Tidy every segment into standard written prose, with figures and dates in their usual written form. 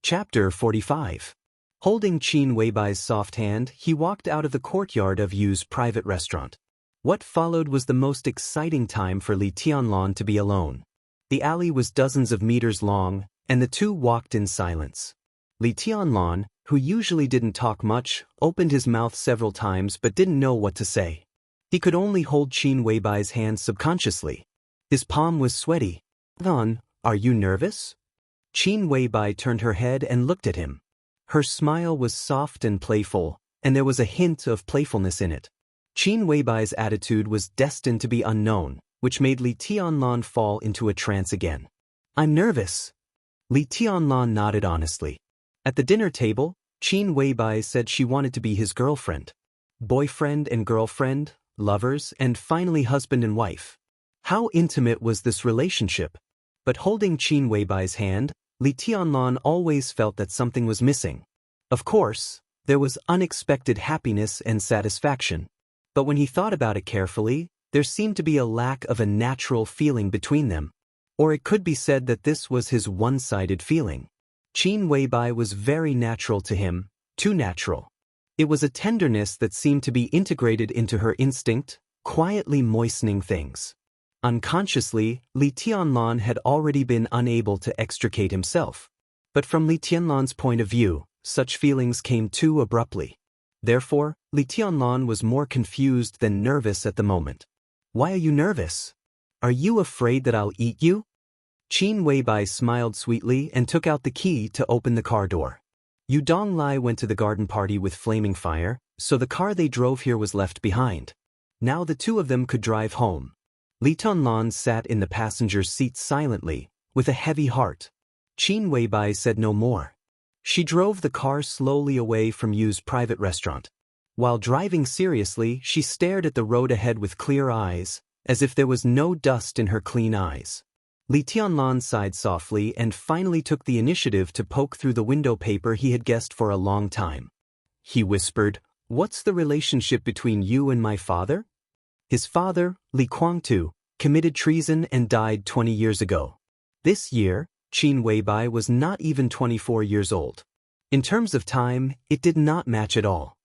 Chapter 45. Holding Qin Weibai's soft hand, he walked out of the courtyard of Yu's private restaurant. What followed was the most exciting time for Li Tianlan to be alone. The alley was dozens of meters long, and the two walked in silence. Li Tianlan, who usually didn't talk much, opened his mouth several times but didn't know what to say. He could only hold Qin Weibai's hand subconsciously. His palm was sweaty. "Then, are you nervous?" Qin Weibai turned her head and looked at him. Her smile was soft and playful, and there was a hint of playfulness in it. Qin Weibai's attitude was destined to be unknown, which made Li Tianlan fall into a trance again. "I'm nervous." Li Tianlan nodded honestly. At the dinner table, Qin Weibai said she wanted to be his girlfriend. Boyfriend and girlfriend, lovers, and finally husband and wife. How intimate was this relationship? But holding Qin Weibai's hand, Li Tianlan always felt that something was missing. Of course, there was unexpected happiness and satisfaction. But when he thought about it carefully, there seemed to be a lack of a natural feeling between them. Or it could be said that this was his one-sided feeling. Qin Weibai was very natural to him, too natural. It was a tenderness that seemed to be integrated into her instinct, quietly moistening things. Unconsciously, Li Tianlan had already been unable to extricate himself. But from Li Tianlan's point of view, such feelings came too abruptly. Therefore, Li Tianlan was more confused than nervous at the moment. "Why are you nervous? Are you afraid that I'll eat you?" Qin Weibai smiled sweetly and took out the key to open the car door. Yu Donglai went to the garden party with flaming fire, so the car they drove here was left behind. Now the two of them could drive home. Li Tianlan sat in the passenger's seat silently, with a heavy heart. Qin Weibai said no more. She drove the car slowly away from Yu's private restaurant. While driving seriously, she stared at the road ahead with clear eyes, as if there was no dust in her clean eyes. Li Tianlan sighed softly and finally took the initiative to poke through the window paper he had guessed for a long time. He whispered, "What's the relationship between you and my father?" His father, Li Guangtu, committed treason and died 20 years ago. This year, Qin Weibai was not even 24 years old. In terms of time, it did not match at all.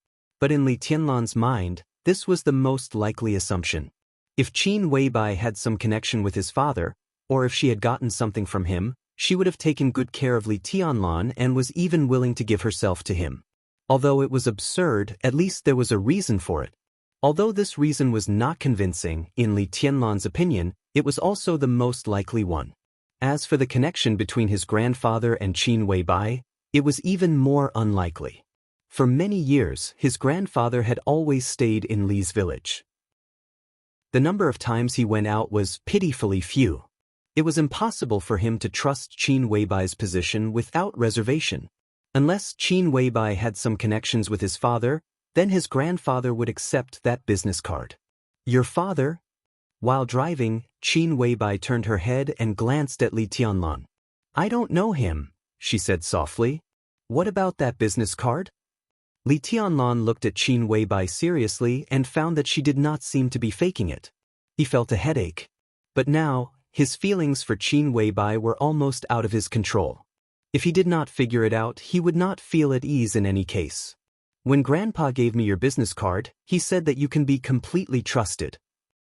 But in Li Tianlan's mind, this was the most likely assumption. If Qin Weibai had some connection with his father, or if she had gotten something from him, she would have taken good care of Li Tianlan and was even willing to give herself to him. Although it was absurd, at least there was a reason for it. Although this reason was not convincing, in Li Tianlan's opinion, it was also the most likely one. As for the connection between his grandfather and Qin Weibai, it was even more unlikely. For many years, his grandfather had always stayed in Li's village. The number of times he went out was pitifully few. It was impossible for him to trust Qin Weibai's position without reservation. Unless Qin Weibai had some connections with his father, then his grandfather would accept that business card. "Your father?" While driving, Qin Weibai turned her head and glanced at Li Tianlan. "I don't know him," she said softly. "What about that business card?" Li Tianlan looked at Qin Weibai seriously and found that she did not seem to be faking it. He felt a headache. But now, his feelings for Qin Weibai were almost out of his control. If he did not figure it out, he would not feel at ease in any case. "When Grandpa gave me your business card, he said that you can be completely trusted,"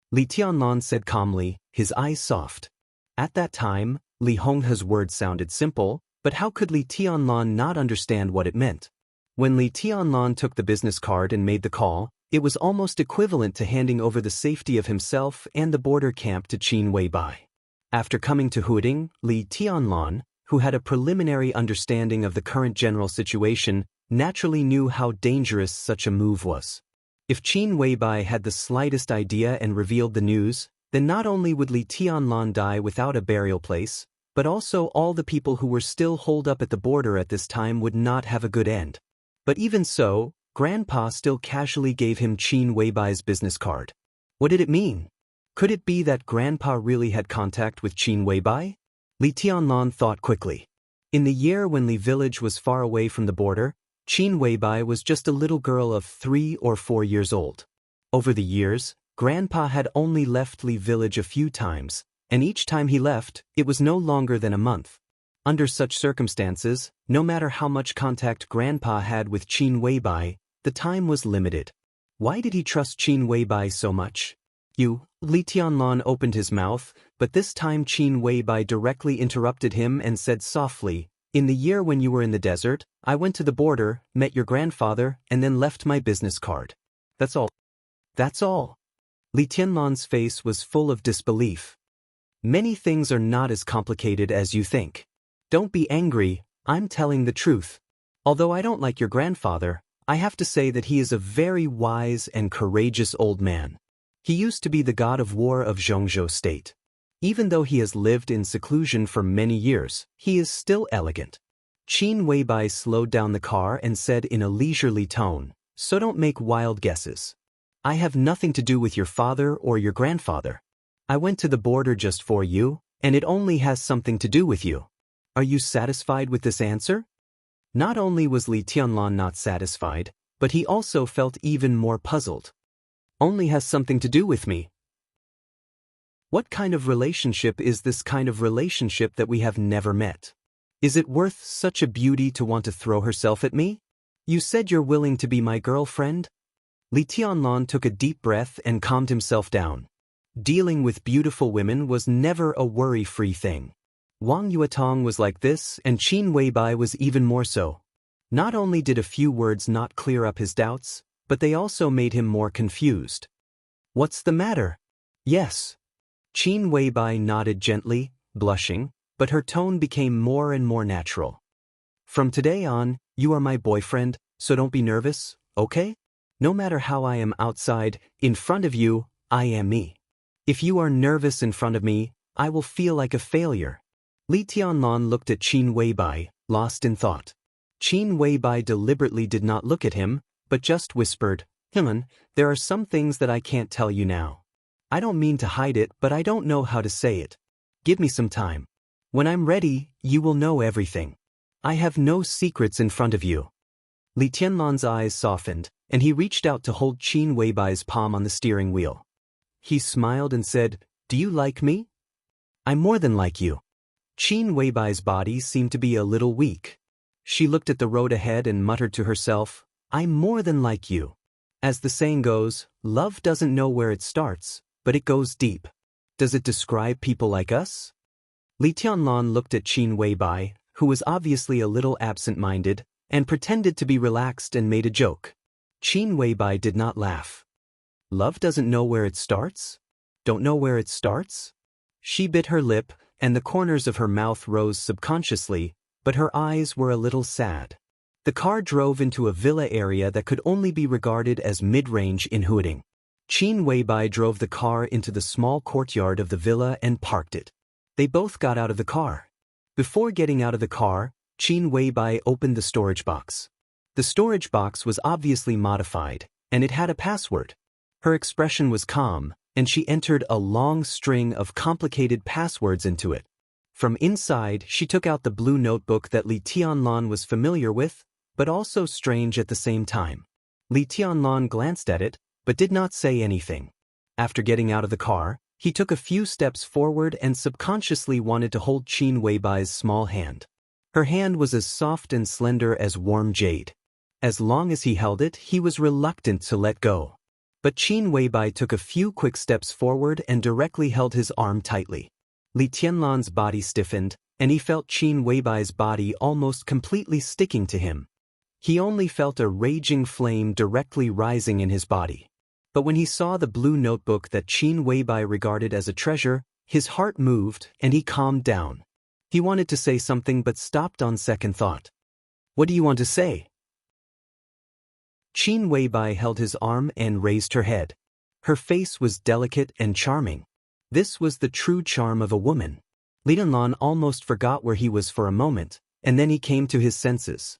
Li Tianlan said calmly, his eyes soft. At that time, Li Honghe's words sounded simple, but how could Li Tianlan not understand what it meant? When Li Tianlan took the business card and made the call, it was almost equivalent to handing over the safety of himself and the border camp to Qin Weibai. After coming to Huading, Li Tianlan, who had a preliminary understanding of the current general situation, naturally knew how dangerous such a move was. If Qin Weibai had the slightest idea and revealed the news, then not only would Li Tianlan die without a burial place, but also all the people who were still holed up at the border at this time would not have a good end. But even so, Grandpa still casually gave him Qin Weibai's business card. What did it mean? Could it be that Grandpa really had contact with Qin Weibai? Li Tianlan thought quickly. In the year when Li village was far away from the border, Qin Weibai was just a little girl of 3 or 4 years old. Over the years, Grandpa had only left Li village a few times, and each time he left, it was no longer than a month. Under such circumstances, no matter how much contact Grandpa had with Qin Weibai, the time was limited. Why did he trust Qin Weibai so much? Li Tianlan opened his mouth, but this time Qin Weibai directly interrupted him and said softly, "In the year when you were in the desert, I went to the border, met your grandfather, and then left my business card. That's all." That's all. Li Tianlan's face was full of disbelief. Many things are not as complicated as you think. Don't be angry, I'm telling the truth. Although I don't like your grandfather, I have to say that he is a very wise and courageous old man. He used to be the god of war of Zhongzhou state. Even though he has lived in seclusion for many years, he is still elegant. Qin Weibai slowed down the car and said in a leisurely tone, "So don't make wild guesses. I have nothing to do with your father or your grandfather. I went to the border just for you, and it only has something to do with you. Are you satisfied with this answer?" Not only was Li Tianlan not satisfied, but he also felt even more puzzled. Only has something to do with me. What kind of relationship is this kind of relationship that we have never met? Is it worth such a beauty to want to throw herself at me? You said you're willing to be my girlfriend? Li Tianlan took a deep breath and calmed himself down. Dealing with beautiful women was never a worry-free thing. Wang Yuetong was like this, and Qin Weibai was even more so. Not only did a few words not clear up his doubts, but they also made him more confused. What's the matter? Yes. Qin Weibai nodded gently, blushing, but her tone became more and more natural. From today on, you are my boyfriend, so don't be nervous, okay? No matter how I am outside, in front of you, I am me. If you are nervous in front of me, I will feel like a failure. Li Tianlan looked at Qin Weibai, lost in thought. Qin Weibai deliberately did not look at him, but just whispered, "There are some things that I can't tell you now. I don't mean to hide it, but I don't know how to say it. Give me some time. When I'm ready, you will know everything. I have no secrets in front of you." Li Tianlan's eyes softened, and he reached out to hold Qin Weibai's palm on the steering wheel. He smiled and said, "Do you like me?" "I'm more than like you." Qin Weibai's body seemed to be a little weak. She looked at the road ahead and muttered to herself, "I'm more than like you." As the saying goes, love doesn't know where it starts, but it goes deep. Does it describe people like us? Li Tianlan looked at Qin Weibai, who was obviously a little absent-minded, and pretended to be relaxed and made a joke. Qin Weibai did not laugh. Love doesn't know where it starts? Don't know where it starts? She bit her lip, and the corners of her mouth rose subconsciously, but her eyes were a little sad. The car drove into a villa area that could only be regarded as mid-range in Huading. Qin Weibai drove the car into the small courtyard of the villa and parked it. They both got out of the car. Before getting out of the car, Qin Weibai opened the storage box. The storage box was obviously modified, and it had a password. Her expression was calm, and she entered a long string of complicated passwords into it. From inside, she took out the blue notebook that Li Tianlan was familiar with, but also strange at the same time. Li Tianlan glanced at it, but did not say anything. After getting out of the car, he took a few steps forward and subconsciously wanted to hold Qin Weibai's small hand. Her hand was as soft and slender as warm jade. As long as he held it, he was reluctant to let go. But Qin Weibai took a few quick steps forward and directly held his arm tightly. Li Tianlan's body stiffened, and he felt Qin Weibai's body almost completely sticking to him. He only felt a raging flame directly rising in his body. But when he saw the blue notebook that Qin Weibai regarded as a treasure, his heart moved and he calmed down. He wanted to say something but stopped on second thought. "What do you want to say?" Qin Weibai held his arm and raised her head. Her face was delicate and charming. This was the true charm of a woman. Li Tianlan almost forgot where he was for a moment, and then he came to his senses.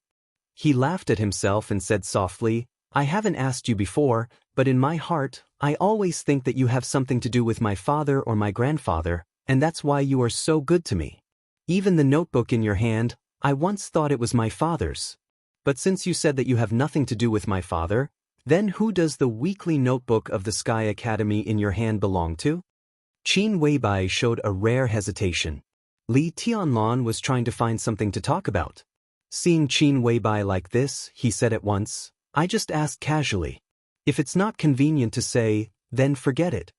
He laughed at himself and said softly, "I haven't asked you before, but in my heart, I always think that you have something to do with my father or my grandfather, and that's why you are so good to me. Even the notebook in your hand, I once thought it was my father's. But since you said that you have nothing to do with my father, then who does the weekly notebook of the Sky Academy in your hand belong to?" Qin Weibai showed a rare hesitation. Li Tianlan was trying to find something to talk about. Seeing Qin Weibai like this, he said at once, "I just asked casually. If it's not convenient to say, then forget it."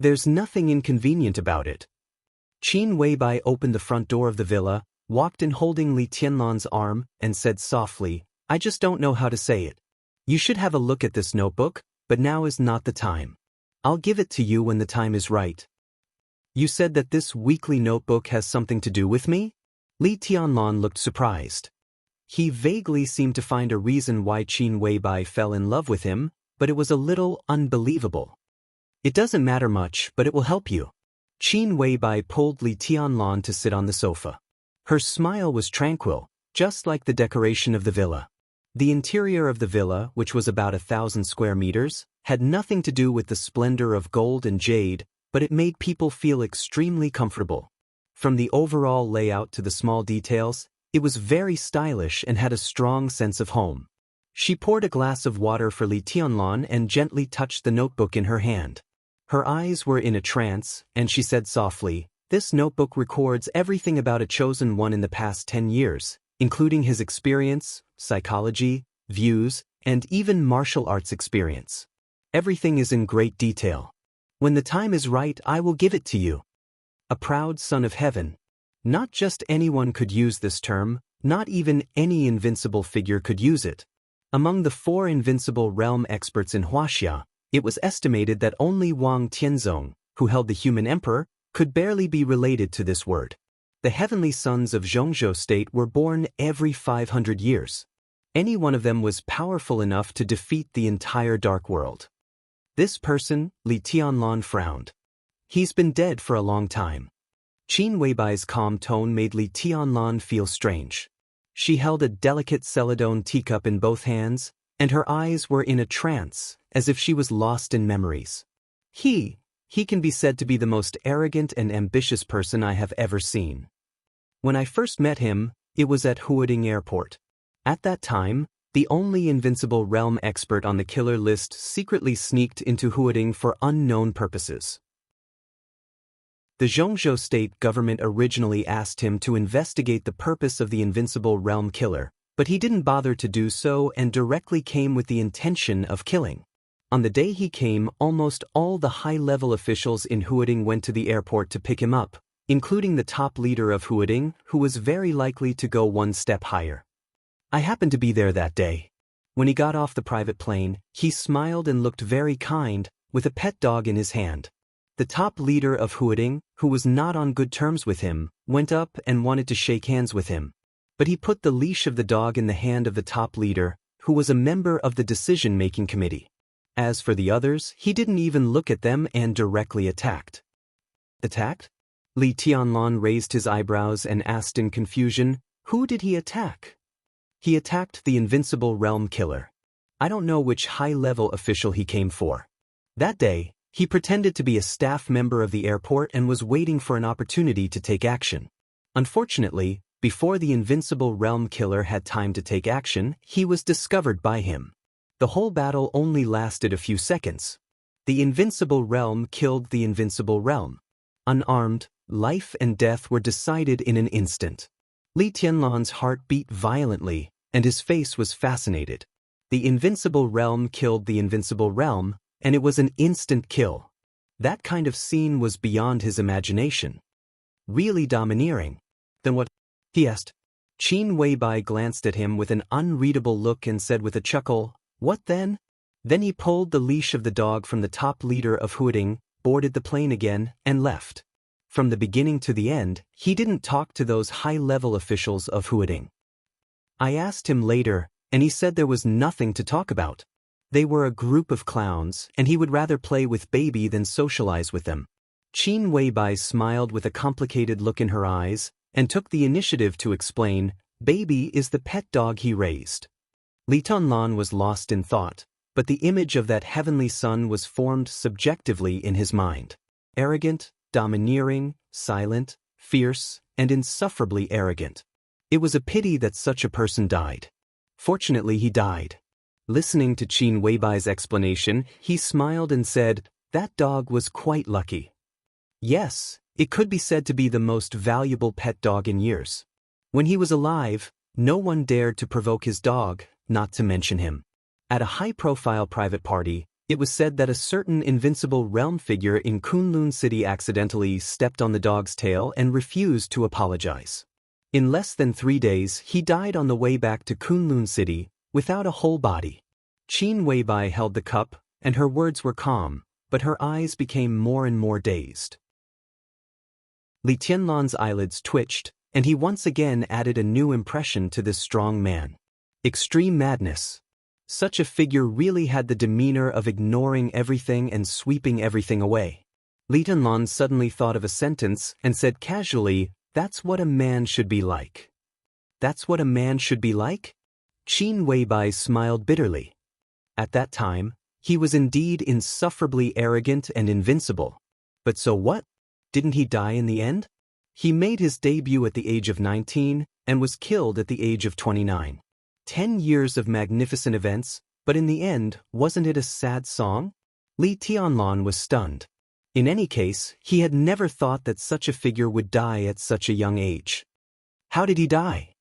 "There's nothing inconvenient about it." Qin Weibai opened the front door of the villa, walked in holding Li Tianlan's arm, and said softly, "I just don't know how to say it. You should have a look at this notebook, but now is not the time. I'll give it to you when the time is right." "You said that this weekly notebook has something to do with me?" Li Tianlan looked surprised. He vaguely seemed to find a reason why Qin Weibai fell in love with him, but it was a little unbelievable. "It doesn't matter much, but it will help you." Qin Weibai pulled Li Tianlan to sit on the sofa. Her smile was tranquil, just like the decoration of the villa. The interior of the villa, which was about 1,000 square meters, had nothing to do with the splendor of gold and jade, but it made people feel extremely comfortable. From the overall layout to the small details, it was very stylish and had a strong sense of home. She poured a glass of water for Li Tianlan and gently touched the notebook in her hand. Her eyes were in a trance, and she said softly, "This notebook records everything about a chosen one in the past 10 years, including his experience, psychology, views, and even martial arts experience. Everything is in great detail. When the time is right, I will give it to you." A proud son of heaven. Not just anyone could use this term, not even any invincible figure could use it. Among the 4 invincible realm experts in Wuxia, it was estimated that only Wang Tianzong, who held the human emperor, could barely be related to this word. The heavenly sons of Zhongzhou state were born every 500 years. Any one of them was powerful enough to defeat the entire dark world. This person, Li Tianlan frowned. He's been dead for a long time. Qin Weibai's calm tone made Li Tianlan feel strange. She held a delicate celadone teacup in both hands, and her eyes were in a trance, as if she was lost in memories. He can be said to be the most arrogant and ambitious person I have ever seen. When I first met him, it was at Huading Airport. At that time, the only invincible realm expert on the killer list secretly sneaked into Huading for unknown purposes. The Zhongzhou state government originally asked him to investigate the purpose of the invincible realm killer, but he didn't bother to do so and directly came with the intention of killing. On the day he came, almost all the high-level officials in Huading went to the airport to pick him up, including the top leader of Huading, who was very likely to go one step higher. I happened to be there that day. When he got off the private plane, he smiled and looked very kind, with a pet dog in his hand. The top leader of Huading, who was not on good terms with him, went up and wanted to shake hands with him. But he put the leash of the dog in the hand of the top leader, who was a member of the decision-making committee. As for the others, he didn't even look at them and directly attacked. Attacked? Li Tianlan raised his eyebrows and asked in confusion, "Who did he attack?" "He attacked the invincible realm killer. I don't know which high-level official he came for. That day, he pretended to be a staff member of the airport and was waiting for an opportunity to take action. Unfortunately, before the invincible realm killer had time to take action, he was discovered by him. The whole battle only lasted a few seconds. The invincible realm killed the invincible realm. Unarmed, life and death were decided in an instant." Li Tianlan's heart beat violently, and his face was fascinated. The invincible realm killed the invincible realm, and it was an instant kill. That kind of scene was beyond his imagination. Really domineering. Then what? He asked. Qin Weibai glanced at him with an unreadable look and said with a chuckle, "What then?" Then he pulled the leash of the dog from the top leader of Huading, boarded the plane again, and left. From the beginning to the end, he didn't talk to those high-level officials of Huading. I asked him later, and he said there was nothing to talk about. They were a group of clowns, and he would rather play with baby than socialize with them. Qin Weibai smiled with a complicated look in her eyes, and took the initiative to explain, "Baby is the pet dog he raised." Li Tianlan was lost in thought, but the image of that heavenly son was formed subjectively in his mind. Arrogant, domineering, silent, fierce, and insufferably arrogant. It was a pity that such a person died. Fortunately, he died. Listening to Qin Weibai's explanation, he smiled and said, "That dog was quite lucky." Yes, It could be said to be the most valuable pet dog in years. When he was alive, no one dared to provoke his dog, not to mention him. At a high-profile private party, it was said that a certain invincible realm figure in Kunlun City accidentally stepped on the dog's tail and refused to apologize. In less than 3 days, he died on the way back to Kunlun City, without a whole body. Qin Weibai held the cup, and her words were calm, but her eyes became more and more dazed. Li Tianlan's eyelids twitched, and he once again added a new impression to this strong man. Extreme madness. Such a figure really had the demeanor of ignoring everything and sweeping everything away. Li Tianlan suddenly thought of a sentence and said casually, "That's what a man should be like." That's what a man should be like? Qin Weibai smiled bitterly. At that time, he was indeed insufferably arrogant and invincible. But so what? Didn't he die in the end? He made his debut at the age of 19 and was killed at the age of 29. 10 years of magnificent events, but in the end, wasn't it a sad song? Li Tianlan was stunned. In any case, he had never thought that such a figure would die at such a young age. How did he die?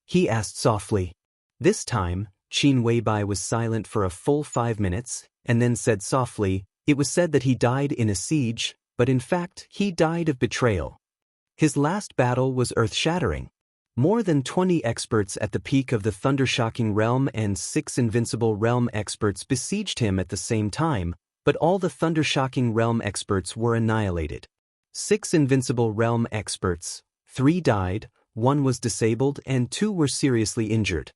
He asked softly. This time, Qin Weibai was silent for a full 5 minutes, and then said softly, "It was said that he died in a siege, but in fact, he died of betrayal." His last battle was earth-shattering. More than 20 experts at the peak of the thunder-shocking realm and 6 invincible realm experts besieged him at the same time, but all the thunder-shocking realm experts were annihilated. 6 invincible realm experts, 3 died, 1 was disabled, and 2 were seriously injured.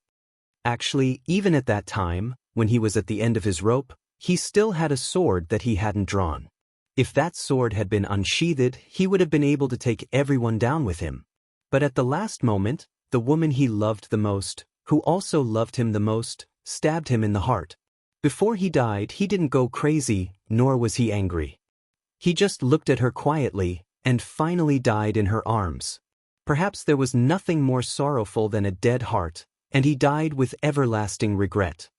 Actually, even at that time, when he was at the end of his rope, he still had a sword that he hadn't drawn. If that sword had been unsheathed, he would have been able to take everyone down with him. But at the last moment, the woman he loved the most, who also loved him the most, stabbed him in the heart. Before he died, he didn't go crazy, nor was he angry. He just looked at her quietly, and finally died in her arms. Perhaps there was nothing more sorrowful than a dead heart, and he died with everlasting regret.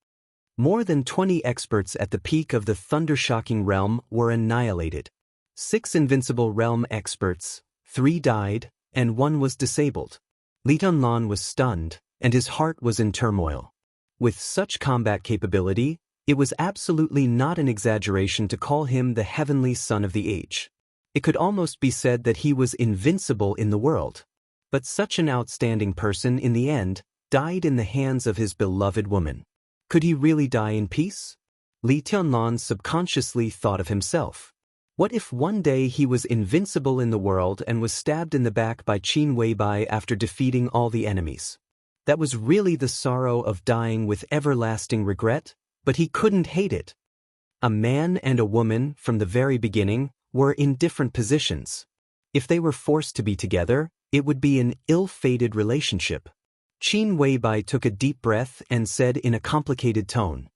More than 20 experts at the peak of the thunder-shocking realm were annihilated. 6 invincible realm experts, 3 died, and 1 was disabled. Li Tianlan was stunned, and his heart was in turmoil. With such combat capability, it was absolutely not an exaggeration to call him the heavenly son of the age. It could almost be said that he was invincible in the world. But such an outstanding person, in the end, died in the hands of his beloved woman. Could he really die in peace? Li Tianlan subconsciously thought of himself. What if one day he was invincible in the world and was stabbed in the back by Qin Weibai after defeating all the enemies? That was really the sorrow of dying with everlasting regret, but he couldn't hate it. A man and a woman, from the very beginning, were in different positions. If they were forced to be together, it would be an ill-fated relationship. Qin Weibai took a deep breath and said in a complicated tone,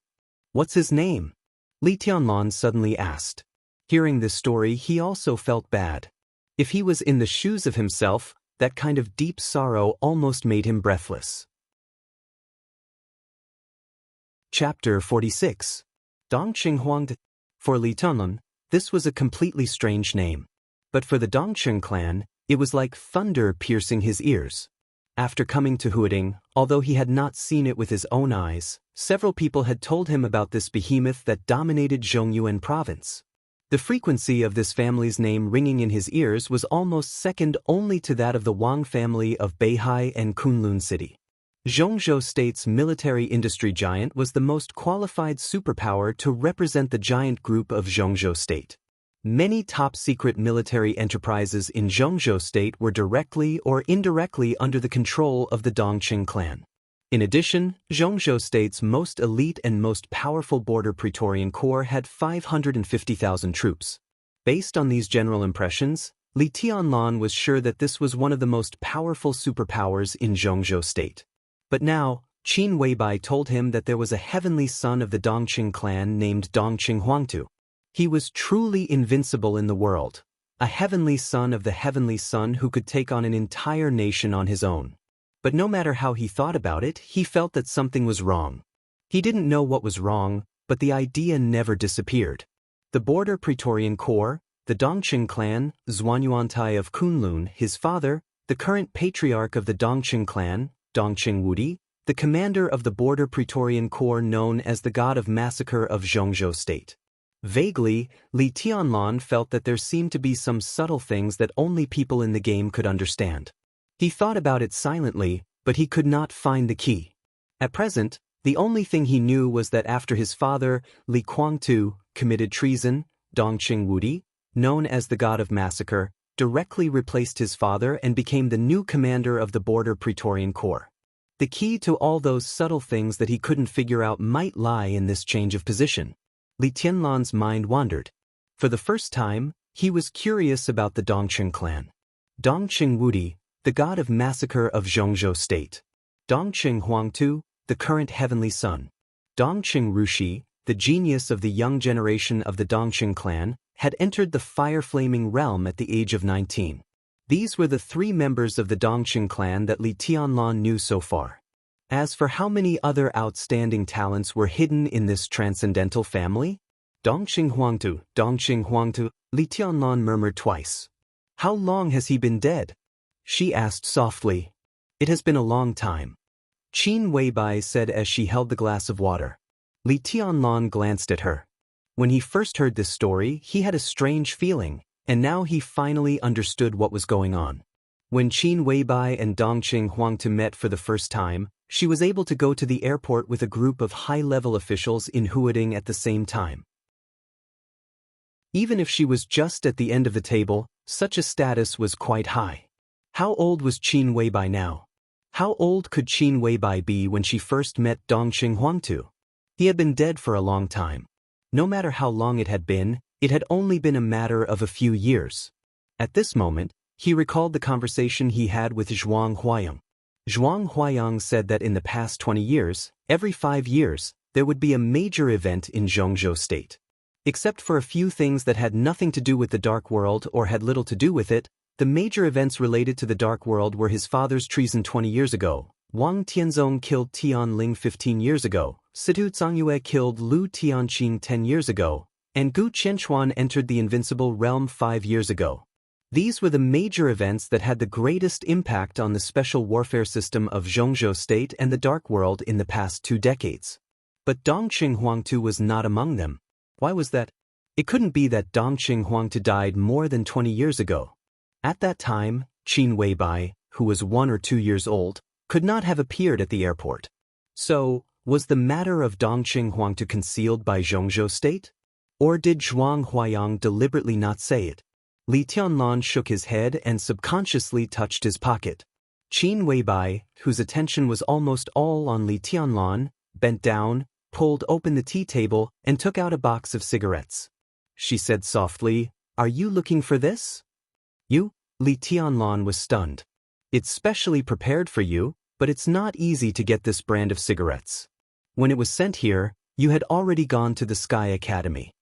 "What's his name?" Li Tianlan suddenly asked. Hearing this story, he also felt bad. If he was in the shoes of himself, that kind of deep sorrow almost made him breathless. Chapter 46. Dongqing Huang. For Li Tianlan, this was a completely strange name. But for the Dongqing clan, it was like thunder piercing his ears. After coming to Huading, although he had not seen it with his own eyes, several people had told him about this behemoth that dominated Zhongyuan province. The frequency of this family's name ringing in his ears was almost second only to that of the Wang family of Beihai and Kunlun City. Zhongzhou State's military industry giant was the most qualified superpower to represent the giant group of Zhongzhou State. Many top-secret military enterprises in Zhongzhou State were directly or indirectly under the control of the Dongqing clan. In addition, Zhongzhou State's most elite and most powerful border Praetorian Corps had 550,000 troops. Based on these general impressions, Li Tianlan was sure that this was one of the most powerful superpowers in Zhongzhou State. But now, Qin Weibai told him that there was a heavenly son of the Dongqing clan named Dongqing Huangtu. He was truly invincible in the world, a heavenly son of the heavenly son who could take on an entire nation on his own. But no matter how he thought about it, he felt that something was wrong. He didn't know what was wrong, but the idea never disappeared. The border Praetorian Corps, the Dongqing clan, Zhuanyuantai of Kunlun, his father, the current patriarch of the Dongqing clan, Dongqing Wudi, the commander of the border Praetorian Corps known as the God of Massacre of Zhongzhou State. Vaguely, Li Tianlan felt that there seemed to be some subtle things that only people in the game could understand. He thought about it silently, but he could not find the key. At present, the only thing he knew was that after his father, Li Kuangtu, committed treason, Dongqing Wudi, known as the God of Massacre, directly replaced his father and became the new commander of the border Praetorian Corps. The key to all those subtle things that he couldn't figure out might lie in this change of position. Li Tianlan's mind wandered. For the first time, he was curious about the Dongqing clan. Dongqing Wudi, the God of Massacre of Zhongzhou State. Dongqing Huangtu, the current heavenly son. Dongqing Rushi, the genius of the young generation of the Dongqing clan, had entered the fire-flaming realm at the age of 19. These were the three members of the Dongqing clan that Li Tianlan knew so far. As for how many other outstanding talents were hidden in this transcendental family? Dongqing Huangtu, Li Tianlan murmured twice. How long has he been dead? She asked softly. It has been a long time. Qin Weibai said as she held the glass of water. Li Tianlan glanced at her. When he first heard this story, he had a strange feeling, and now he finally understood what was going on. When Qin Weibai and Dongqing Huangtu met for the first time, she was able to go to the airport with a group of high-level officials in Huading at the same time. Even if she was just at the end of the table, such a status was quite high. How old was Qin Weibai now? How old could Qin Weibai be when she first met Dongqing Huangtu? He had been dead for a long time. No matter how long it had only been a matter of a few years. At this moment, he recalled the conversation he had with Zhuang Huayang. Zhuang Huayang said that in the past 20 years, every 5 years, there would be a major event in Zhongzhou State. Except for a few things that had nothing to do with the Dark World or had little to do with it, the major events related to the Dark World were his father's treason 20 years ago, Wang Tianzong killed Tian Ling 15 years ago, Situ Zhangyue killed Lu Tianqing 10 years ago, and Gu Qianchuan entered the Invincible Realm 5 years ago. These were the major events that had the greatest impact on the special warfare system of Zhongzhou State and the Dark World in the past 2 decades. But Dongqing Huangtu was not among them. Why was that? It couldn't be that Dongqing Huangtu died more than 20 years ago. At that time, Qin Weibai, who was 1 or 2 years old, could not have appeared at the airport. So, was the matter of Dongqing Huangtu concealed by Zhongzhou State? Or did Zhuang Huayang deliberately not say it? Li Tianlan shook his head and subconsciously touched his pocket. Qin Weibai, whose attention was almost all on Li Tianlan, bent down, pulled open the tea table, and took out a box of cigarettes. She said softly, "Are you looking for this?" "You?" Li Tianlan was stunned. "It's specially prepared for you, but it's not easy to get this brand of cigarettes. When it was sent here, you had already gone to the Sky Academy."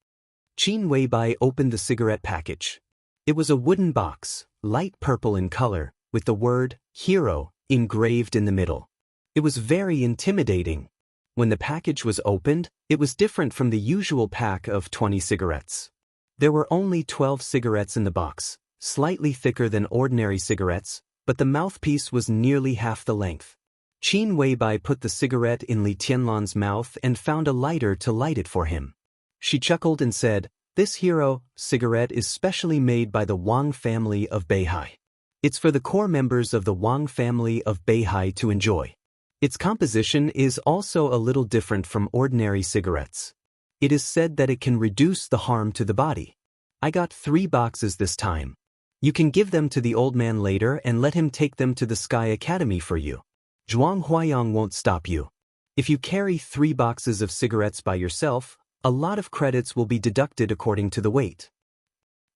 Qin Weibai opened the cigarette package. It was a wooden box, light purple in color, with the word, "Hero," engraved in the middle. It was very intimidating. When the package was opened, it was different from the usual pack of 20 cigarettes. There were only 12 cigarettes in the box, slightly thicker than ordinary cigarettes, but the mouthpiece was nearly half the length. Qin Weibai put the cigarette in Li Tianlan's mouth and found a lighter to light it for him. She chuckled and said, "This Hero cigarette is specially made by the Wang family of Beihai. It's for the core members of the Wang family of Beihai to enjoy. Its composition is also a little different from ordinary cigarettes. It is said that it can reduce the harm to the body. I got 3 boxes this time. You can give them to the old man later and let him take them to the Sky Academy for you. Zhuang Huayang won't stop you. If you carry 3 boxes of cigarettes by yourself, a lot of credits will be deducted according to the weight."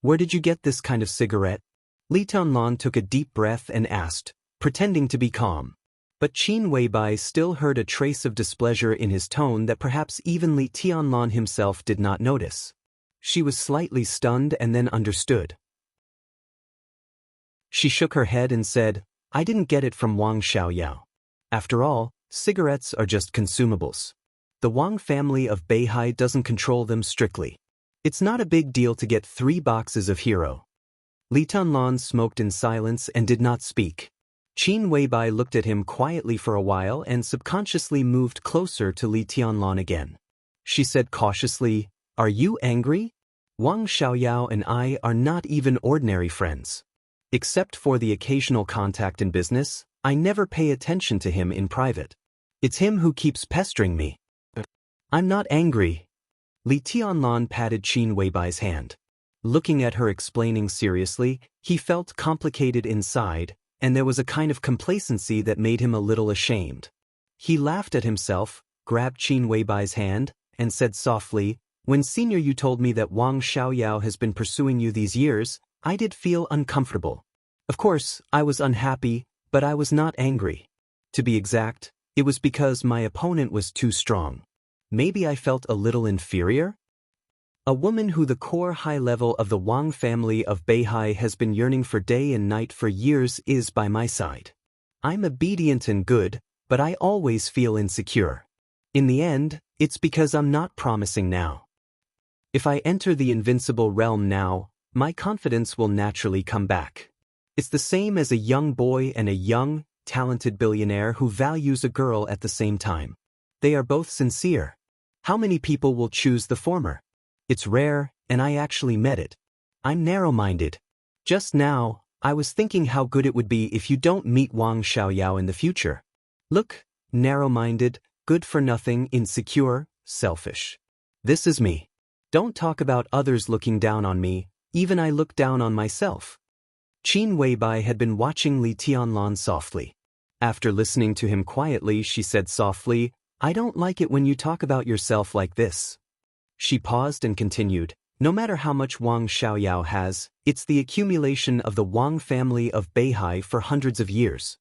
"Where did you get this kind of cigarette?" Li Tianlan took a deep breath and asked, pretending to be calm. But Qin Weibai still heard a trace of displeasure in his tone that perhaps even Li Tianlan himself did not notice. She was slightly stunned and then understood. She shook her head and said, "I didn't get it from Wang Xiaoyao. After all, cigarettes are just consumables. The Wang family of Beihai doesn't control them strictly. It's not a big deal to get 3 boxes of hero. Li Tianlan smoked in silence and did not speak. Qin Weibai looked at him quietly for a while and subconsciously moved closer to Li Tianlan again. She said cautiously, "Are you angry? Wang Xiaoyao and I are not even ordinary friends. Except for the occasional contact in business, I never pay attention to him in private. It's him who keeps pestering me." "I'm not angry." Li Tianlan patted Qin Weibai's hand. Looking at her explaining seriously, he felt complicated inside, and there was a kind of complacency that made him a little ashamed. He laughed at himself, grabbed Qin Weibai's hand, and said softly, "When senior you told me that Wang Xiaoyao has been pursuing you these years, I did feel uncomfortable. Of course, I was unhappy, but I was not angry. To be exact, it was because my opponent was too strong. Maybe I felt a little inferior? A woman who the core high level of the Wang family of Beihai has been yearning for day and night for years is by my side. I'm obedient and good, but I always feel insecure. In the end, it's because I'm not promising now. If I enter the invincible realm now, my confidence will naturally come back. It's the same as a young boy and a young, talented billionaire who values a girl at the same time. They are both sincere. How many people will choose the former? It's rare, and I actually met it. I'm narrow-minded. Just now, I was thinking how good it would be if you don't meet Wang Xiaoyao in the future. Look, narrow-minded, good for nothing, insecure, selfish. This is me. Don't talk about others looking down on me, even I look down on myself." Qin Weibai had been watching Li Tianlan softly. After listening to him quietly, she said softly, "I don't like it when you talk about yourself like this." She paused and continued, "No matter how much Wang Xiaoyao has, it's the accumulation of the Wang family of Beihai for hundreds of years.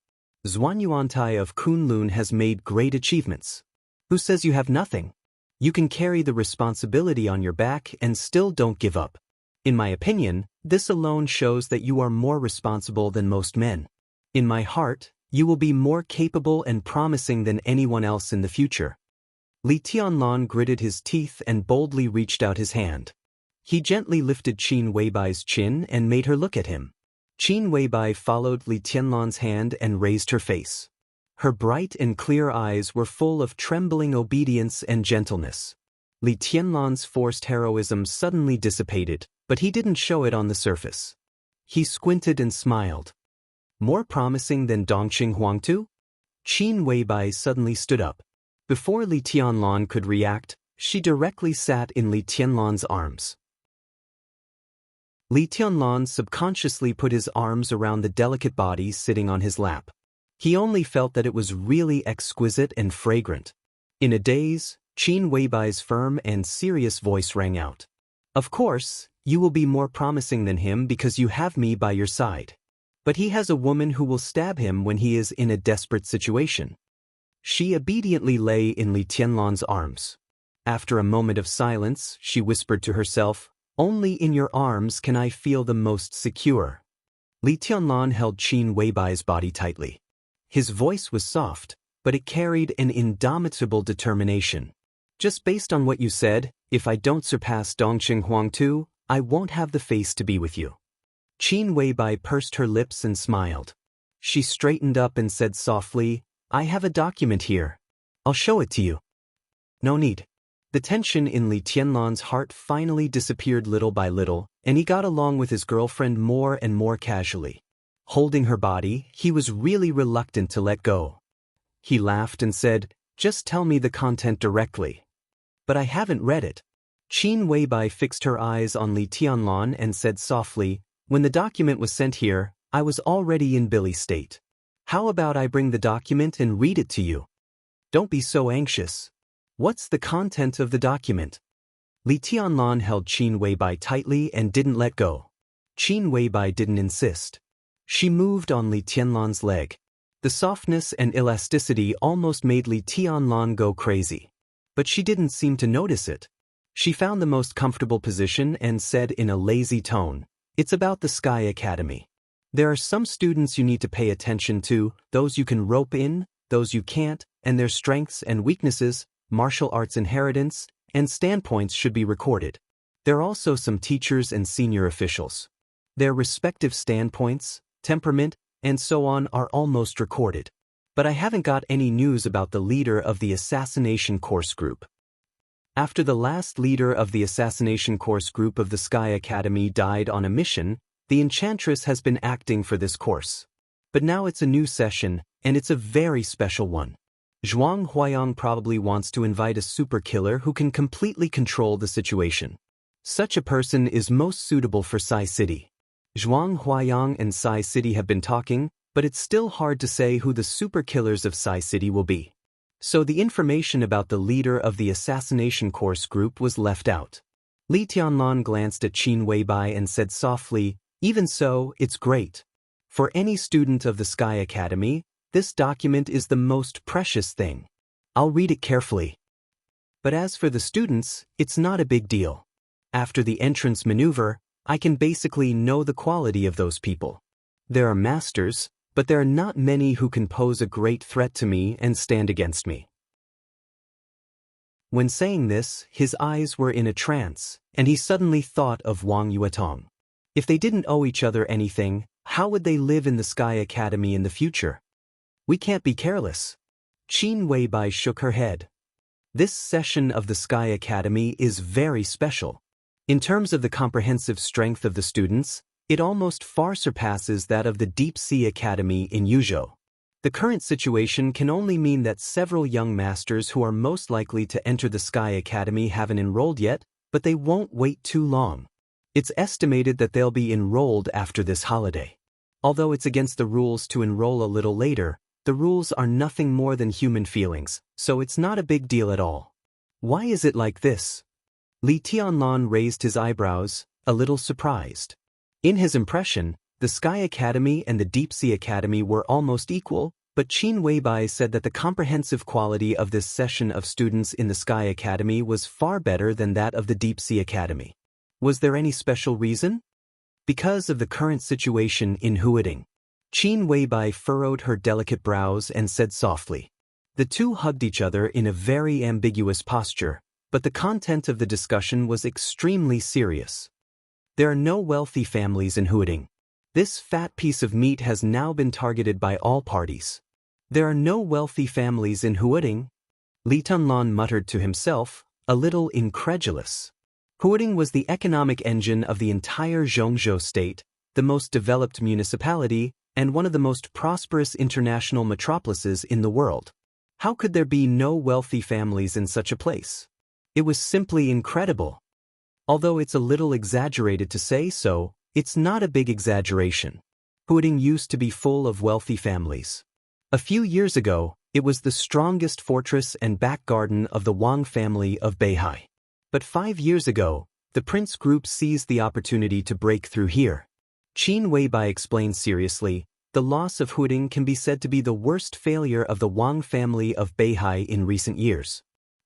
Zhuanyuantai of Kunlun has made great achievements. Who says you have nothing? You can carry the responsibility on your back and still don't give up. In my opinion, this alone shows that you are more responsible than most men. In my heart, you will be more capable and promising than anyone else in the future." Li Tianlan gritted his teeth and boldly reached out his hand. He gently lifted Qin Weibai's chin and made her look at him. Qin Weibai followed Li Tianlan's hand and raised her face. Her bright and clear eyes were full of trembling obedience and gentleness. Li Tianlan's forced heroism suddenly dissipated, but he didn't show it on the surface. He squinted and smiled. "More promising than Dongqing Huangtu?" Qin Weibai suddenly stood up. Before Li Tianlan could react, she directly sat in Li Tianlan's arms. Li Tianlan subconsciously put his arms around the delicate body sitting on his lap. He only felt that it was really exquisite and fragrant. In a daze, Qin Weibai's firm and serious voice rang out. "Of course, you will be more promising than him because you have me by your side. But he has a woman who will stab him when he is in a desperate situation." She obediently lay in Li Tianlan's arms. After a moment of silence, she whispered to herself, "Only in your arms can I feel the most secure." Li Tianlan held Qin Weibai's body tightly. His voice was soft, but it carried an indomitable determination. "Just based on what you said, if I don't surpass Dongqing Huangtu, I won't have the face to be with you." Qin Weibai pursed her lips and smiled. She straightened up and said softly, "I have a document here. I'll show it to you." "No need." The tension in Li Tianlan's heart finally disappeared little by little, and he got along with his girlfriend more and more casually. Holding her body, he was really reluctant to let go. He laughed and said, "Just tell me the content directly." "But I haven't read it." Qin Weibai fixed her eyes on Li Tianlan and said softly, "When the document was sent here, I was already in Billy state. How about I bring the document and read it to you?" "Don't be so anxious. What's the content of the document?" Li Tianlan held Qin Weibai tightly and didn't let go. Qin Weibai didn't insist. She moved on Li Tianlan's leg. The softness and elasticity almost made Li Tianlan go crazy. But she didn't seem to notice it. She found the most comfortable position and said in a lazy tone, "It's about the Sky Academy. There are some students you need to pay attention to, those you can rope in, those you can't, and their strengths and weaknesses, martial arts inheritance, and standpoints should be recorded. There are also some teachers and senior officials. Their respective standpoints, temperament, and so on are almost recorded. But I haven't got any news about the leader of the assassination course group. After the last leader of the assassination course group of the Sky Academy died on a mission, the Enchantress has been acting for this course. But now it's a new session, and it's a very special one. Zhuang Huayang probably wants to invite a super killer who can completely control the situation. Such a person is most suitable for Sai City. Zhuang Huayang and Sai City have been talking, but it's still hard to say who the super killers of Sai City will be. So the information about the leader of the assassination course group was left out. Li Tianlan glanced at Qin Weibai and said softly, "Even so, it's great. For any student of the Sky Academy, this document is the most precious thing. I'll read it carefully. But as for the students, it's not a big deal. After the entrance maneuver, I can basically know the quality of those people. There are masters, but there are not many who can pose a great threat to me and stand against me." When saying this, his eyes were in a trance, and he suddenly thought of Wang Yuetong. If they didn't owe each other anything, how would they live in the Sky Academy in the future? We can't be careless. Qin Weibai shook her head. This session of the Sky Academy is very special. In terms of the comprehensive strength of the students, it almost far surpasses that of the Deep Sea Academy in Yuzhou. The current situation can only mean that several young masters who are most likely to enter the Sky Academy haven't enrolled yet, but they won't wait too long. It's estimated that they'll be enrolled after this holiday. Although it's against the rules to enroll a little later, the rules are nothing more than human feelings, so it's not a big deal at all. Why is it like this? Li Tianlan raised his eyebrows, a little surprised. In his impression, the Sky Academy and the Deep Sea Academy were almost equal, but Qin Weibai said that the comprehensive quality of this session of students in the Sky Academy was far better than that of the Deep Sea Academy. Was there any special reason? Because of the current situation in Huading. Qin Weibai furrowed her delicate brows and said softly. The two hugged each other in a very ambiguous posture, but the content of the discussion was extremely serious. There are no wealthy families in Huading. This fat piece of meat has now been targeted by all parties. There are no wealthy families in Huading? Li Tianlan muttered to himself, a little incredulous. Huading was the economic engine of the entire Zhongzhou state, the most developed municipality, and one of the most prosperous international metropolises in the world. How could there be no wealthy families in such a place? It was simply incredible. Although it's a little exaggerated to say so, it's not a big exaggeration. Huading used to be full of wealthy families. A few years ago, it was the strongest fortress and back garden of the Wang family of Beihai. But 5 years ago, the Prince Group seized the opportunity to break through here. Qin Weibai explained seriously, the loss of Huading can be said to be the worst failure of the Wang family of Beihai in recent years.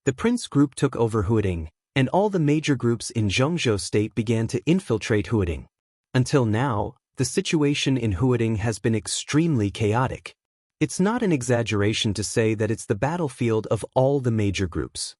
The Prince Group took over Huading, and all the major groups in Zhongzhou state began to infiltrate Huading. Until now, the situation in Huading has been extremely chaotic. It's not an exaggeration to say that it's the battlefield of all the major groups.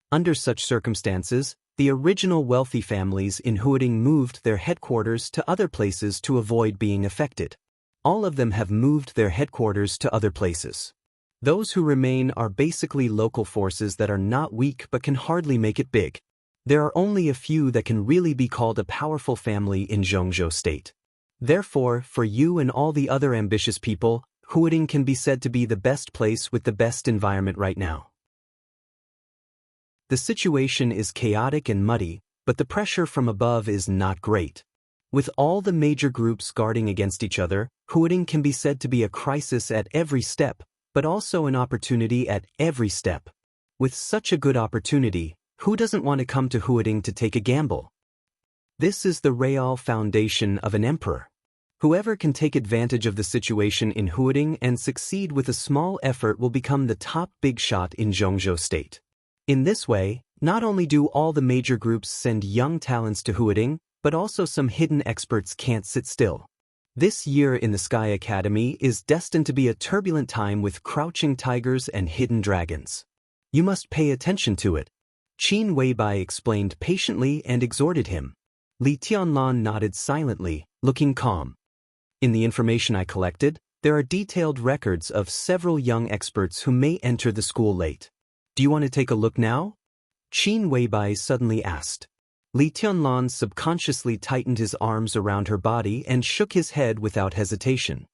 Under such circumstances, the original wealthy families in Huading moved their headquarters to other places to avoid being affected. All of them have moved their headquarters to other places. Those who remain are basically local forces that are not weak but can hardly make it big. There are only a few that can really be called a powerful family in Zhongzhou state. Therefore, for you and all the other ambitious people, Huading can be said to be the best place with the best environment right now. The situation is chaotic and muddy, but the pressure from above is not great. With all the major groups guarding against each other, Huading can be said to be a crisis at every step, but also an opportunity at every step. With such a good opportunity, who doesn't want to come to Huading to take a gamble? This is the real foundation of an emperor. Whoever can take advantage of the situation in Huading and succeed with a small effort will become the top big shot in Zhongzhou state. In this way, not only do all the major groups send young talents to Huading, but also some hidden experts can't sit still. This year in the Sky Academy is destined to be a turbulent time with crouching tigers and hidden dragons. You must pay attention to it. Qin Weibai explained patiently and exhorted him. Li Tianlan nodded silently, looking calm. In the information I collected, there are detailed records of several young experts who may enter the school late. Do you want to take a look now? Qin Weibai suddenly asked. Li Tianlan subconsciously tightened his arms around her body and shook his head without hesitation.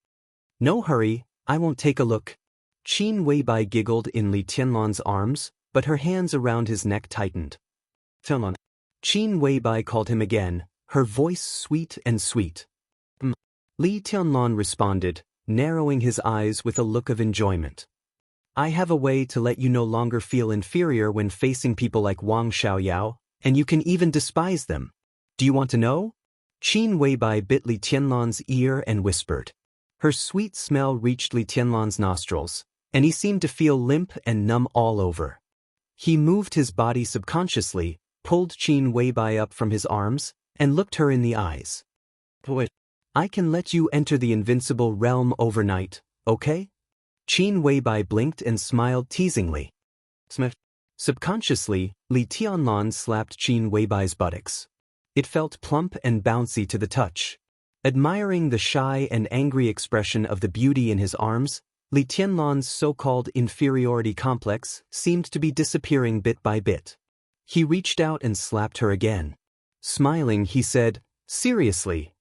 No hurry, I won't take a look. Qin Weibai giggled in Li Tianlan's arms, but her hands around his neck tightened. Tianlan. Qin Weibai called him again, her voice sweet and sweet. Li Tianlan responded, narrowing his eyes with a look of enjoyment. I have a way to let you no longer feel inferior when facing people like Wang Xiaoyao, and you can even despise them. Do you want to know? Qin Weibai bit Li Tianlan's ear and whispered. Her sweet smell reached Li Tianlan's nostrils, and he seemed to feel limp and numb all over. He moved his body subconsciously, pulled Qin Weibai up from his arms, and looked her in the eyes. I can let you enter the invincible realm overnight, okay? Qin Weibai blinked and smiled teasingly. Subconsciously, Li Tianlan slapped Qin Weibai's buttocks. It felt plump and bouncy to the touch. Admiring the shy and angry expression of the beauty in his arms, Li Tianlan's so-called inferiority complex seemed to be disappearing bit by bit. He reached out and slapped her again. Smiling, he said, "Seriously?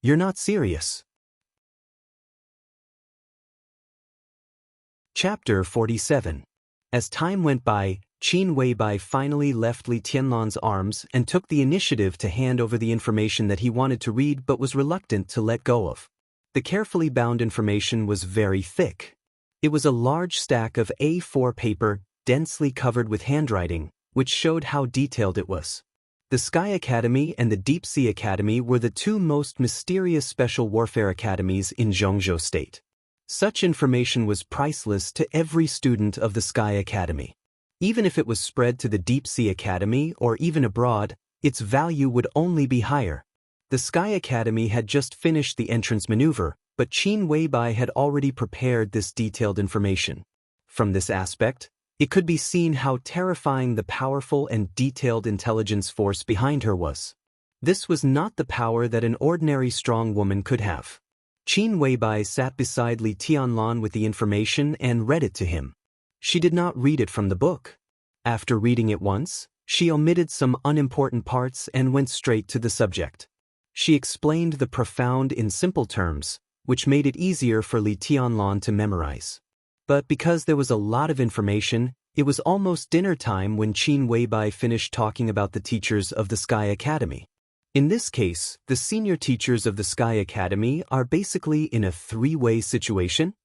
You're not serious." Chapter 47. As time went by, Qin Weibai finally left Li Tianlan's arms and took the initiative to hand over the information that he wanted to read but was reluctant to let go of. The carefully bound information was very thick. It was a large stack of A4 paper, densely covered with handwriting, which showed how detailed it was. The Sky Academy and the Deep Sea Academy were the two most mysterious special warfare academies in Zhongzhou State. Such information was priceless to every student of the Sky Academy. Even if it was spread to the Deep Sea Academy or even abroad, its value would only be higher. The Sky Academy had just finished the entrance maneuver, but Qin Weibai had already prepared this detailed information. From this aspect, it could be seen how terrifying the powerful and detailed intelligence force behind her was. This was not the power that an ordinary strong woman could have. Qin Weibai sat beside Li Tianlan with the information and read it to him. She did not read it from the book. After reading it once, she omitted some unimportant parts and went straight to the subject. She explained the profound in simple terms, which made it easier for Li Tianlan to memorize. But because there was a lot of information, it was almost dinner time when Qin Weibai finished talking about the teachers of the Sky Academy. In this case, the senior teachers of the Sky Academy are basically in a three-way situation.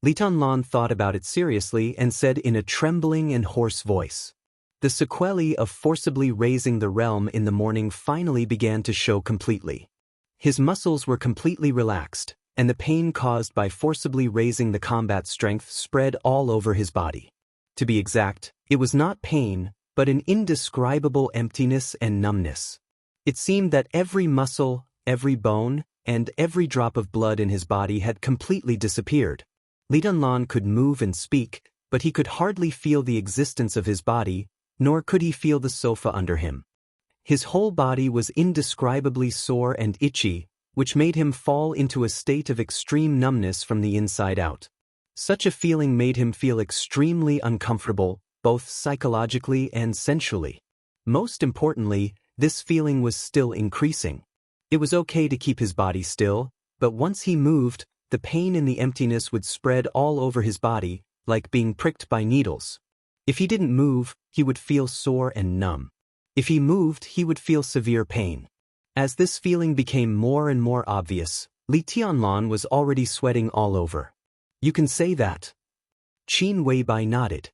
Li Tianlan thought about it seriously and said in a trembling and hoarse voice. The sequelae of forcibly raising the realm in the morning finally began to show completely. His muscles were completely relaxed, and the pain caused by forcibly raising the combat strength spread all over his body. To be exact, it was not pain, but an indescribable emptiness and numbness. It seemed that every muscle, every bone, and every drop of blood in his body had completely disappeared. Li Tianlan could move and speak, but he could hardly feel the existence of his body, nor could he feel the sofa under him. His whole body was indescribably sore and itchy, which made him fall into a state of extreme numbness from the inside out. Such a feeling made him feel extremely uncomfortable, both psychologically and sensually. Most importantly, this feeling was still increasing. It was okay to keep his body still, but once he moved, the pain and the emptiness would spread all over his body, like being pricked by needles. If he didn't move, he would feel sore and numb. If he moved, he would feel severe pain. As this feeling became more and more obvious, Li Tianlan was already sweating all over. You can say that. Qin Weibai nodded.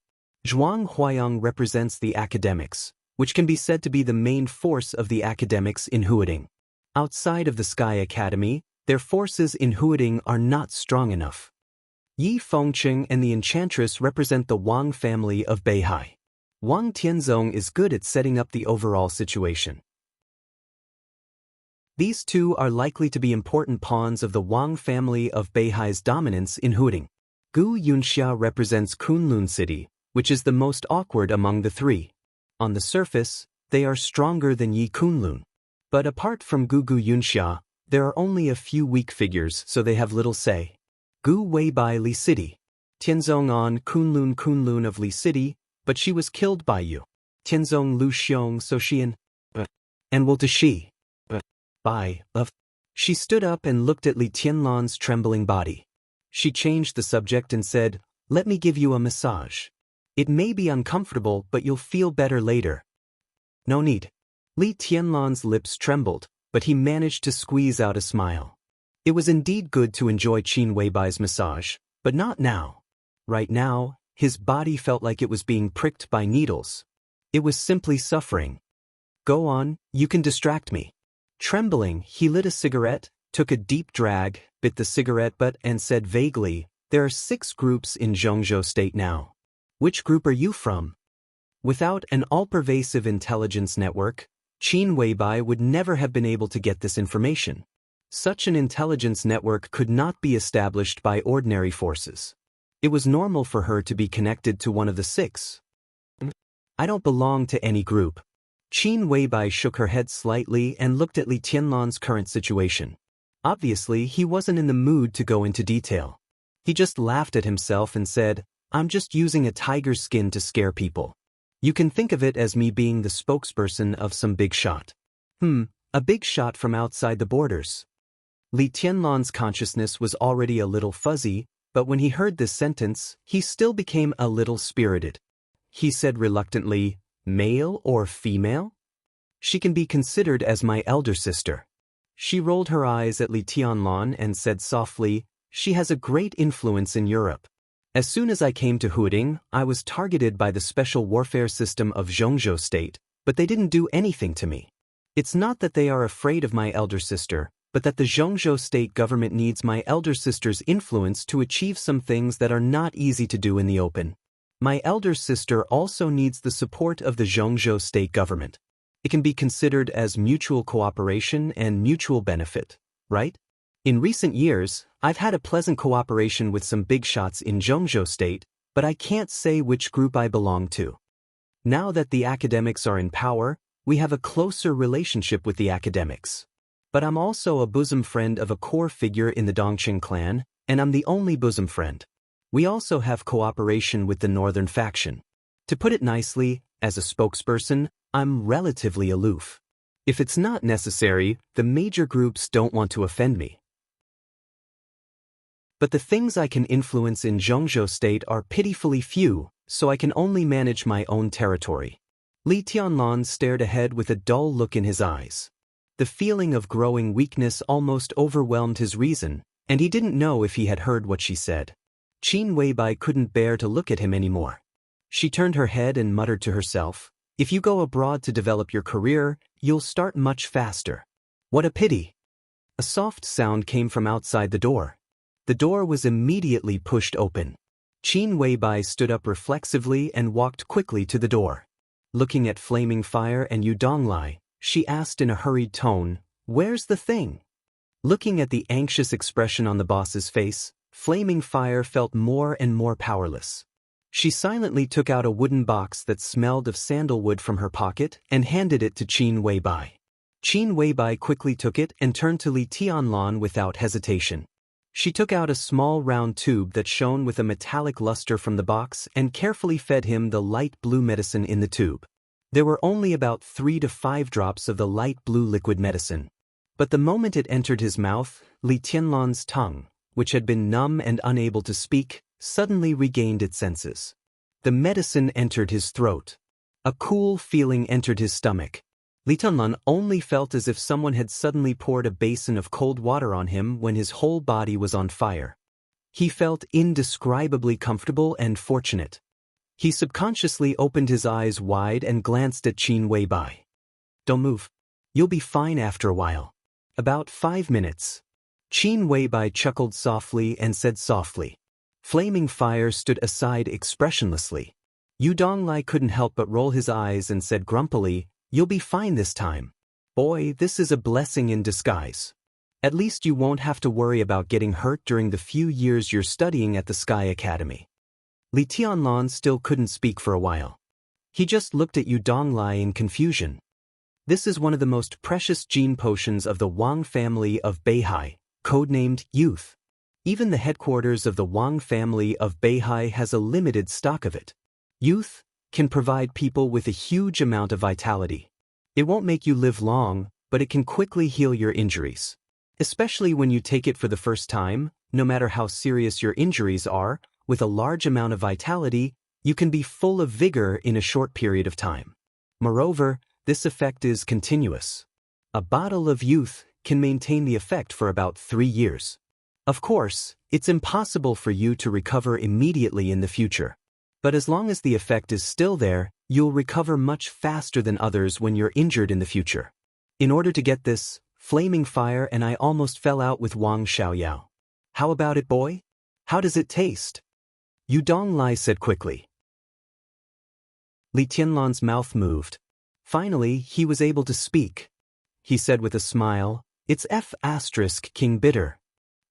Zhuang Huayang represents the academics, which can be said to be the main force of the academics in Huading. Outside of the Sky Academy, their forces in Huading are not strong enough. Yi Fengqing and the Enchantress represent the Wang family of Beihai. Wang Tianzong is good at setting up the overall situation. These two are likely to be important pawns of the Wang family of Beihai's dominance in Huading. Gu Yunxia represents Kunlun City, which is the most awkward among the three. On the surface, they are stronger than Yi Kunlun. But apart from Gugu Yunxia, there are only a few weak figures, so they have little say. Gu Wei Bai Li City. Tianzong on Kunlun of Li City, but she was killed by you. Tianzong Lu Xiong Soxian. And Wu Shi. Bai, of. She stood up and looked at Li Tianlan's trembling body. She changed the subject and said, "Let me give you a massage. It may be uncomfortable, but you'll feel better later." "No need." Li Tianlan's lips trembled, but he managed to squeeze out a smile. It was indeed good to enjoy Qin Weibai's massage, but not now. Right now, his body felt like it was being pricked by needles. It was simply suffering. "Go on, you can distract me." Trembling, he lit a cigarette, took a deep drag, bit the cigarette butt and said vaguely, "There are 6 groups in Zhongzhou State now. Which group are you from?" Without an all-pervasive intelligence network, Qin Weibai would never have been able to get this information. Such an intelligence network could not be established by ordinary forces. It was normal for her to be connected to one of the 6. "I don't belong to any group." Qin Weibai shook her head slightly and looked at Li Tianlan's current situation. Obviously, he wasn't in the mood to go into detail. He just laughed at himself and said, "I'm just using a tiger's skin to scare people. You can think of it as me being the spokesperson of some big shot." A big shot from outside the borders. Li Tianlan's consciousness was already a little fuzzy, but when he heard this sentence, he still became a little spirited. He said reluctantly, "Male or female?" "She can be considered as my elder sister." She rolled her eyes at Li Tianlan and said softly, "She has a great influence in Europe. As soon as I came to Huading, I was targeted by the special warfare system of Zhongzhou State, but they didn't do anything to me. It's not that they are afraid of my elder sister, but that the Zhongzhou State government needs my elder sister's influence to achieve some things that are not easy to do in the open. My elder sister also needs the support of the Zhongzhou State government. It can be considered as mutual cooperation and mutual benefit, right? In recent years, I've had a pleasant cooperation with some big shots in Zhongzhou State, but I can't say which group I belong to. Now that the academics are in power, we have a closer relationship with the academics. But I'm also a bosom friend of a core figure in the Dongqing clan, and I'm the only bosom friend. We also have cooperation with the northern faction. To put it nicely, as a spokesperson, I'm relatively aloof. If it's not necessary, the major groups don't want to offend me. But the things I can influence in Zhongzhou State are pitifully few, so I can only manage my own territory." Li Tianlan stared ahead with a dull look in his eyes. The feeling of growing weakness almost overwhelmed his reason, and he didn't know if he had heard what she said. Qin Weibai couldn't bear to look at him anymore. She turned her head and muttered to herself, "If you go abroad to develop your career, you'll start much faster. What a pity." A soft sound came from outside the door. The door was immediately pushed open. Qin Weibai stood up reflexively and walked quickly to the door. Looking at Flaming Fire and Yu Donglai, she asked in a hurried tone, "Where's the thing?" Looking at the anxious expression on the boss's face, Flaming Fire felt more and more powerless. She silently took out a wooden box that smelled of sandalwood from her pocket and handed it to Qin Weibai. Qin Weibai quickly took it and turned to Li Tianlan without hesitation. She took out a small round tube that shone with a metallic luster from the box and carefully fed him the light blue medicine in the tube. There were only about 3 to 5 drops of the light blue liquid medicine. But the moment it entered his mouth, Li Tianlan's tongue, which had been numb and unable to speak, suddenly regained its senses. The medicine entered his throat. A cool feeling entered his stomach. Li Tianlan only felt as if someone had suddenly poured a basin of cold water on him when his whole body was on fire. He felt indescribably comfortable and fortunate. He subconsciously opened his eyes wide and glanced at Qin Weibai. "Don't move. You'll be fine after a while." "About 5 minutes." Qin Weibai chuckled softly and said softly. Flaming Fire stood aside expressionlessly. Yu Donglai couldn't help but roll his eyes and said grumpily, "You'll be fine this time. Boy, this is a blessing in disguise. At least you won't have to worry about getting hurt during the few years you're studying at the Sky Academy." Li Tianlan still couldn't speak for a while. He just looked at Yu Donglai in confusion. This is one of the most precious gene potions of the Wang family of Beihai, codenamed Youth. Even the headquarters of the Wang family of Beihai has a limited stock of it. Youth can provide people with a huge amount of vitality. It won't make you live long, but it can quickly heal your injuries. Especially when you take it for the first time, no matter how serious your injuries are, with a large amount of vitality, you can be full of vigor in a short period of time. Moreover, this effect is continuous. A bottle of Youth can maintain the effect for about 3 years. Of course, it's impossible for you to recover immediately in the future. But as long as the effect is still there, you'll recover much faster than others when you're injured in the future. In order to get this, Flaming Fire and I almost fell out with Wang Xiaoyao. How about it, boy? How does it taste? Yu Donglai said quickly. Li Tianlan's mouth moved. Finally, he was able to speak. He said with a smile, "It's King bitter."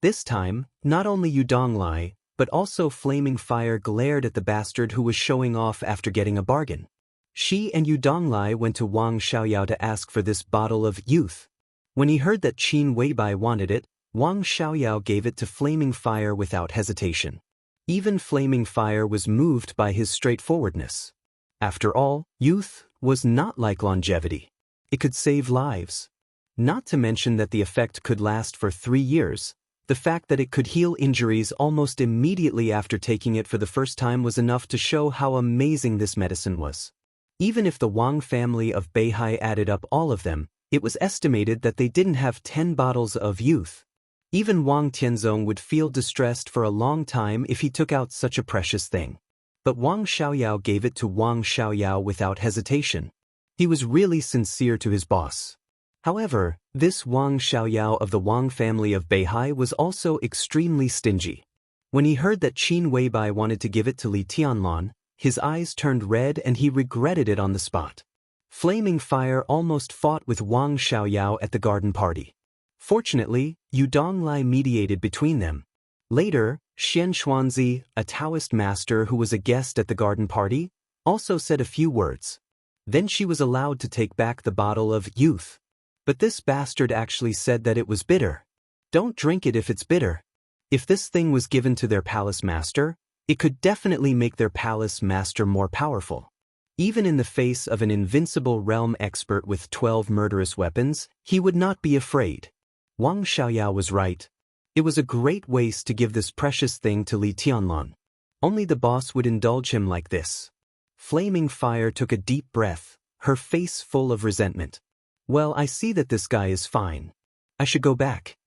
This time, not only Yu Donglai, but also Flaming Fire glared at the bastard who was showing off after getting a bargain. She and Yu Donglai went to Wang Xiaoyao to ask for this bottle of Youth. When he heard that Qin Weibai wanted it, Wang Xiaoyao gave it to Flaming Fire without hesitation. Even Flaming Fire was moved by his straightforwardness. After all, Youth was not like longevity. It could save lives. Not to mention that the effect could last for 3 years. The fact that it could heal injuries almost immediately after taking it for the first time was enough to show how amazing this medicine was. Even if the Wang family of Beihai added up all of them, it was estimated that they didn't have 10 bottles of Youth. Even Wang Tianzong would feel distressed for a long time if he took out such a precious thing. But Wang Xiaoyao gave it to Wang Xiaoyao without hesitation. He was really sincere to his boss. However, this Wang Xiaoyao of the Wang family of Beihai was also extremely stingy. When he heard that Qin Weibai wanted to give it to Li Tianlan, his eyes turned red and he regretted it on the spot. Flaming Fire almost fought with Wang Xiaoyao at the garden party. Fortunately, Yu Donglai mediated between them. Later, Xian Xuanzi, a Daoist master who was a guest at the garden party, also said a few words. Then she was allowed to take back the bottle of Youth. But this bastard actually said that it was bitter. Don't drink it if it's bitter. If this thing was given to their palace master, it could definitely make their palace master more powerful. Even in the face of an invincible realm expert with 12 murderous weapons, he would not be afraid. Wang Xiaoyao was right. It was a great waste to give this precious thing to Li Tianlan. Only the boss would indulge him like this. Flaming Fire took a deep breath, her face full of resentment. Well, I see that this guy is fine. I should go back.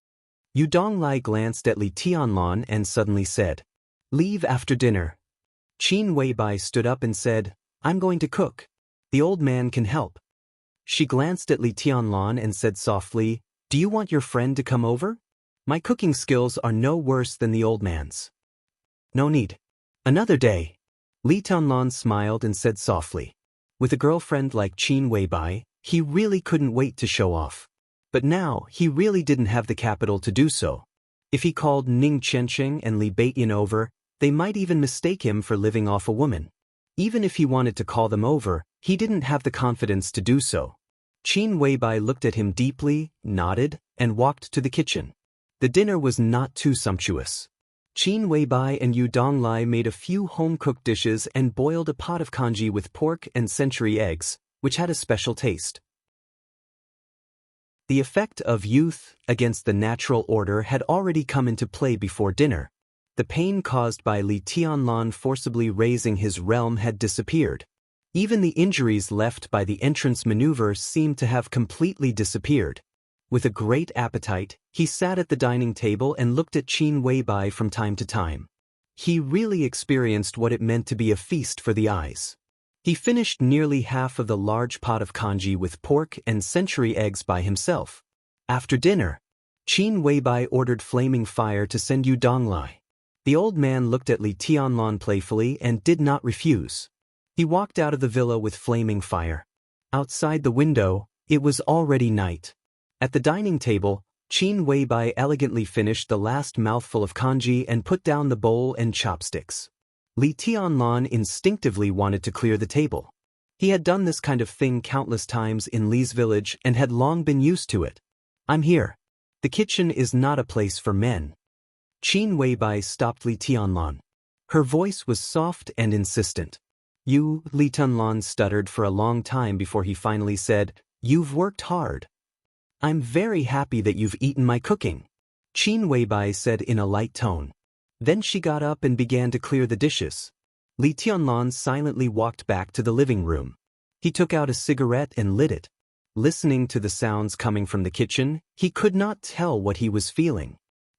Yu Donglai glanced at Li Tianlan and suddenly said, "Leave after dinner." Qin Weibai stood up and said, "I'm going to cook. The old man can help." She glanced at Li Tianlan and said softly, "Do you want your friend to come over? My cooking skills are no worse than the old man's." "No need. Another day." Li Tianlan smiled and said softly. With a girlfriend like Qin Weibai, he really couldn't wait to show off. But now, he really didn't have the capital to do so. If he called Ning Chencheng and Li Beiyan over, they might even mistake him for living off a woman. Even if he wanted to call them over, he didn't have the confidence to do so. Qin Weibai looked at him deeply, nodded, and walked to the kitchen. The dinner was not too sumptuous. Qin Weibai and Yu Donglai made a few home-cooked dishes and boiled a pot of congee with pork and century eggs, which had a special taste. The effect of Youth against the natural order had already come into play before dinner. The pain caused by Li Tianlan forcibly raising his realm had disappeared. Even the injuries left by the entrance maneuver seemed to have completely disappeared. With a great appetite, he sat at the dining table and looked at Qin Weibai from time to time. He really experienced what it meant to be a feast for the eyes. He finished nearly half of the large pot of congee with pork and century eggs by himself. After dinner, Qin Weibai ordered Flaming Fire to send Yu Donglai. The old man looked at Li Tianlan playfully and did not refuse. He walked out of the villa with Flaming Fire. Outside the window, it was already night. At the dining table, Qin Weibai elegantly finished the last mouthful of congee and put down the bowl and chopsticks. Li Tianlan instinctively wanted to clear the table. He had done this kind of thing countless times in Li's village and had long been used to it. I'm here. The kitchen is not a place for men. Qin Weibai stopped Li Tianlan. Her voice was soft and insistent. You, Li Tianlan stuttered for a long time before he finally said, You've worked hard. I'm very happy that you've eaten my cooking, Qin Weibai said in a light tone. Then she got up and began to clear the dishes. Li Tianlan silently walked back to the living room. He took out a cigarette and lit it. Listening to the sounds coming from the kitchen, he could not tell what he was feeling.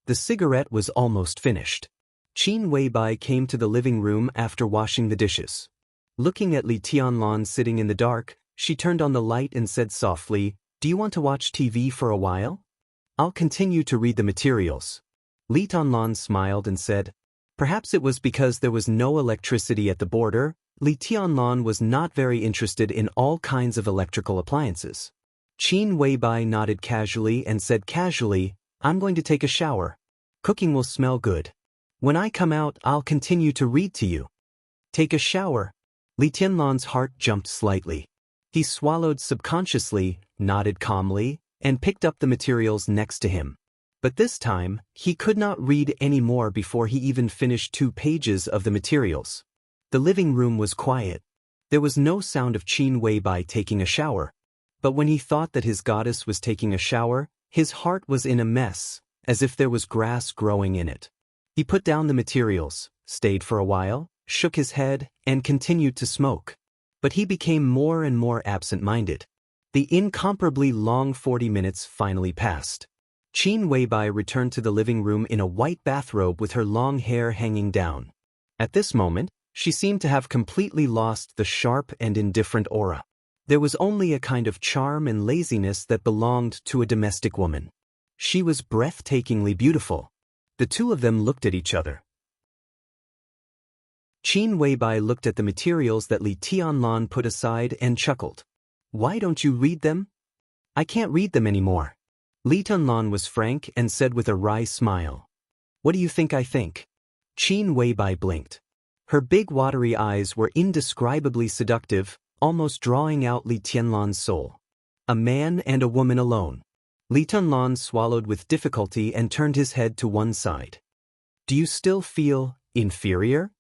The cigarette was almost finished. Qin Weibai came to the living room after washing the dishes. Looking at Li Tianlan sitting in the dark, she turned on the light and said softly, Do you want to watch TV for a while? I'll continue to read the materials. Li Tianlan smiled and said, Perhaps it was because there was no electricity at the border. Li Tianlan was not very interested in all kinds of electrical appliances. Qin Weibai nodded casually and said casually, I'm going to take a shower. Cooking will smell good. When I come out, I'll continue to read to you. Take a shower. Li Tianlan's heart jumped slightly. He swallowed subconsciously, nodded calmly, and picked up the materials next to him. But this time, he could not read any more before he even finished 2 pages of the materials. The living room was quiet. There was no sound of Qin Weibai taking a shower. But when he thought that his goddess was taking a shower, his heart was in a mess, as if there was grass growing in it. He put down the materials, stayed for a while, shook his head, and continued to smoke. But he became more and more absent-minded. The incomparably long 40 minutes finally passed. Qin Weibai returned to the living room in a white bathrobe with her long hair hanging down. At this moment, she seemed to have completely lost the sharp and indifferent aura. There was only a kind of charm and laziness that belonged to a domestic woman. She was breathtakingly beautiful. The two of them looked at each other. Qin Weibai looked at the materials that Li Tianlan put aside and chuckled. Why don't you read them? I can't read them anymore. Li Tianlan was frank and said with a wry smile. What do you think I think? Qin Weibai blinked. Her big watery eyes were indescribably seductive, almost drawing out Li Tianlan's soul. A man and a woman alone. Li Tianlan swallowed with difficulty and turned his head to one side. Do you still feel inferior?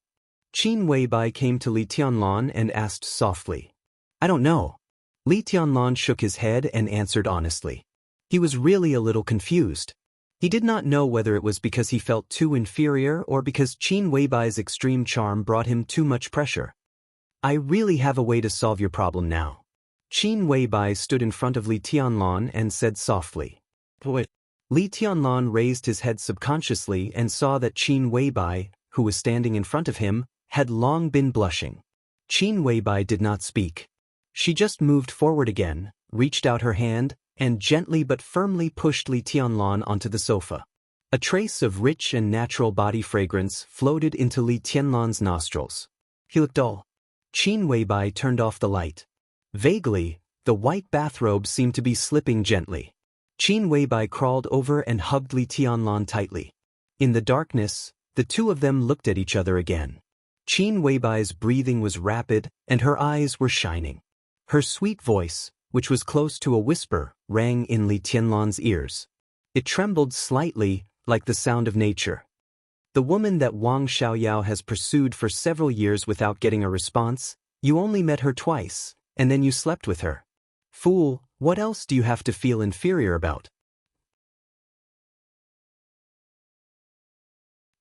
Qin Weibai came to Li Tianlan and asked softly. I don't know. Li Tianlan shook his head and answered honestly. He was really a little confused. He did not know whether it was because he felt too inferior or because Qin Weibai's extreme charm brought him too much pressure. I really have a way to solve your problem now. Qin Weibai stood in front of Li Tianlan and said softly. What? Li Tianlan raised his head subconsciously and saw that Qin Weibai, who was standing in front of him, had long been blushing. Qin Weibai did not speak. She just moved forward again, reached out her hand, and gently but firmly pushed Li Tianlan onto the sofa. A trace of rich and natural body fragrance floated into Li Tianlan's nostrils. He looked dull. Qin Weibai turned off the light. Vaguely, the white bathrobe seemed to be slipping gently. Qin Weibai crawled over and hugged Li Tianlan tightly. In the darkness, the two of them looked at each other again. Qin Weibai's breathing was rapid, and her eyes were shining. Her sweet voice, which was close to a whisper, rang in Li Tianlan's ears. It trembled slightly, like the sound of nature. The woman that Wang Xiaoyao has pursued for several years without getting a response, you only met her twice, and then you slept with her. Fool, what else do you have to feel inferior about?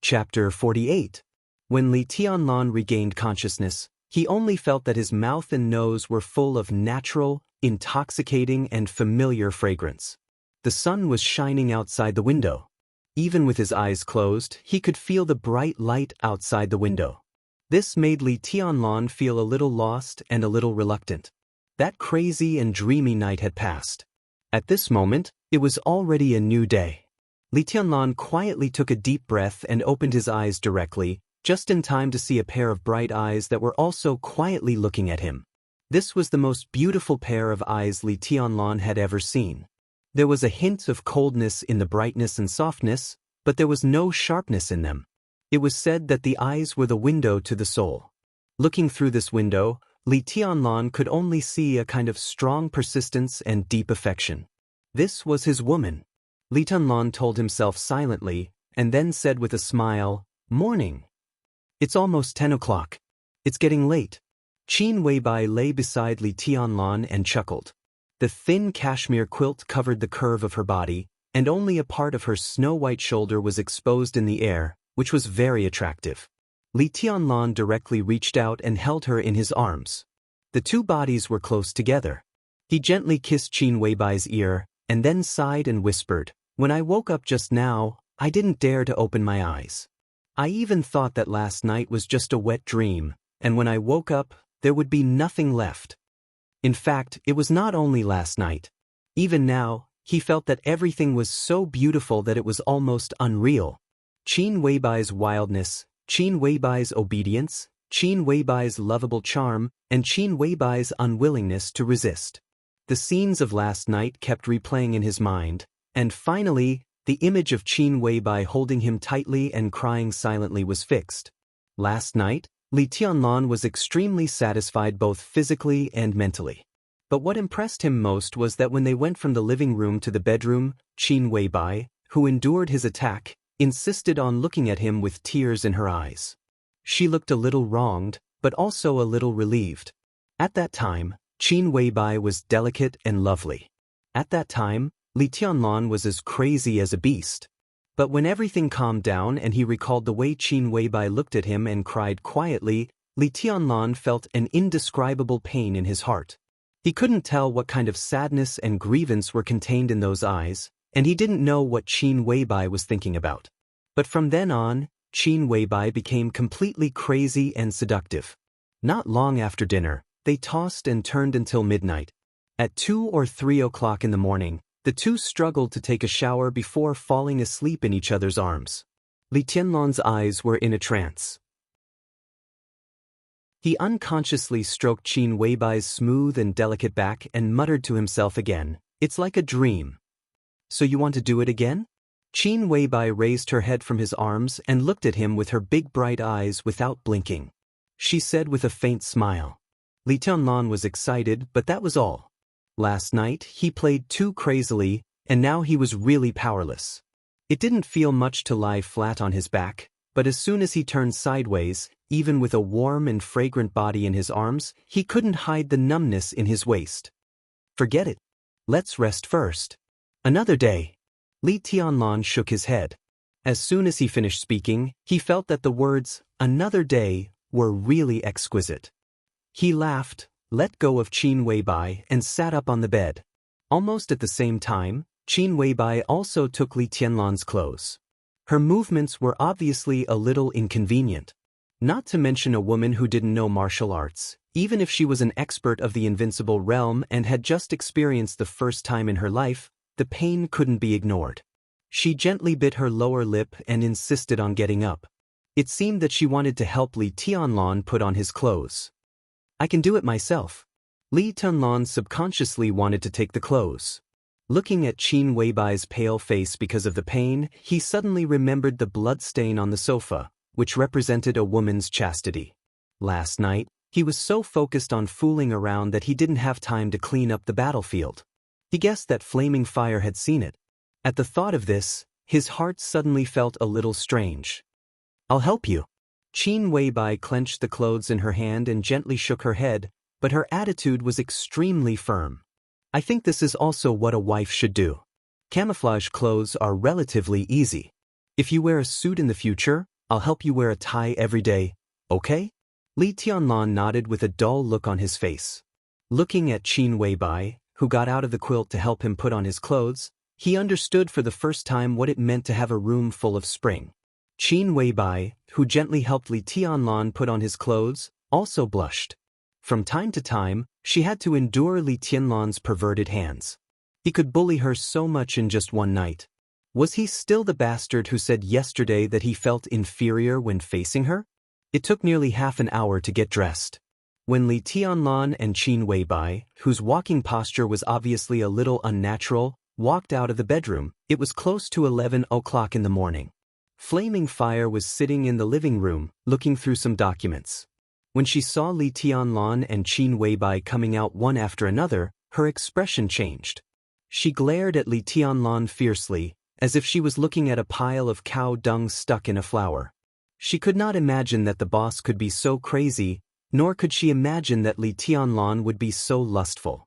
Chapter 48. When Li Tianlan regained consciousness, he only felt that his mouth and nose were full of natural, intoxicating and familiar fragrance. The sun was shining outside the window. Even with his eyes closed, he could feel the bright light outside the window. This made Li Tianlan feel a little lost and a little reluctant. That crazy and dreamy night had passed. At this moment, it was already a new day. Li Tianlan quietly took a deep breath and opened his eyes directly, just in time to see a pair of bright eyes that were also quietly looking at him. This was the most beautiful pair of eyes Li Tianlan had ever seen. There was a hint of coldness in the brightness and softness, but there was no sharpness in them. It was said that the eyes were the window to the soul. Looking through this window, Li Tianlan could only see a kind of strong persistence and deep affection. This was his woman. Li Tianlan told himself silently, and then said with a smile, "Morning. It's almost 10 o'clock. It's getting late." Qin Weibai lay beside Li Tianlan and chuckled. The thin cashmere quilt covered the curve of her body, and only a part of her snow-white shoulder was exposed in the air, which was very attractive. Li Tianlan directly reached out and held her in his arms. The two bodies were close together. He gently kissed Qin Weibai's ear, and then sighed and whispered, "When I woke up just now, I didn't dare to open my eyes. I even thought that last night was just a wet dream, and when I woke up, there would be nothing left." In fact, it was not only last night. Even now, he felt that everything was so beautiful that it was almost unreal. Qin Weibai's wildness, Qin Weibai's obedience, Qin Weibai's lovable charm, and Qin Weibai's unwillingness to resist. The scenes of last night kept replaying in his mind, and finally, the image of Qin Weibai holding him tightly and crying silently was fixed. Last night, Li Tianlan was extremely satisfied both physically and mentally. But what impressed him most was that when they went from the living room to the bedroom, Qin Weibai, who endured his attack, insisted on looking at him with tears in her eyes. She looked a little wronged, but also a little relieved. At that time, Qin Weibai was delicate and lovely. At that time, Li Tianlan was as crazy as a beast. But when everything calmed down and he recalled the way Qin Weibai looked at him and cried quietly, Li Tianlan felt an indescribable pain in his heart. He couldn't tell what kind of sadness and grievance were contained in those eyes, and he didn't know what Qin Weibai was thinking about. But from then on, Qin Weibai became completely crazy and seductive. Not long after dinner, they tossed and turned until midnight. At 2 or 3 o'clock in the morning, the two struggled to take a shower before falling asleep in each other's arms. Li Tianlan's eyes were in a trance. He unconsciously stroked Qin Weibai's smooth and delicate back and muttered to himself again, "It's like a dream." "So you want to do it again?" Qin Weibai raised her head from his arms and looked at him with her big bright eyes without blinking. She said with a faint smile. Li Tianlan was excited, but that was all. Last night, he played too crazily, and now he was really powerless. It didn't feel much to lie flat on his back, but as soon as he turned sideways, even with a warm and fragrant body in his arms, he couldn't hide the numbness in his waist. "Forget it. Let's rest first. Another day." Li Tianlan shook his head. As soon as he finished speaking, he felt that the words, "another day," were really exquisite. He laughed, let go of Qin Weibai, and sat up on the bed. Almost at the same time, Qin Weibai also took Li Tianlan's clothes. Her movements were obviously a little inconvenient. Not to mention a woman who didn't know martial arts, even if she was an expert of the invincible realm and had just experienced the first time in her life, the pain couldn't be ignored. She gently bit her lower lip and insisted on getting up. It seemed that she wanted to help Li Tianlan put on his clothes. "I can do it myself." Li Tianlan subconsciously wanted to take the clothes. Looking at Qin Weibai's pale face because of the pain, he suddenly remembered the blood stain on the sofa, which represented a woman's chastity. Last night, he was so focused on fooling around that he didn't have time to clean up the battlefield. He guessed that flaming fire had seen it. At the thought of this, his heart suddenly felt a little strange. "I'll help you." Qin Weibai clenched the clothes in her hand and gently shook her head, but her attitude was extremely firm. "I think this is also what a wife should do. Camouflage clothes are relatively easy. If you wear a suit in the future, I'll help you wear a tie every day, okay?" Li Tianlan nodded with a dull look on his face. Looking at Qin Weibai, who got out of the quilt to help him put on his clothes, he understood for the first time what it meant to have a room full of spring. Qin Weibai, who gently helped Li Tianlan put on his clothes, also blushed. From time to time, she had to endure Li Tianlan's perverted hands. He could bully her so much in just one night. Was he still the bastard who said yesterday that he felt inferior when facing her? It took nearly half an hour to get dressed. When Li Tianlan and Qin Weibai, whose walking posture was obviously a little unnatural, walked out of the bedroom, it was close to 11 o'clock in the morning. Flaming Fire was sitting in the living room, looking through some documents. When she saw Li Tianlan and Qin Weibai coming out one after another, her expression changed. She glared at Li Tianlan fiercely, as if she was looking at a pile of cow dung stuck in a flower. She could not imagine that the boss could be so crazy, nor could she imagine that Li Tianlan would be so lustful.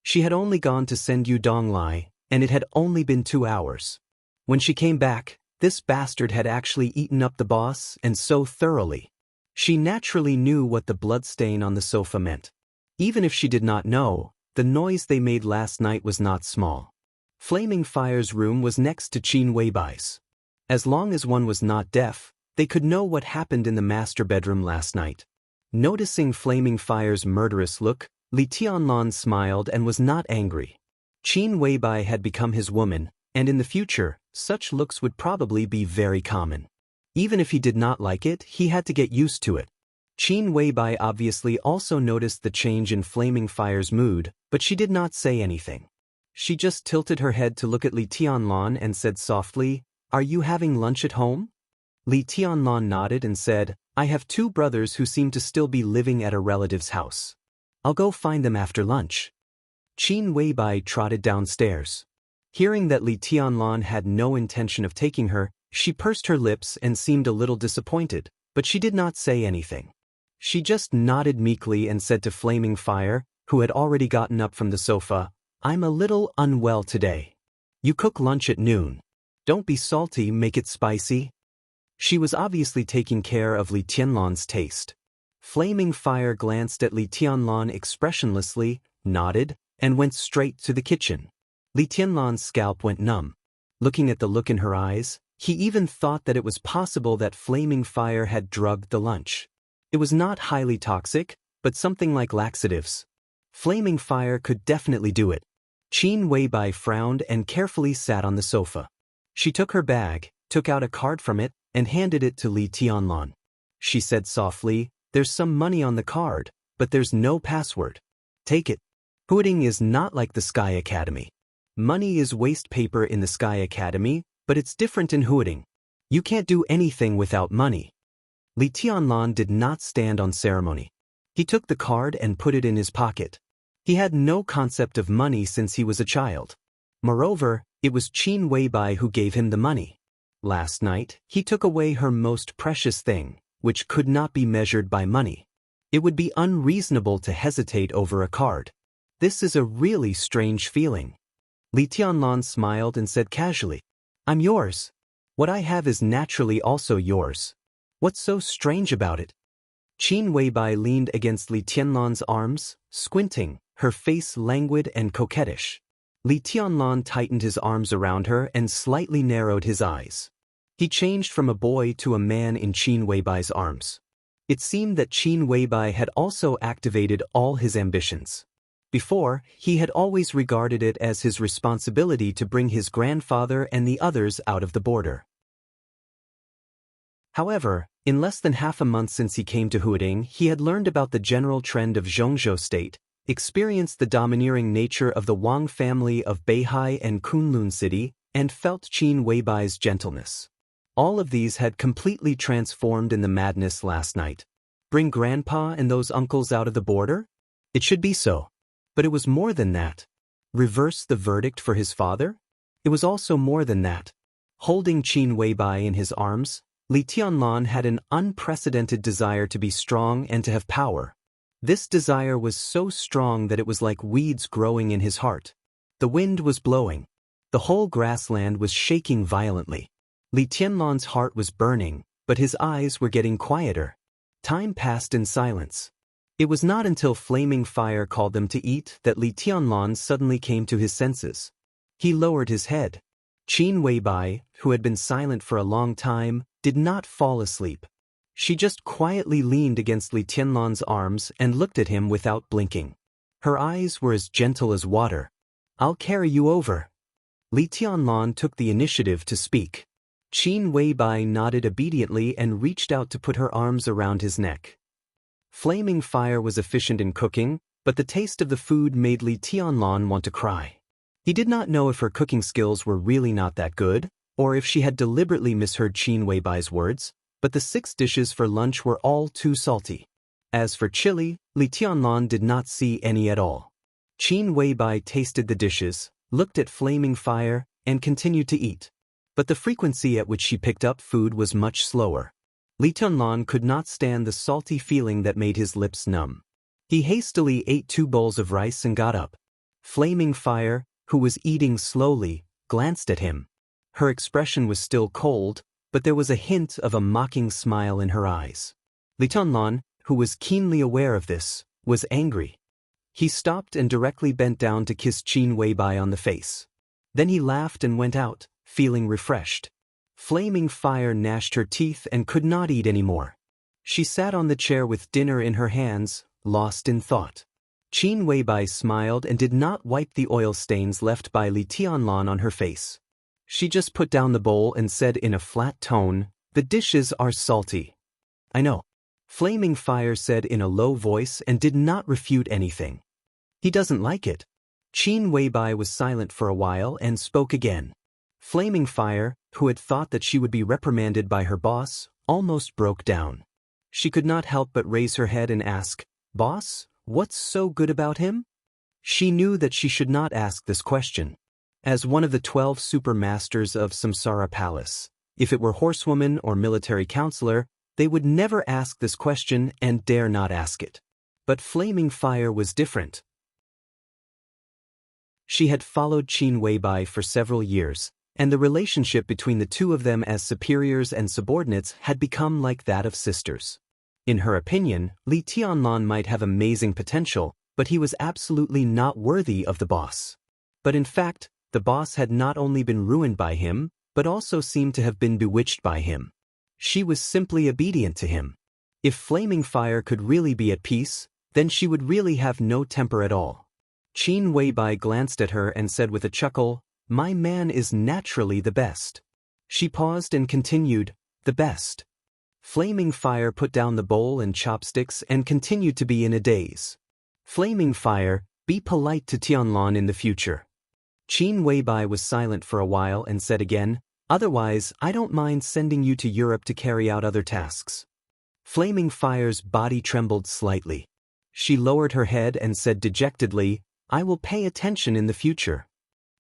She had only gone to send Yu Donglai, and it had only been 2 hours. When she came back, this bastard had actually eaten up the boss, and so thoroughly. She naturally knew what the bloodstain on the sofa meant. Even if she did not know, the noise they made last night was not small. Flaming Fire's room was next to Qin Weibai's. As long as one was not deaf, they could know what happened in the master bedroom last night. Noticing Flaming Fire's murderous look, Li Tianlan smiled and was not angry. Qin Weibai had become his woman, and in the future, such looks would probably be very common. Even if he did not like it, he had to get used to it. Qin Weibai obviously also noticed the change in Flaming Fire's mood, but she did not say anything. She just tilted her head to look at Li Tianlan and said softly, "Are you having lunch at home?" Li Tianlan nodded and said, "I have 2 brothers who seem to still be living at a relative's house. I'll go find them after lunch." Qin Weibai trotted downstairs. Hearing that Li Tianlan had no intention of taking her, she pursed her lips and seemed a little disappointed, but she did not say anything. She just nodded meekly and said to Flaming Fire, who had already gotten up from the sofa, "I'm a little unwell today. You cook lunch at noon. Don't be salty, make it spicy." She was obviously taking care of Li Tianlan's taste. Flaming Fire glanced at Li Tianlan expressionlessly, nodded, and went straight to the kitchen. Li Tianlan's scalp went numb. Looking at the look in her eyes, he even thought that it was possible that Flaming Fire had drugged the lunch. It was not highly toxic, but something like laxatives. Flaming Fire could definitely do it. Qin Weibai frowned and carefully sat on the sofa. She took her bag, took out a card from it, and handed it to Li Tianlan. She said softly, "There's some money on the card, but there's no password. Take it. Hooting is not like the Sky Academy. Money is waste paper in the Sky Academy, but it's different in Hooting. You can't do anything without money." Li Tianlan did not stand on ceremony. He took the card and put it in his pocket. He had no concept of money since he was a child. Moreover, it was Qin Weibai who gave him the money. Last night, he took away her most precious thing, which could not be measured by money. It would be unreasonable to hesitate over a card. This is a really strange feeling. Li Tianlan smiled and said casually, "I'm yours. What I have is naturally also yours. What's so strange about it?" Qin Weibai leaned against Li Tianlan's arms, squinting, her face languid and coquettish. Li Tianlan tightened his arms around her and slightly narrowed his eyes. He changed from a boy to a man in Qin Weibai's arms. It seemed that Qin Weibai had also activated all his ambitions. Before, he had always regarded it as his responsibility to bring his grandfather and the others out of the border. However, in less than half a month since he came to Huading, he had learned about the general trend of Zhongzhou state, experienced the domineering nature of the Wang family of Beihai and Kunlun City, and felt Qin Weibai's gentleness. All of these had completely transformed in the madness last night. Bring Grandpa and those uncles out of the border? It should be so. But it was more than that. Reverse the verdict for his father? It was also more than that. Holding Qin Weibai in his arms, Li Tianlan had an unprecedented desire to be strong and to have power. This desire was so strong that it was like weeds growing in his heart. The wind was blowing. The whole grassland was shaking violently. Li Tianlan's heart was burning, but his eyes were getting quieter. Time passed in silence. It was not until Flaming Fire called them to eat that Li Tianlan suddenly came to his senses. He lowered his head. Qin Weibai, who had been silent for a long time, did not fall asleep. She just quietly leaned against Li Tianlan's arms and looked at him without blinking. Her eyes were as gentle as water. "I'll carry you over." Li Tianlan took the initiative to speak. Qin Weibai nodded obediently and reached out to put her arms around his neck. Flaming Fire was efficient in cooking, but the taste of the food made Li Tianlan want to cry. He did not know if her cooking skills were really not that good, or if she had deliberately misheard Qin Weibai's words, But the 6 dishes for lunch were all too salty. As for chili, Li Tianlan did not see any at all. Qin Weibai tasted the dishes, looked at flaming fire, and continued to eat. But the frequency at which she picked up food was much slower. Li Tianlan could not stand the salty feeling that made his lips numb. He hastily ate 2 bowls of rice and got up. Flaming Fire, who was eating slowly, glanced at him. Her expression was still cold, but there was a hint of a mocking smile in her eyes. Li Tianlan, who was keenly aware of this, was angry. He stopped and directly bent down to kiss Qin Weibai on the face. Then he laughed and went out, feeling refreshed. Flaming Fire gnashed her teeth and could not eat any more. She sat on the chair with dinner in her hands, lost in thought. Qin Weibai smiled and did not wipe the oil stains left by Li Tianlan on her face. She just put down the bowl and said in a flat tone, "The dishes are salty." "I know," Flaming Fire said in a low voice and did not refute anything. "He doesn't like it." Qin Weibai was silent for a while and spoke again. Flaming Fire, who had thought that she would be reprimanded by her boss, almost broke down. She could not help but raise her head and ask, "Boss, what's so good about him?" She knew that she should not ask this question. As one of the 12 super masters of Samsara Palace, if it were horsewoman or military counselor, they would never ask this question and dare not ask it. But Flaming Fire was different. She had followed Qin Weibai for several years, and the relationship between the two of them as superiors and subordinates had become like that of sisters. In her opinion, Li Tianlan might have amazing potential, but he was absolutely not worthy of the boss. But in fact, the boss had not only been ruined by him, but also seemed to have been bewitched by him. She was simply obedient to him. If Flaming Fire could really be at peace, then she would really have no temper at all. Qin Weibai glanced at her and said with a chuckle, "My man is naturally the best." She paused and continued, "The best." Flaming Fire put down the bowl and chopsticks and continued to be in a daze. "Flaming Fire, be polite to Tianlan in the future." Qin Weibai was silent for a while and said again, "Otherwise, I don't mind sending you to Europe to carry out other tasks." Flaming Fire's body trembled slightly. She lowered her head and said dejectedly, "I will pay attention in the future."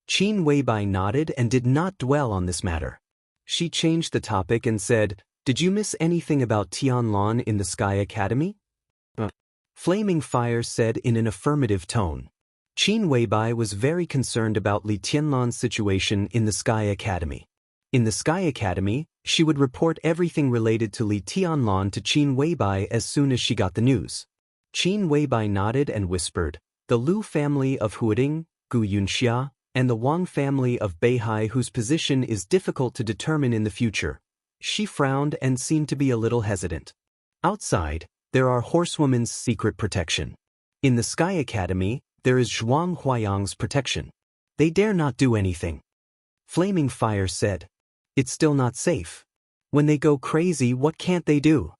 Qin Weibai nodded and did not dwell on this matter. She changed the topic and said, "Did you miss anything about Tianlan in the Sky Academy?" Flaming Fire said in an affirmative tone. Qin Weibai was very concerned about Li Tianlan's situation in the Sky Academy. In the Sky Academy, she would report everything related to Li Tianlan to Qin Weibai as soon as she got the news. Qin Weibai nodded and whispered, "The Lu family of Huading, Gu Yunxia, and the Wang family of Beihai whose position is difficult to determine in the future." She frowned and seemed to be a little hesitant. "Outside, there are Horsewoman's secret protection. In the Sky Academy, there is Zhuang Huayang's protection. They dare not do anything." Flaming Fire said, "It's still not safe. When they go crazy, what can't they do?"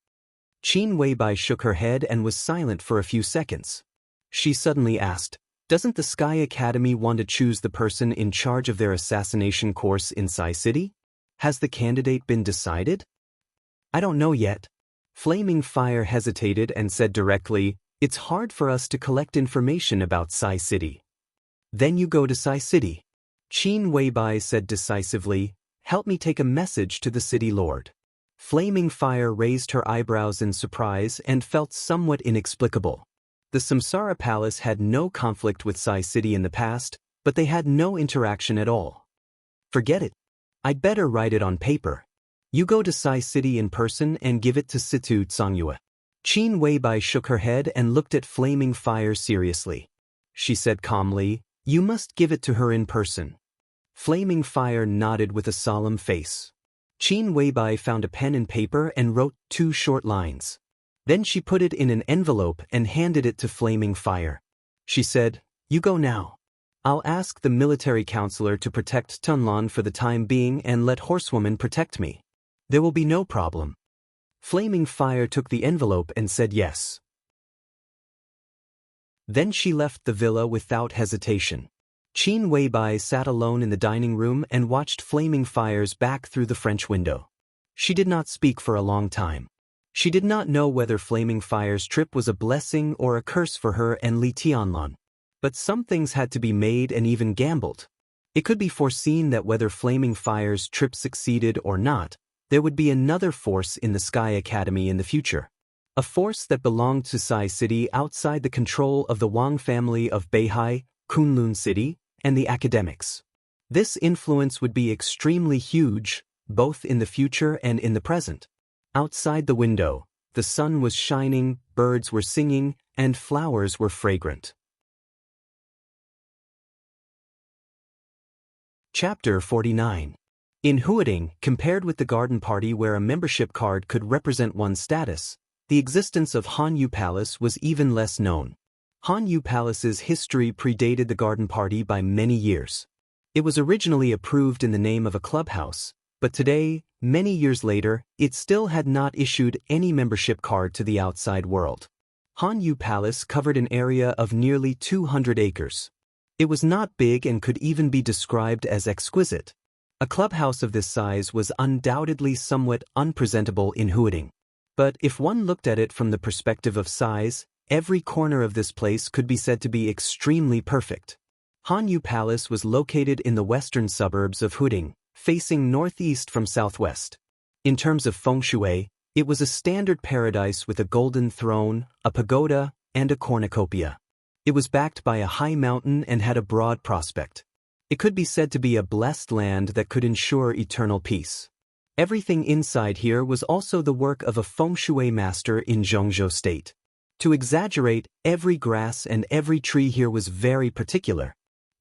Qin Weibai shook her head and was silent for a few seconds. She suddenly asked, "Doesn't the Sky Academy want to choose the person in charge of their assassination course in Sai City? Has the candidate been decided?" "I don't know yet." Flaming Fire hesitated and said directly, "It's hard for us to collect information about Sai City." "Then you go to Sai City." Qin Weibai said decisively, "Help me take a message to the city lord." Flaming Fire raised her eyebrows in surprise and felt somewhat inexplicable. The Samsara Palace had no conflict with Sai City in the past, but they had no interaction at all. "Forget it. I'd better write it on paper. You go to Sai City in person and give it to Situ Tsangyue." Qin Weibai shook her head and looked at Flaming Fire seriously. She said calmly, "You must give it to her in person." Flaming Fire nodded with a solemn face. Qin Weibai found a pen and paper and wrote 2 short lines. Then she put it in an envelope and handed it to Flaming Fire. She said, "You go now. I'll ask the military counselor to protect Tianlan for the time being and let Horsewoman protect me. There will be no problem." Flaming Fire took the envelope and said yes. Then she left the villa without hesitation. Qin Weibai sat alone in the dining room and watched Flaming Fire's back through the French window. She did not speak for a long time. She did not know whether Flaming Fire's trip was a blessing or a curse for her and Li Tianlan. But some things had to be made and even gambled. It could be foreseen that whether Flaming Fire's trip succeeded or not, there would be another force in the Sky Academy in the future. A force that belonged to Sai City outside the control of the Wang family of Beihai, Kunlun City, and the academics. This influence would be extremely huge, both in the future and in the present. Outside the window, the sun was shining, birds were singing, and flowers were fragrant. Chapter 49. In Huading, compared with the garden party where a membership card could represent one's status, the existence of Hanyu Palace was even less known. Hanyu Palace's history predated the garden party by many years. It was originally approved in the name of a clubhouse, but today, many years later, it still had not issued any membership card to the outside world. Hanyu Palace covered an area of nearly 200 acres. It was not big and could even be described as exquisite. A clubhouse of this size was undoubtedly somewhat unpresentable in Huading. But if one looked at it from the perspective of size, every corner of this place could be said to be extremely perfect. Hanyu Palace was located in the western suburbs of Huading, facing northeast from southwest. In terms of feng shui, it was a standard paradise with a golden throne, a pagoda, and a cornucopia. It was backed by a high mountain and had a broad prospect. It could be said to be a blessed land that could ensure eternal peace. Everything inside here was also the work of a feng shui master in Zhengzhou State. To exaggerate, every grass and every tree here was very particular.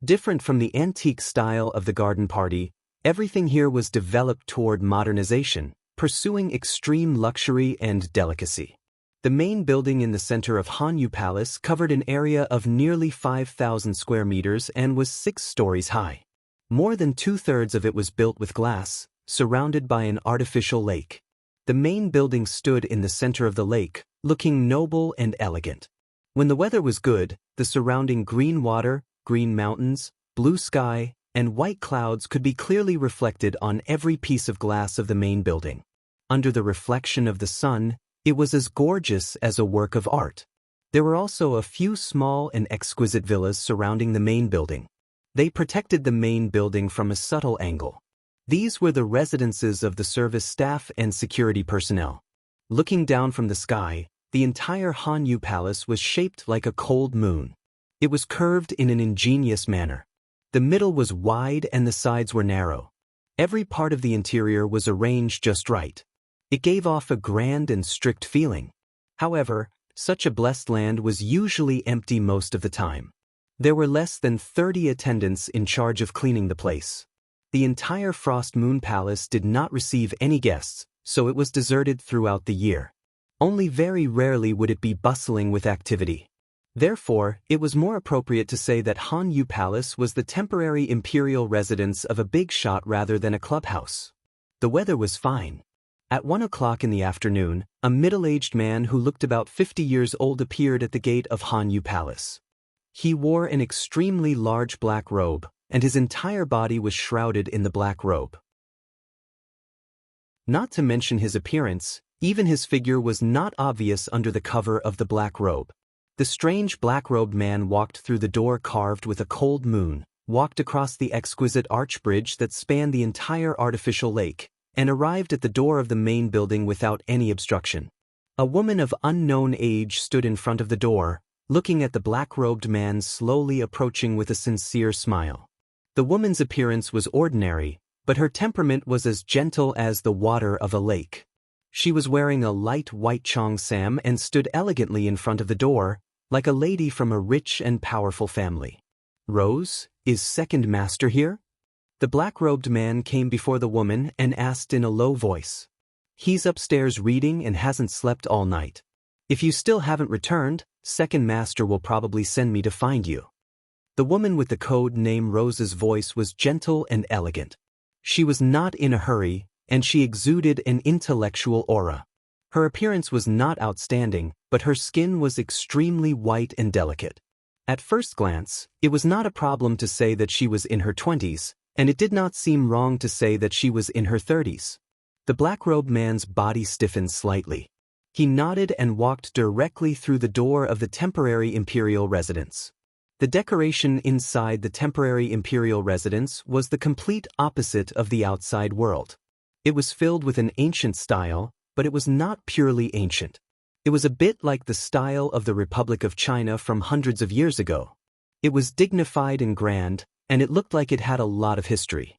Different from the antique style of the garden party, everything here was developed toward modernization, pursuing extreme luxury and delicacy. The main building in the center of Hanyu Palace covered an area of nearly 5,000 square meters and was 6 stories high. More than 2/3 of it was built with glass, surrounded by an artificial lake. The main building stood in the center of the lake, looking noble and elegant. When the weather was good, the surrounding green water, green mountains, blue sky, and white clouds could be clearly reflected on every piece of glass of the main building. Under the reflection of the sun, it was as gorgeous as a work of art. There were also a few small and exquisite villas surrounding the main building. They protected the main building from a subtle angle. These were the residences of the service staff and security personnel. Looking down from the sky, the entire Hanyu Palace was shaped like a cold moon. It was curved in an ingenious manner. The middle was wide and the sides were narrow. Every part of the interior was arranged just right. It gave off a grand and strict feeling. However, such a blessed land was usually empty most of the time. There were less than 30 attendants in charge of cleaning the place. The entire Frost Moon Palace did not receive any guests, so it was deserted throughout the year. Only very rarely would it be bustling with activity. Therefore, it was more appropriate to say that Hanyu Palace was the temporary imperial residence of a big shot rather than a clubhouse. The weather was fine. At 1 o'clock in the afternoon, a middle-aged man who looked about 50 years old appeared at the gate of Hanyu Palace. He wore an extremely large black robe, and his entire body was shrouded in the black robe. Not to mention his appearance, even his figure was not obvious under the cover of the black robe. The strange black-robed man walked through the door carved with a cold moon, walked across the exquisite arch bridge that spanned the entire artificial lake, and arrived at the door of the main building without any obstruction. A woman of unknown age stood in front of the door, looking at the black-robed man slowly approaching with a sincere smile. The woman's appearance was ordinary, but her temperament was as gentle as the water of a lake. She was wearing a light white cheongsam and stood elegantly in front of the door, like a lady from a rich and powerful family. "Rose, is second master here?" The black-robed man came before the woman and asked in a low voice. "He's upstairs reading and hasn't slept all night. If you still haven't returned, second master will probably send me to find you." The woman with the code name Rose's voice was gentle and elegant. She was not in a hurry, and she exuded an intellectual aura. Her appearance was not outstanding, but her skin was extremely white and delicate. At first glance, it was not a problem to say that she was in her 20s, and it did not seem wrong to say that she was in her 30s. The black-robed man's body stiffened slightly. He nodded and walked directly through the door of the temporary imperial residence. The decoration inside the temporary imperial residence was the complete opposite of the outside world. It was filled with an ancient style, but it was not purely ancient. It was a bit like the style of the Republic of China from hundreds of years ago. It was dignified and grand, and it looked like it had a lot of history.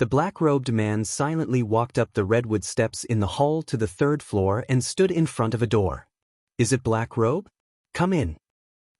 The black-robed man silently walked up the redwood steps in the hall to the third floor and stood in front of a door. "Is it Black Robe? Come in."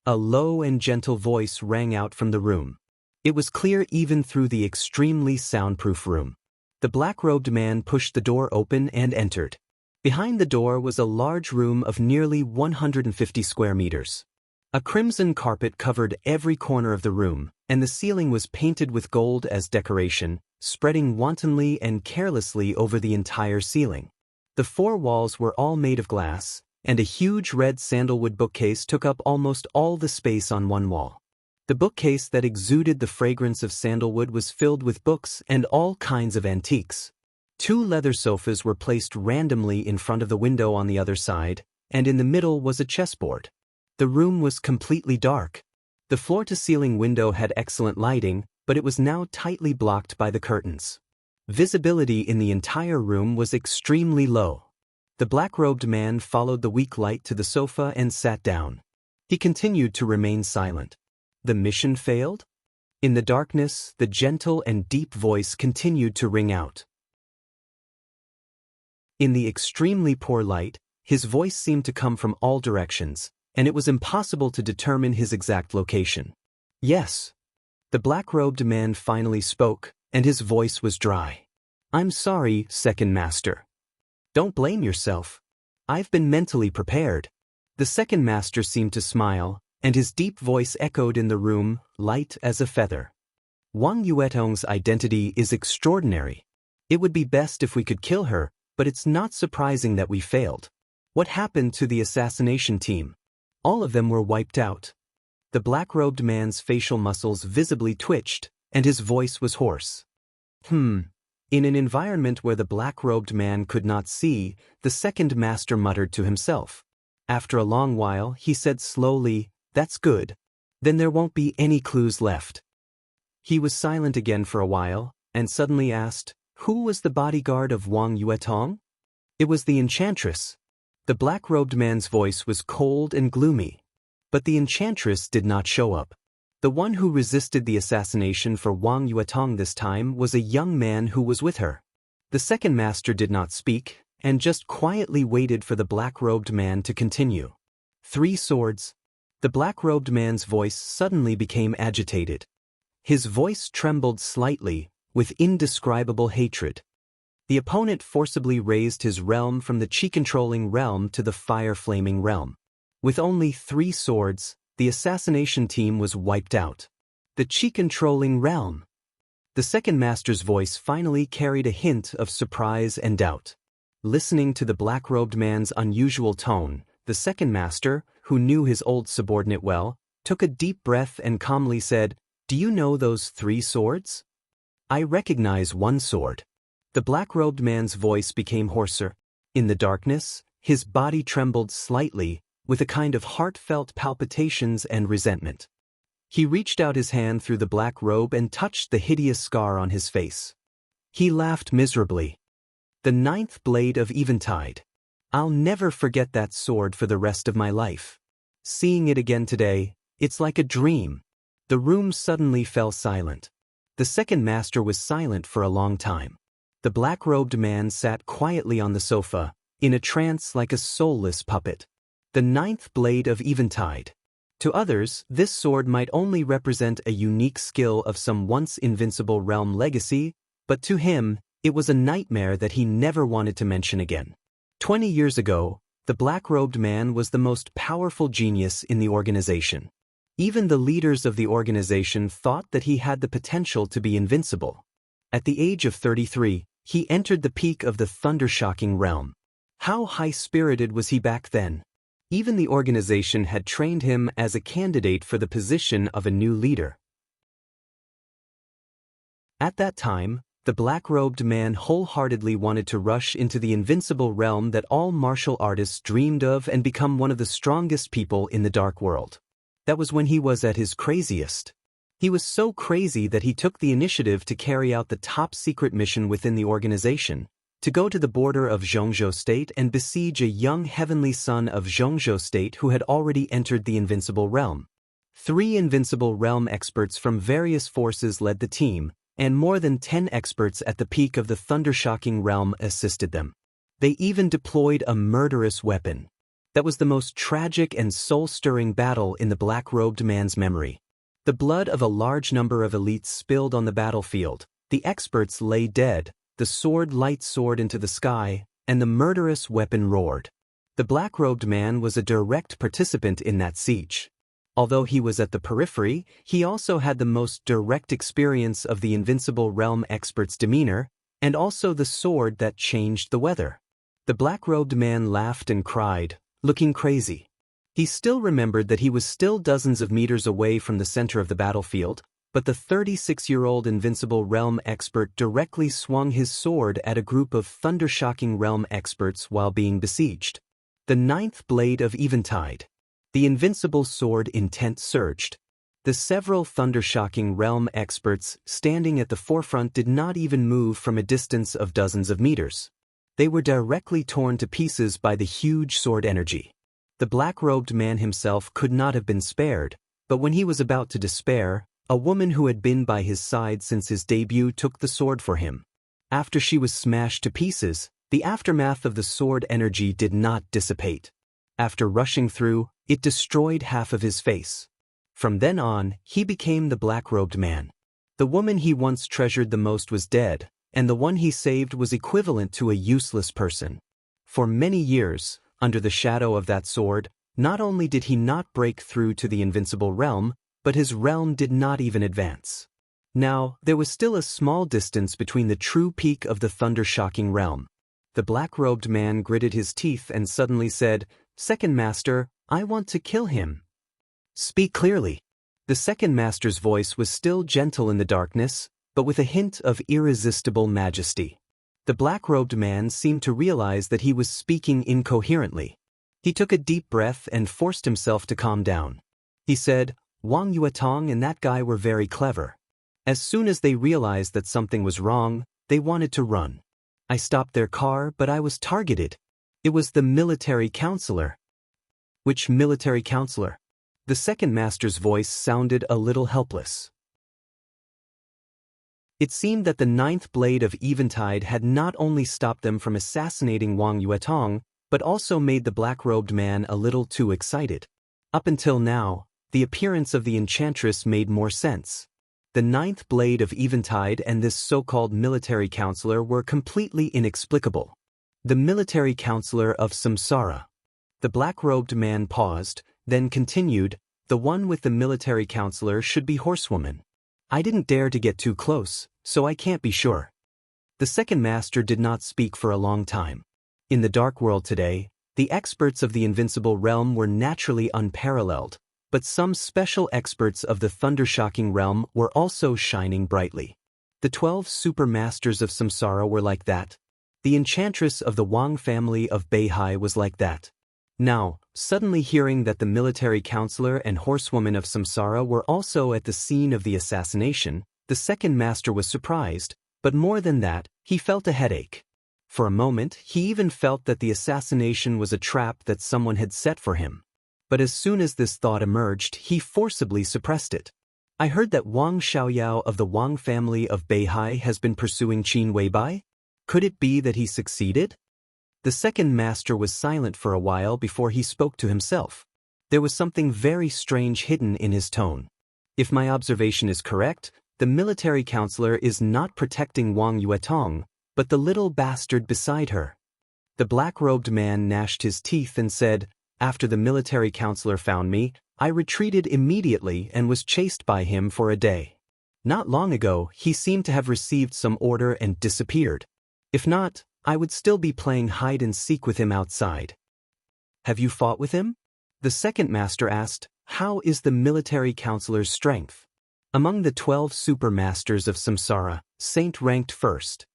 A low and gentle voice rang out from the room. It was clear even through the extremely soundproof room. The black-robed man pushed the door open and entered. Behind the door was a large room of nearly 150 square meters. A crimson carpet covered every corner of the room, and the ceiling was painted with gold as decoration, spreading wantonly and carelessly over the entire ceiling. The four walls were all made of glass, and a huge red sandalwood bookcase took up almost all the space on one wall. The bookcase that exuded the fragrance of sandalwood was filled with books and all kinds of antiques. Two leather sofas were placed randomly in front of the window on the other side, and in the middle was a chessboard. The room was completely dark. The floor-to-ceiling window had excellent lighting, but it was now tightly blocked by the curtains. Visibility in the entire room was extremely low. The black-robed man followed the weak light to the sofa and sat down. He continued to remain silent. The mission failed? In the darkness, the gentle and deep voice continued to ring out. In the extremely poor light, his voice seemed to come from all directions, and it was impossible to determine his exact location. "Yes." The black-robed man finally spoke, and his voice was dry. "I'm sorry, Second Master." "Don't blame yourself. I've been mentally prepared." The second master seemed to smile, and his deep voice echoed in the room, light as a feather. "Wang Yuetong's identity is extraordinary. It would be best if we could kill her, but it's not surprising that we failed. What happened to the assassination team? All of them were wiped out." The black-robed man's facial muscles visibly twitched, and his voice was hoarse. In an environment where the black-robed man could not see, the second master muttered to himself. After a long while, he said slowly, "That's good. Then there won't be any clues left." He was silent again for a while, and suddenly asked, "Who was the bodyguard of Wang Yuetong?" "It was the enchantress." The black-robed man's voice was cold and gloomy. But the enchantress did not show up. The one who resisted the assassination for Wang Yuetong this time was a young man who was with her. The second master did not speak, and just quietly waited for the black-robed man to continue. "3 swords." The black-robed man's voice suddenly became agitated. His voice trembled slightly, with indescribable hatred. The opponent forcibly raised his realm from the chi-controlling realm to the fire-flaming realm. With only 3 swords, the assassination team was wiped out. The chi-controlling realm. The second master's voice finally carried a hint of surprise and doubt. Listening to the black-robed man's unusual tone, the second master, who knew his old subordinate well, took a deep breath and calmly said, "Do you know those 3 swords?" "I recognize 1 sword." The black-robed man's voice became hoarser. In the darkness, his body trembled slightly, with a kind of heartfelt palpitations and resentment. He reached out his hand through the black robe and touched the hideous scar on his face. He laughed miserably. "The 9th blade of Eventide. I'll never forget that sword for the rest of my life. Seeing it again today, it's like a dream." The room suddenly fell silent. The second master was silent for a long time. The black-robed man sat quietly on the sofa, in a trance like a soulless puppet. The 9th blade of Eventide. To others, this sword might only represent a unique skill of some once invincible realm legacy, but to him, it was a nightmare that he never wanted to mention again. 20 years ago, the black-robed man was the most powerful genius in the organization. Even the leaders of the organization thought that he had the potential to be invincible. At the age of 33, he entered the peak of the thunder-shocking realm. How high-spirited was he back then? Even the organization had trained him as a candidate for the position of a new leader. At that time, The black-robed man wholeheartedly wanted to rush into the invincible realm that all martial artists dreamed of and become one of the strongest people in the dark world. That was when he was at his craziest. He was so crazy that he took the initiative to carry out the top-secret mission within the organization, to go to the border of Zhongzhou State and besiege a young heavenly son of Zhongzhou State who had already entered the invincible realm. 3 invincible realm experts from various forces led the team, and more than 10 experts at the peak of the thunder-shocking realm assisted them. They even deployed a murderous weapon. That was the most tragic and soul-stirring battle in the black-robed man's memory. The blood of a large number of elites spilled on the battlefield, the experts lay dead, the sword light soared into the sky, and the murderous weapon roared. The black-robed man was a direct participant in that siege. Although he was at the periphery, he also had the most direct experience of the invincible realm expert's demeanor, and also the sword that changed the weather. The black-robed man laughed and cried, looking crazy. He still remembered that he was still dozens of meters away from the center of the battlefield, but the 36-year-old invincible realm expert directly swung his sword at a group of thunder-shocking realm experts while being besieged. The 9th blade of Eventide. The invincible sword intent surged. The several thunder-shocking realm experts standing at the forefront did not even move from a distance of dozens of meters. They were directly torn to pieces by the huge sword energy. The black-robed man himself could not have been spared, but when he was about to despair, a woman who had been by his side since his debut took the sword for him. After she was smashed to pieces, the aftermath of the sword energy did not dissipate. After rushing through, it destroyed half of his face. From then on, he became the black-robed man. The woman he once treasured the most was dead, and the one he saved was equivalent to a useless person. For many years, under the shadow of that sword, not only did he not break through to the invincible realm, but his realm did not even advance. Now, there was still a small distance between the true peak of the thunder-shocking realm. The black-robed man gritted his teeth and suddenly said, "Second Master, I want to kill him." "Speak clearly." The second master's voice was still gentle in the darkness, but with a hint of irresistible majesty. The black-robed man seemed to realize that he was speaking incoherently. He took a deep breath and forced himself to calm down. He said, "Wang Yuetong and that guy were very clever. As soon as they realized that something was wrong, they wanted to run. I stopped their car, but I was targeted. It was the military counselor." "Which military counselor?" The second master's voice sounded a little helpless. It seemed that the 9th blade of Eventide had not only stopped them from assassinating Wang Yuetong, but also made the black-robed man a little too excited. Up until now, the appearance of the enchantress made more sense. The 9th blade of Eventide and this so-called military counselor were completely inexplicable. The military counselor of Samsara. The black-robed man paused, then continued, "The one with the military counselor should be Horsewoman. I didn't dare to get too close, so I can't be sure." The second master did not speak for a long time. In the dark world today, the experts of the invincible realm were naturally unparalleled, but some special experts of the thunder-shocking realm were also shining brightly. The 12 super masters of Samsara were like that. The enchantress of the Wang family of Beihai was like that. Now, suddenly hearing that the military counselor and horsewoman of Samsara were also at the scene of the assassination, the second master was surprised, but more than that, he felt a headache. For a moment, he even felt that the assassination was a trap that someone had set for him. But as soon as this thought emerged, he forcibly suppressed it. "I heard that Wang Xiaoyao of the Wang family of Beihai has been pursuing Qin Weibai. Could it be that he succeeded?" The second master was silent for a while before he spoke to himself. There was something very strange hidden in his tone. "If my observation is correct, the military counselor is not protecting Wang Yuetong, but the little bastard beside her." The black-robed man gnashed his teeth and said, "After the military counselor found me, I retreated immediately and was chased by him for a day. Not long ago, he seemed to have received some order and disappeared. If not, I would still be playing hide-and-seek with him outside." "Have you fought with him?" The second master asked, "How is the military counselor's strength?" Among the 12 supermasters of samsara, Saint ranked first.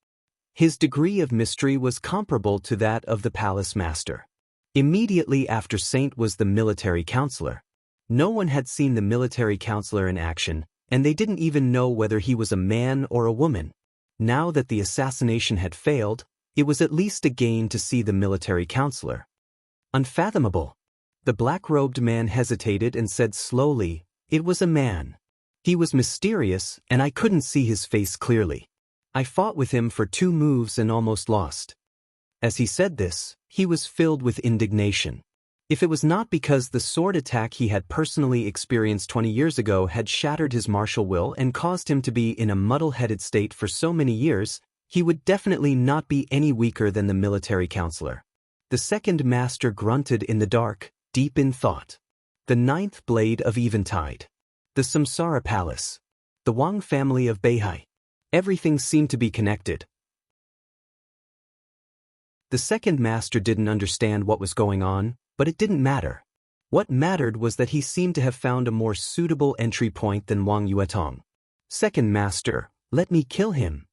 His degree of mystery was comparable to that of the palace master. Immediately after Saint was the military counselor. No one had seen the military counselor in action, and they didn't even know whether he was a man or a woman. Now that the assassination had failed, it was at least a gain to see the military counselor. Unfathomable. The black-robed man hesitated and said slowly, "It was a man. He was mysterious, and I couldn't see his face clearly. I fought with him for 2 moves and almost lost." As he said this, he was filled with indignation. If it was not because the sword attack he had personally experienced 20 years ago had shattered his martial will and caused him to be in a muddle-headed state for so many years, he would definitely not be any weaker than the military counselor. The second master grunted in the dark, deep in thought. The 9th blade of Eventide. The Samsara Palace. The Wang family of Beihai. Everything seemed to be connected. The second master didn't understand what was going on, but it didn't matter. What mattered was that he seemed to have found a more suitable entry point than Wang Yuetong. "Second master, let me kill him."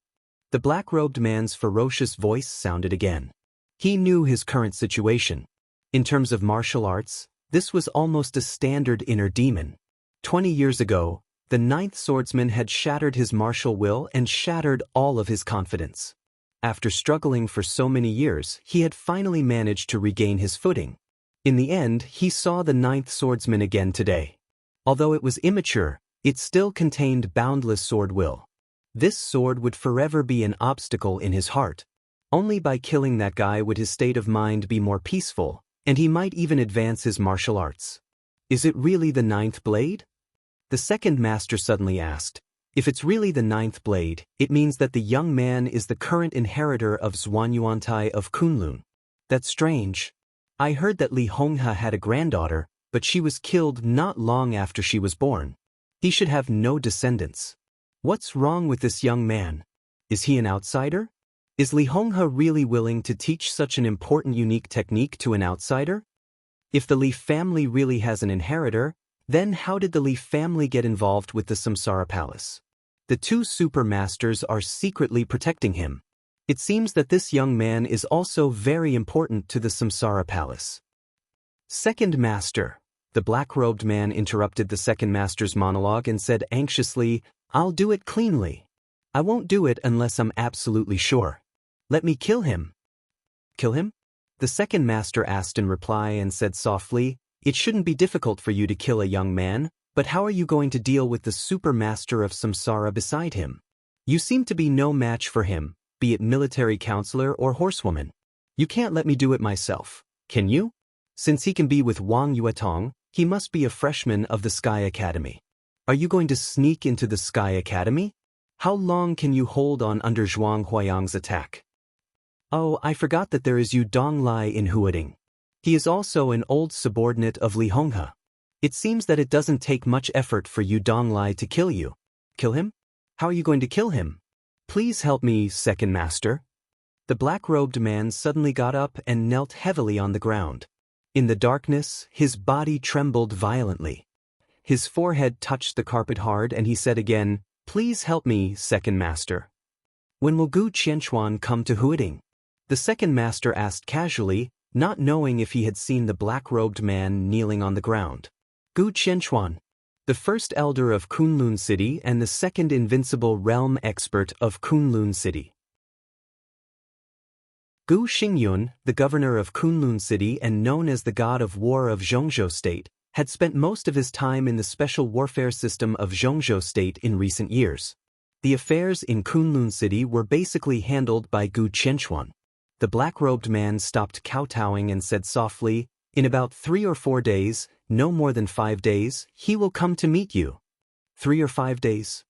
The black-robed man's ferocious voice sounded again. He knew his current situation. In terms of martial arts, this was almost a standard inner demon. 20 years ago, the 9th swordsman had shattered his martial will and shattered all of his confidence. After struggling for so many years, he had finally managed to regain his footing. In the end, he saw the 9th swordsman again today. Although it was immature, it still contained boundless sword will. This sword would forever be an obstacle in his heart. Only by killing that guy would his state of mind be more peaceful, and he might even advance his martial arts. "Is it really the 9th blade?" The second master suddenly asked. If it's really the 9th blade, it means that the young man is the current inheritor of Zhuanyuantai of Kunlun. That's strange. I heard that Li Honghe had a granddaughter, but she was killed not long after she was born. He should have no descendants. What's wrong with this young man? Is he an outsider? Is Li Honghe really willing to teach such an important unique technique to an outsider? If the Li family really has an inheritor, then how did the Li family get involved with the Samsara Palace? The 2 supermasters are secretly protecting him. It seems that this young man is also very important to the Samsara Palace. Second master. The black-robed man interrupted the second master's monologue and said anxiously, "I'll do it cleanly. I won't do it unless I'm absolutely sure. Let me kill him." "Kill him?" The second master asked in reply and said softly, "It shouldn't be difficult for you to kill a young man, but how are you going to deal with the supermaster of Samsara beside him? You seem to be no match for him, be it military counselor or horsewoman. You can't let me do it myself, can you? Since he can be with Wang Yuetong, he must be a freshman of the Sky Academy. Are you going to sneak into the Sky Academy? How long can you hold on under Zhuang Huayang's attack? Oh, I forgot that there is Yu Donglai in Huading. He is also an old subordinate of Li Honghe. It seems that it doesn't take much effort for Yu Donglai to kill you. Kill him? How are you going to kill him? Please help me, second master." The black-robed man suddenly got up and knelt heavily on the ground. In the darkness, his body trembled violently. His forehead touched the carpet hard and he said again, "Please help me, second master." "When will Gu Qianxuan come to Huading?" The second master asked casually, not knowing if he had seen the black-robed man kneeling on the ground. Gu Qianxuan, the first elder of Kunlun City and the second invincible realm expert of Kunlun City. Gu Xingyun, the governor of Kunlun City and known as the god of war of Zhongzhou State, had spent most of his time in the special warfare system of Zhongzhou State in recent years. The affairs in Kunlun City were basically handled by Gu Qianxuan. The black-robed man stopped kowtowing and said softly, "In about 3 or 4 days, no more than 5 days, he will come to meet you." 3 or 5 days?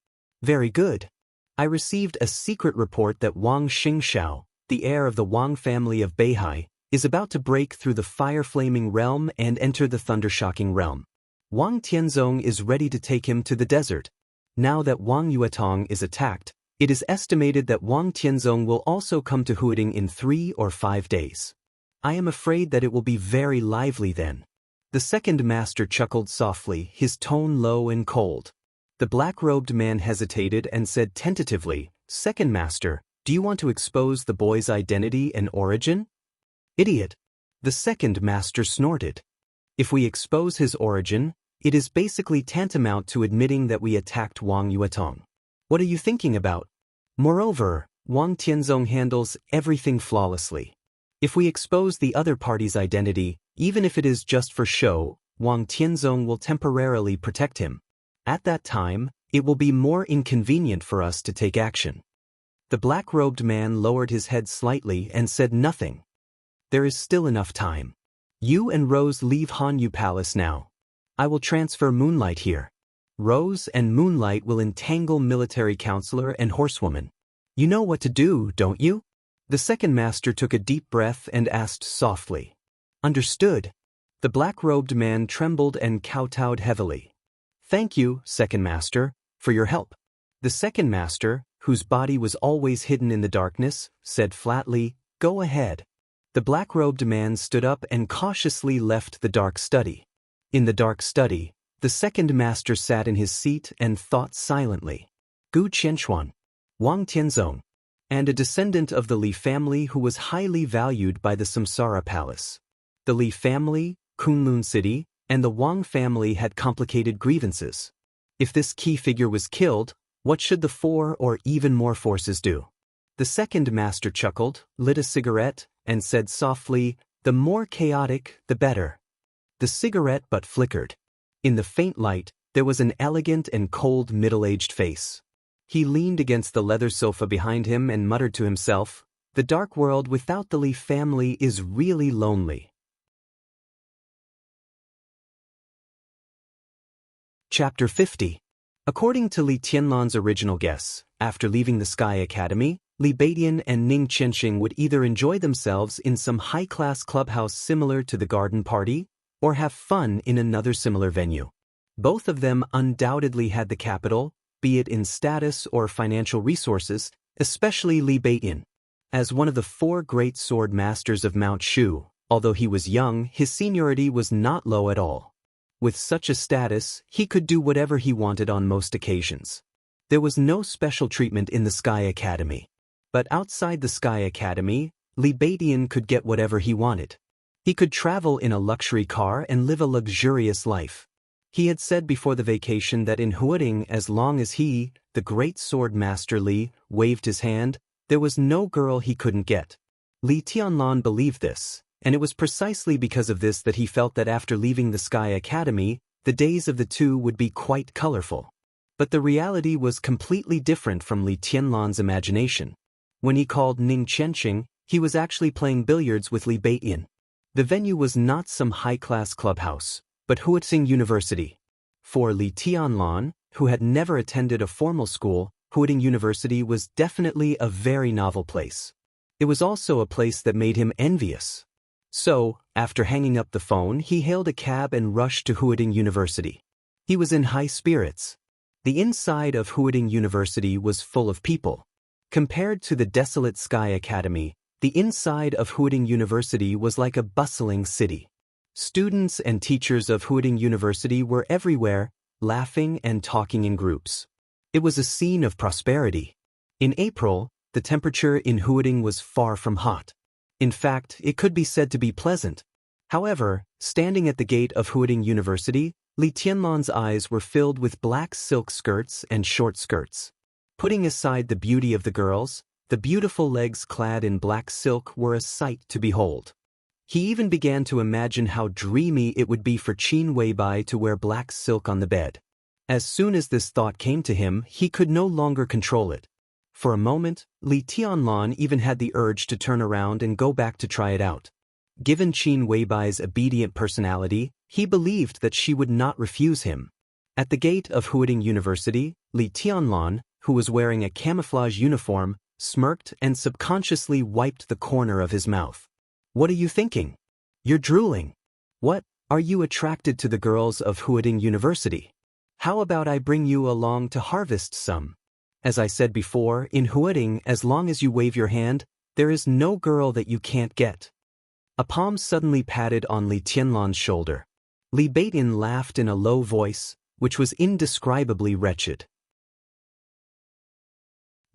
Very good. I received a secret report that Wang Xingxiao, the heir of the Wang family of Beihai, is about to break through the fire-flaming realm and enter the thunder-shocking realm. Wang Tianzong is ready to take him to the desert. Now that Wang Yuetong is attacked, it is estimated that Wang Tianzong will also come to Huading in 3 or 5 days. I am afraid that it will be very lively then. The second master chuckled softly, his tone low and cold. The black-robed man hesitated and said tentatively, "Second master, do you want to expose the boy's identity and origin?" "Idiot." The second master snorted. "If we expose his origin, it is basically tantamount to admitting that we attacked Wang Yuetong. What are you thinking about? Moreover, Wang Tianzong handles everything flawlessly. If we expose the other party's identity, even if it is just for show, Wang Tianzong will temporarily protect him. At that time, it will be more inconvenient for us to take action." The black-robed man lowered his head slightly and said nothing. "There is still enough time. You and Rose leave Hanyu Palace now. I will transfer Moonlight here. Rose and Moonlight will entangle military counselor and horsewoman. You know what to do, don't you?" The second master took a deep breath and asked softly. "Understood." The black-robed man trembled and kowtowed heavily. "Thank you, second master, for your help." The second master, whose body was always hidden in the darkness, said flatly, "Go ahead." The black-robed man stood up and cautiously left the dark study. In the dark study, the second master sat in his seat and thought silently. Gu Qianxuan, Wang Tianzong, and a descendant of the Li family who was highly valued by the Samsara Palace. The Li family, Kunlun City, and the Wang family had complicated grievances. If this key figure was killed, what should the 4 or even more forces do? The second master chuckled, lit a cigarette, and said softly, "The more chaotic, the better." The cigarette butt flickered. In the faint light, there was an elegant and cold middle-aged face. He leaned against the leather sofa behind him and muttered to himself, "The dark world without the Li family is really lonely." Chapter 50. According to Li Tianlan's original guess, after leaving the Sky Academy, Li Beidian and Ning Qianxing would either enjoy themselves in some high-class clubhouse similar to the garden party, or have fun in another similar venue. Both of them undoubtedly had the capital, be it in status or financial resources, especially Li Beidian. As one of the 4 great sword masters of Mount Shu, although he was young, his seniority was not low at all. With such a status, he could do whatever he wanted on most occasions. There was no special treatment in the Sky Academy. But outside the Sky Academy, Li Beidian could get whatever he wanted. He could travel in a luxury car and live a luxurious life. He had said before the vacation that in Huading, as long as he, the great sword master Li, waved his hand, there was no girl he couldn't get. Li Tianlan believed this, and it was precisely because of this that he felt that after leaving the Sky Academy, the days of the two would be quite colorful. But the reality was completely different from Li Tianlan's imagination. When he called Ning Qianxing, he was actually playing billiards with Li Beidian. The venue was not some high-class clubhouse, but Huating University. For Li Tianlan, who had never attended a formal school, Huating University was definitely a very novel place. It was also a place that made him envious. So, after hanging up the phone, he hailed a cab and rushed to Huating University. He was in high spirits. The inside of Huating University was full of people. Compared to the desolate Sky Academy, the inside of Huating University was like a bustling city. Students and teachers of Huating University were everywhere, laughing and talking in groups. It was a scene of prosperity. In April, the temperature in Huating was far from hot. In fact, it could be said to be pleasant. However, standing at the gate of Huating University, Li Tianlan's eyes were filled with black silk skirts and short skirts. Putting aside the beauty of the girls, the beautiful legs clad in black silk were a sight to behold. He even began to imagine how dreamy it would be for Qin Weibai to wear black silk on the bed. As soon as this thought came to him, he could no longer control it. For a moment, Li Tianlan even had the urge to turn around and go back to try it out. Given Qin Weibai's obedient personality, he believed that she would not refuse him. At the gate of Huating University, Li Tianlan, who was wearing a camouflage uniform, smirked and subconsciously wiped the corner of his mouth. "What are you thinking? You're drooling. What, are you attracted to the girls of Huating University? How about I bring you along to harvest some? As I said before, in Huating, as long as you wave your hand, there is no girl that you can't get." A palm suddenly patted on Li Tianlan's shoulder. Li Beidian laughed in a low voice, which was indescribably wretched.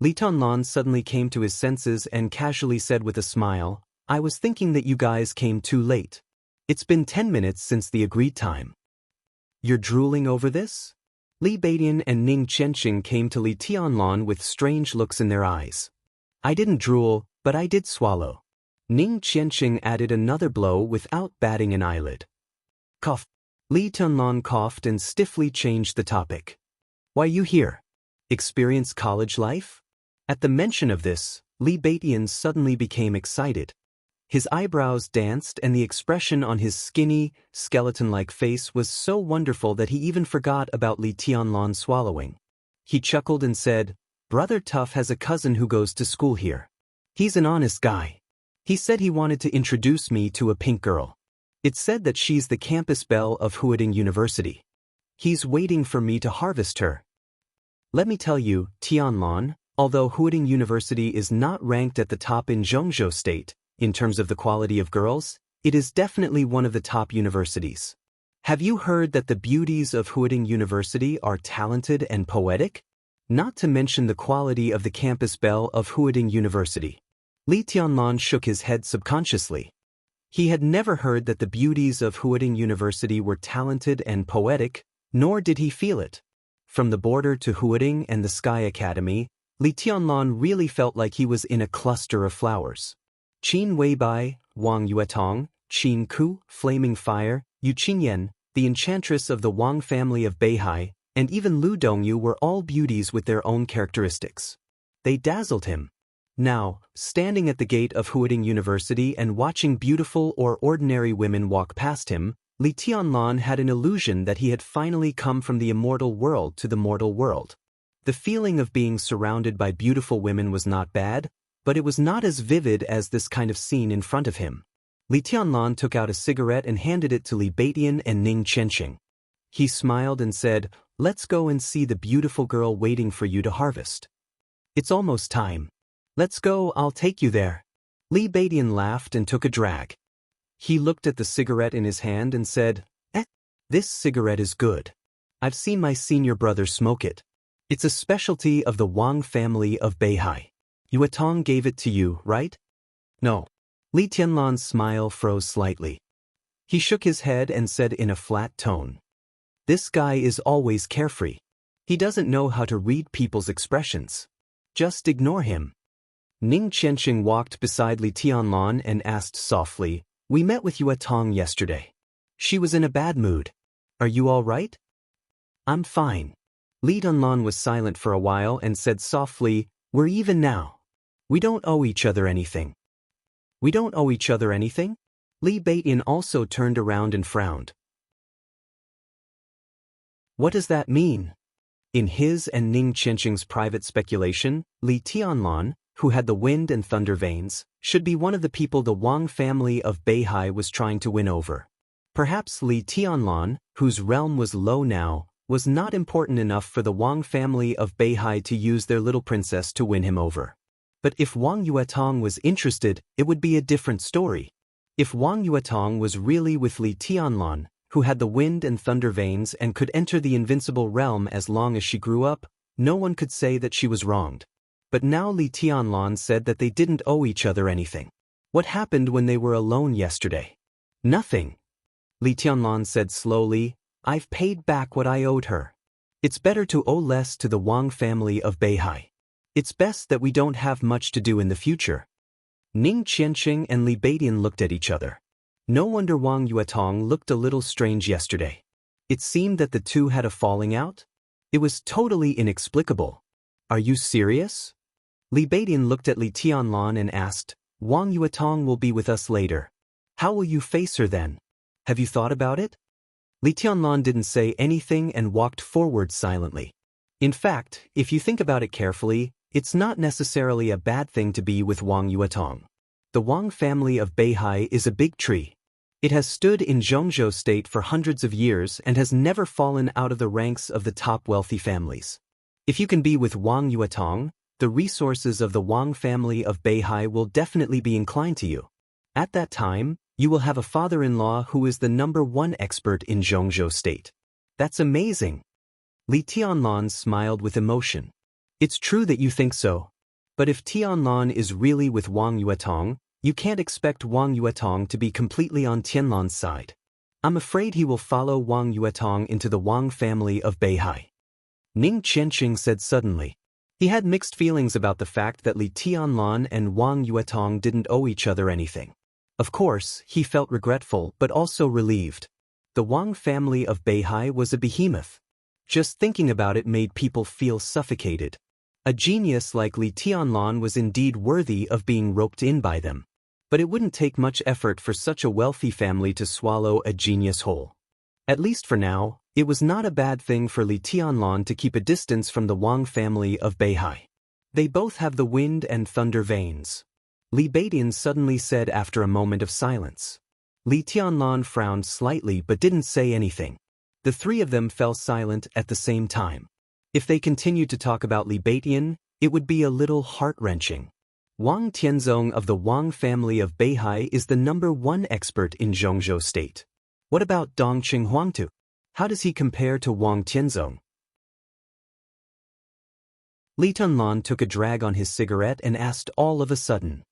Li Tianlan suddenly came to his senses and casually said with a smile, "I was thinking that you guys came too late. It's been 10 minutes since the agreed time." "You're drooling over this?" Li Beidian and Ning Qianxing came to Li Tianlan with strange looks in their eyes. "I didn't drool, but I did swallow." Ning Qianxing added another blow without batting an eyelid. "Cough." Li Tianlan coughed and stiffly changed the topic. "Why you here? Experience college life?" At the mention of this, Li Beidian suddenly became excited. His eyebrows danced and the expression on his skinny, skeleton-like face was so wonderful that he even forgot about Li Tianlan swallowing. He chuckled and said, "Brother Tough has a cousin who goes to school here. He's an honest guy. He said he wanted to introduce me to a pink girl. It's said that she's the campus belle of Huading University. He's waiting for me to harvest her." Let me tell you, Tianlan, although Huading University is not ranked at the top in Zhengzhou State, in terms of the quality of girls, it is definitely one of the top universities. Have you heard that the beauties of Huading University are talented and poetic? Not to mention the quality of the campus belle of Huading University. Li Tianlan shook his head subconsciously. He had never heard that the beauties of Huading University were talented and poetic, nor did he feel it. From the border to Huading and the Sky Academy, Li Tianlan really felt like he was in a cluster of flowers. Qin Weibai, Wang Yuetong, Qin Ku, Flaming Fire, Yu Qinyan, the enchantress of the Wang family of Beihai, and even Lu Dongyu were all beauties with their own characteristics. They dazzled him. Now, standing at the gate of Huading University and watching beautiful or ordinary women walk past him, Li Tianlan had an illusion that he had finally come from the immortal world to the mortal world. The feeling of being surrounded by beautiful women was not bad, but it was not as vivid as this kind of scene in front of him. Li Tianlan took out a cigarette and handed it to Li Beidian and Ning Qianxing. He smiled and said, "Let's go and see the beautiful girl waiting for you to harvest. It's almost time. Let's go, I'll take you there." Li Beidian laughed and took a drag. He looked at the cigarette in his hand and said, "This cigarette is good. I've seen my senior brother smoke it. It's a specialty of the Wang family of Beihai. Yuetong gave it to you, right?" "No." Li Tianlan's smile froze slightly. He shook his head and said in a flat tone, "This guy is always carefree. He doesn't know how to read people's expressions. Just ignore him." Ning Qianxing walked beside Li Tianlan and asked softly, "We met with Yuetong yesterday. She was in a bad mood. Are you all right?" "I'm fine." Li Tianlan was silent for a while and said softly, "We're even now. We don't owe each other anything." "We don't owe each other anything?" Li Beidian also turned around and frowned. "What does that mean?" In his and Ning Qianxing's private speculation, Li Tianlan, who had the wind and thunder veins, should be one of the people the Wang family of Beihai was trying to win over. Perhaps Li Tianlan, whose realm was low now, was not important enough for the Wang family of Beihai to use their little princess to win him over. But if Wang Yuetong was interested, it would be a different story. If Wang Yuetong was really with Li Tianlan, who had the wind and thunder veins and could enter the invincible realm as long as she grew up, no one could say that she was wronged. But now Li Tianlan said that they didn't owe each other anything. What happened when they were alone yesterday? Nothing. Li Tianlan said slowly, "I've paid back what I owed her. It's better to owe less to the Wang family of Beihai. It's best that we don't have much to do in the future." Ning Qianxing and Li Beidian looked at each other. No wonder Wang Yuetong looked a little strange yesterday. It seemed that the two had a falling out. It was totally inexplicable. "Are you serious?" Li Beidian looked at Li Tianlan and asked, "Wang Yuetong will be with us later. How will you face her then? Have you thought about it?" Li Tianlan didn't say anything and walked forward silently. In fact, if you think about it carefully, it's not necessarily a bad thing to be with Wang Yuetong. The Wang family of Beihai is a big tree. It has stood in Zhengzhou State for hundreds of years and has never fallen out of the ranks of the top wealthy families. If you can be with Wang Yuetong, the resources of the Wang family of Beihai will definitely be inclined to you. At that time, you will have a father-in-law who is the #1 expert in Zhengzhou State. That's amazing. Li Tianlan smiled with emotion. It's true that you think so. But if Tianlan is really with Wang Yuetong, you can't expect Wang Yuetong to be completely on Tianlan's side. I'm afraid he will follow Wang Yuetong into the Wang family of Beihai. Ning Qianqing said suddenly. He had mixed feelings about the fact that Li Tianlan and Wang Yuetong didn't owe each other anything. Of course, he felt regretful but also relieved. The Wang family of Beihai was a behemoth. Just thinking about it made people feel suffocated. A genius like Li Tianlan was indeed worthy of being roped in by them. But it wouldn't take much effort for such a wealthy family to swallow a genius whole. At least for now, it was not a bad thing for Li Tianlan to keep a distance from the Wang family of Beihai. They both have the wind and thunder veins. Li Beidian suddenly said after a moment of silence. Li Tianlan frowned slightly but didn't say anything. The three of them fell silent at the same time. If they continued to talk about Li Beidian, it would be a little heart-wrenching. Wang Tianzong of the Wang family of Beihai is the #1 expert in Zhongzhou State. What about Dongqing Huangtu? How does he compare to Wang Tianzong? Li Tianlan took a drag on his cigarette and asked all of a sudden.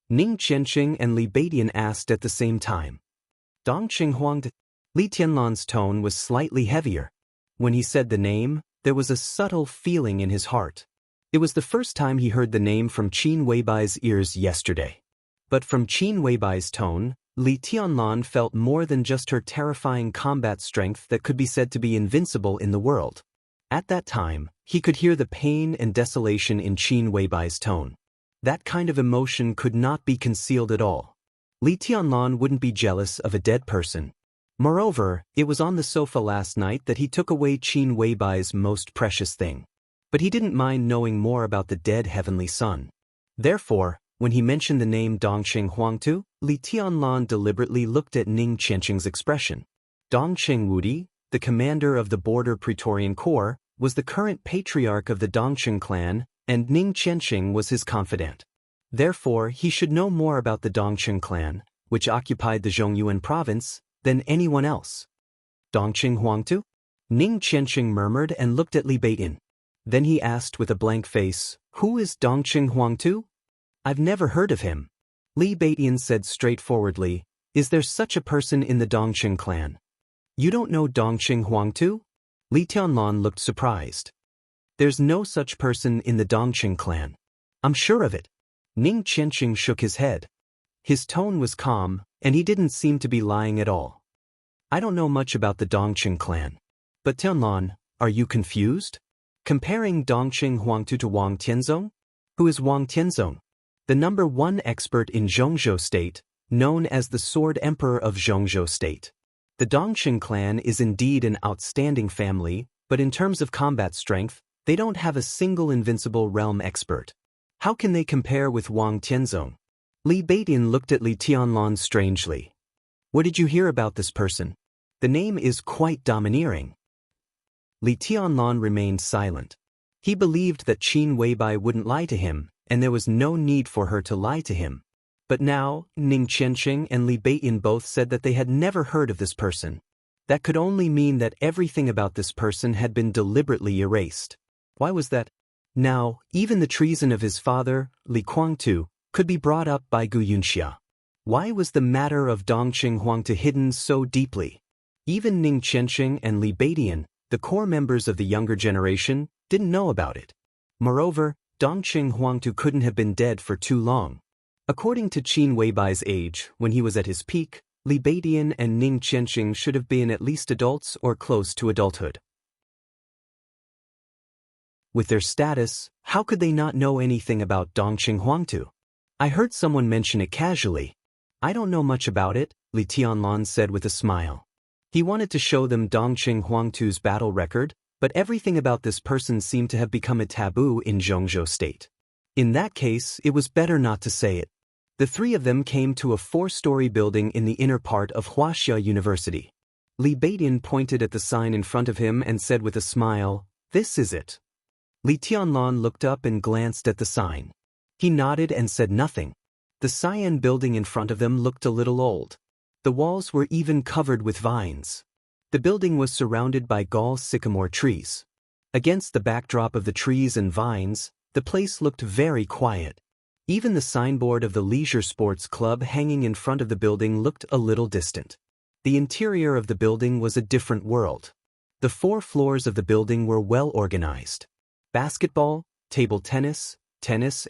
Ning Qianqing and Li Beidian asked at the same time. Dongqing Huangtu? Li Tianlan's tone was slightly heavier. When he said the name, there was a subtle feeling in his heart. It was the first time he heard the name from Qin Weibai's ears yesterday. But from Qin Weibai's tone, Li Tianlan felt more than just her terrifying combat strength that could be said to be invincible in the world. At that time, he could hear the pain and desolation in Qin Weibai's tone. That kind of emotion could not be concealed at all. Li Tianlan wouldn't be jealous of a dead person. Moreover, it was on the sofa last night that he took away Qin Weibai's most precious thing. But he didn't mind knowing more about the dead heavenly son. Therefore, when he mentioned the name Dongqing Huangtu, Li Tianlan deliberately looked at Ning Qianqing's expression. Dongqing Wudi, the commander of the Border Praetorian Corps, was the current patriarch of the Dongqing clan, and Ning Qianqing was his confidant. Therefore, he should know more about the Dongqing clan, which occupied the Zhongyuan province, than anyone else. Dongqing Huangtu? Ning Qianqing murmured and looked at Li Beidian. Then he asked with a blank face, "Who is Dongqing Huangtu? I've never heard of him." Li Beidian said straightforwardly, "Is there such a person in the Dongqing clan? You don't know Dongqing Huangtu?" Li Tianlan looked surprised. "There's no such person in the Dongqing clan. I'm sure of it." Ning Qianqing shook his head. His tone was calm, and he didn't seem to be lying at all. "I don't know much about the Dongqing clan. But Tianlan, are you confused? Comparing Dongqing Huangtu to Wang Tianzong? Who is Wang Tianzong? The #1 expert in Zhongzhou State, known as the Sword Emperor of Zhongzhou State. The Dongqing clan is indeed an outstanding family, but in terms of combat strength, they don't have a single invincible realm expert. How can they compare with Wang Tianzong?" Li Beidian looked at Li Tianlan strangely. "What did you hear about this person? The name is quite domineering." Li Tianlan remained silent. He believed that Qin Weibai wouldn't lie to him, and there was no need for her to lie to him. But now, Ning Qianqing and Li Beidian both said that they had never heard of this person. That could only mean that everything about this person had been deliberately erased. Why was that? Now, even the treason of his father, Li Kuangtu, could be brought up by Gu Yunxia. Why was the matter of Dongqing Huangtu hidden so deeply? Even Ning Qianqing and Li Beidian, the core members of the younger generation, didn't know about it. Moreover, Dongqing Huangtu couldn't have been dead for too long. According to Qin Weibai's age, when he was at his peak, Li Beidian and Ning Qianqing should have been at least adults or close to adulthood. With their status, how could they not know anything about Dongqing Huangtu? "I heard someone mention it casually. I don't know much about it," Li Tianlan said with a smile. He wanted to show them Dongqing Huangtu's battle record, but everything about this person seemed to have become a taboo in Zhongzhou State. In that case, it was better not to say it. The three of them came to a 4-story building in the inner part of Wuxia University. Li Beidian pointed at the sign in front of him and said with a smile, "This is it." Li Tianlan looked up and glanced at the sign. He nodded and said nothing. The cyan building in front of them looked a little old. The walls were even covered with vines. The building was surrounded by gall sycamore trees. Against the backdrop of the trees and vines, the place looked very quiet. Even the signboard of the Leisure Sports Club hanging in front of the building looked a little distant. The interior of the building was a different world. The 4 floors of the building were well organized. Basketball, table tennis,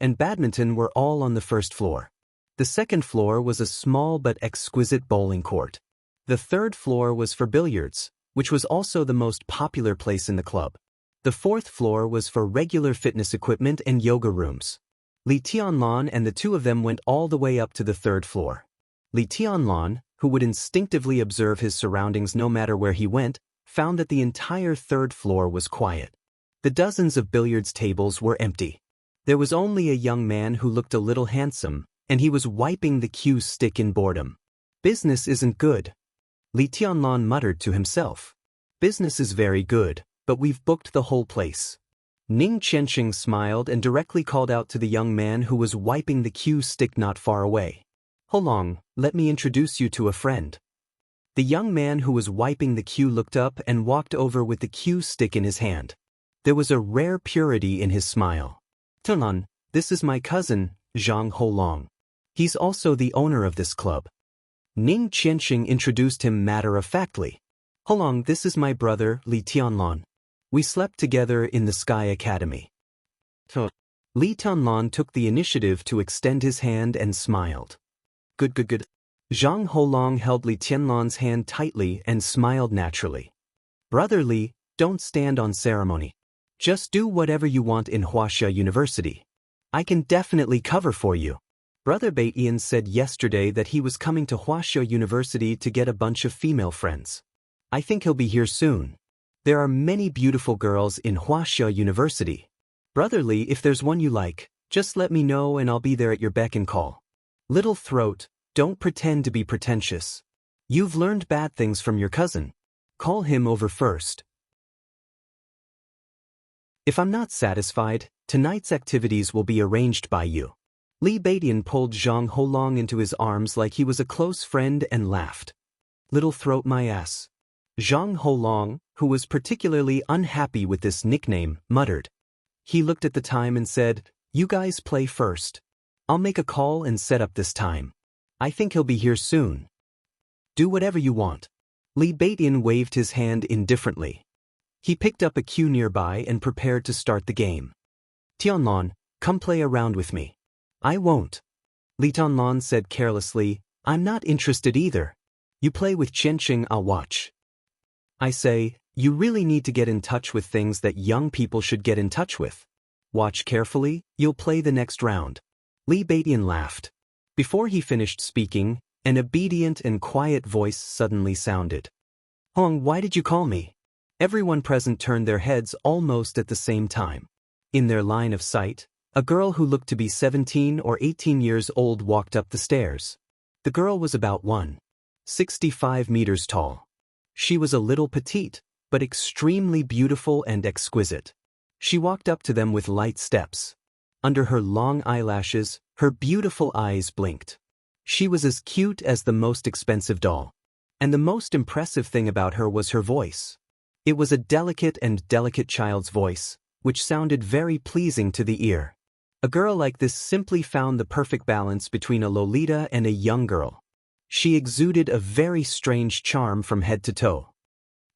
and badminton were all on the first floor. The second floor was a small but exquisite bowling court. The third floor was for billiards, which was also the most popular place in the club. The fourth floor was for regular fitness equipment and yoga rooms. Li Tianlan and the 2 of them went all the way up to the third floor. Li Tianlan, who would instinctively observe his surroundings no matter where he went, found that the entire third floor was quiet. The dozens of billiards tables were empty. There was only a young man who looked a little handsome, and he was wiping the cue stick in boredom. Business isn't good. Li Tianlan muttered to himself. Business is very good, but we've booked the whole place. Ning Qianxing smiled and directly called out to the young man who was wiping the cue stick not far away. Holong, let me introduce you to a friend. The young man who was wiping the cue looked up and walked over with the cue stick in his hand. There was a rare purity in his smile. Tunan, this is my cousin, Zhang Holong. He's also the owner of this club. Ning Qianxing introduced him matter-of-factly. Holong, this is my brother, Li Tianlan. We slept together in the Sky Academy. Li Tianlan took the initiative to extend his hand and smiled. Good. Zhang Holong held Li Tianlan's hand tightly and smiled naturally. Brother Li, don't stand on ceremony. Just do whatever you want in Wuxia University. I can definitely cover for you. Brother Baiyan said yesterday that he was coming to Wuxia University to get a bunch of female friends. I think he'll be here soon. There are many beautiful girls in Wuxia University. Brother Li, if there's one you like, just let me know and I'll be there at your beck and call. Little throat, don't pretend to be pretentious. You've learned bad things from your cousin. Call him over first. If I'm not satisfied, tonight's activities will be arranged by you. Li Baidian pulled Zhang Holong into his arms like he was a close friend and laughed. Little throat my ass. Zhang Holong, who was particularly unhappy with this nickname, muttered. He looked at the time and said, You guys play first. I'll make a call and set up this time. I think he'll be here soon. Do whatever you want. Li Baidian waved his hand indifferently. He picked up a cue nearby and prepared to start the game. Tianlan, come play around with me. I won't. Li Tianlan said carelessly, I'm not interested either. You play with Qianxing, I'll watch. I say, you really need to get in touch with things that young people should get in touch with. Watch carefully, you'll play the next round. Li Baidian laughed. Before he finished speaking, an obedient and quiet voice suddenly sounded. Hong, why did you call me? Everyone present turned their heads almost at the same time. In their line of sight, a girl who looked to be 17 or 18 years old walked up the stairs. The girl was about 1.65 meters tall. She was a little petite, but extremely beautiful and exquisite. She walked up to them with light steps. Under her long eyelashes, her beautiful eyes blinked. She was as cute as the most expensive doll. And the most impressive thing about her was her voice. It was a delicate child's voice, which sounded very pleasing to the ear. A girl like this simply found the perfect balance between a Lolita and a young girl. She exuded a very strange charm from head to toe.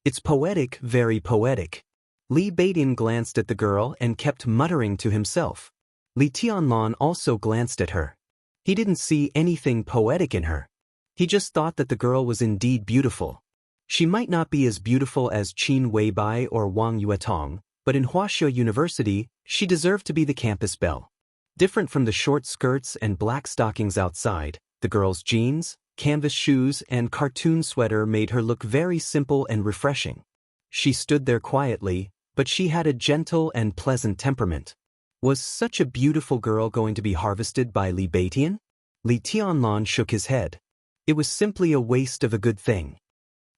It's poetic, very poetic. Li Baidian glanced at the girl and kept muttering to himself. Li Tianlan also glanced at her. He didn't see anything poetic in her. He just thought that the girl was indeed beautiful. She might not be as beautiful as Qin Weibai or Wang Yuetong, but in Wuxia University, she deserved to be the campus belle. Different from the short skirts and black stockings outside, the girl's jeans, canvas shoes, and cartoon sweater made her look very simple and refreshing. She stood there quietly, but she had a gentle and pleasant temperament. Was such a beautiful girl going to be harvested by Li Baidian? Li Tianlan shook his head. It was simply a waste of a good thing.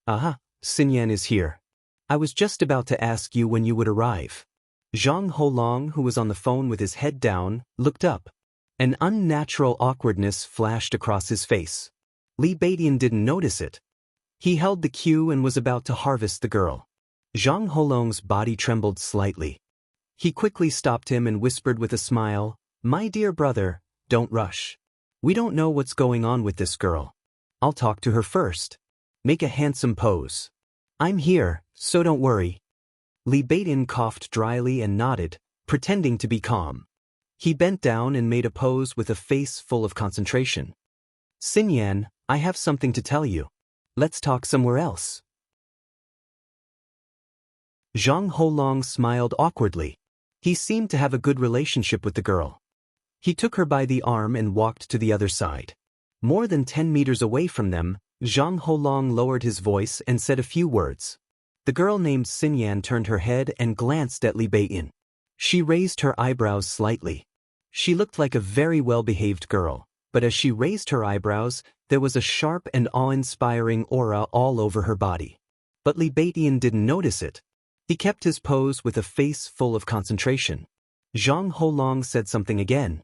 Aha, Xinyan is here. I was just about to ask you when you would arrive. Zhang Holong, who was on the phone with his head down, looked up. An unnatural awkwardness flashed across his face. Li Baidian didn't notice it. He held the cue and was about to harvest the girl. Zhang Holong's body trembled slightly. He quickly stopped him and whispered with a smile, "My dear brother, don't rush. We don't know what's going on with this girl. I'll talk to her first. Make a handsome pose. I'm here, so don't worry." Li Beidian coughed dryly and nodded, pretending to be calm. He bent down and made a pose with a face full of concentration. "Xinyan, I have something to tell you. Let's talk somewhere else." Zhang Holong smiled awkwardly. He seemed to have a good relationship with the girl. He took her by the arm and walked to the other side. More than 10 meters away from them, Zhang Holong lowered his voice and said a few words. The girl named Xinyan turned her head and glanced at Li Beidian. She raised her eyebrows slightly. She looked like a very well-behaved girl, but as she raised her eyebrows, there was a sharp and awe-inspiring aura all over her body. But Li Beidian didn't notice it. He kept his pose with a face full of concentration. Zhang Holong said something again.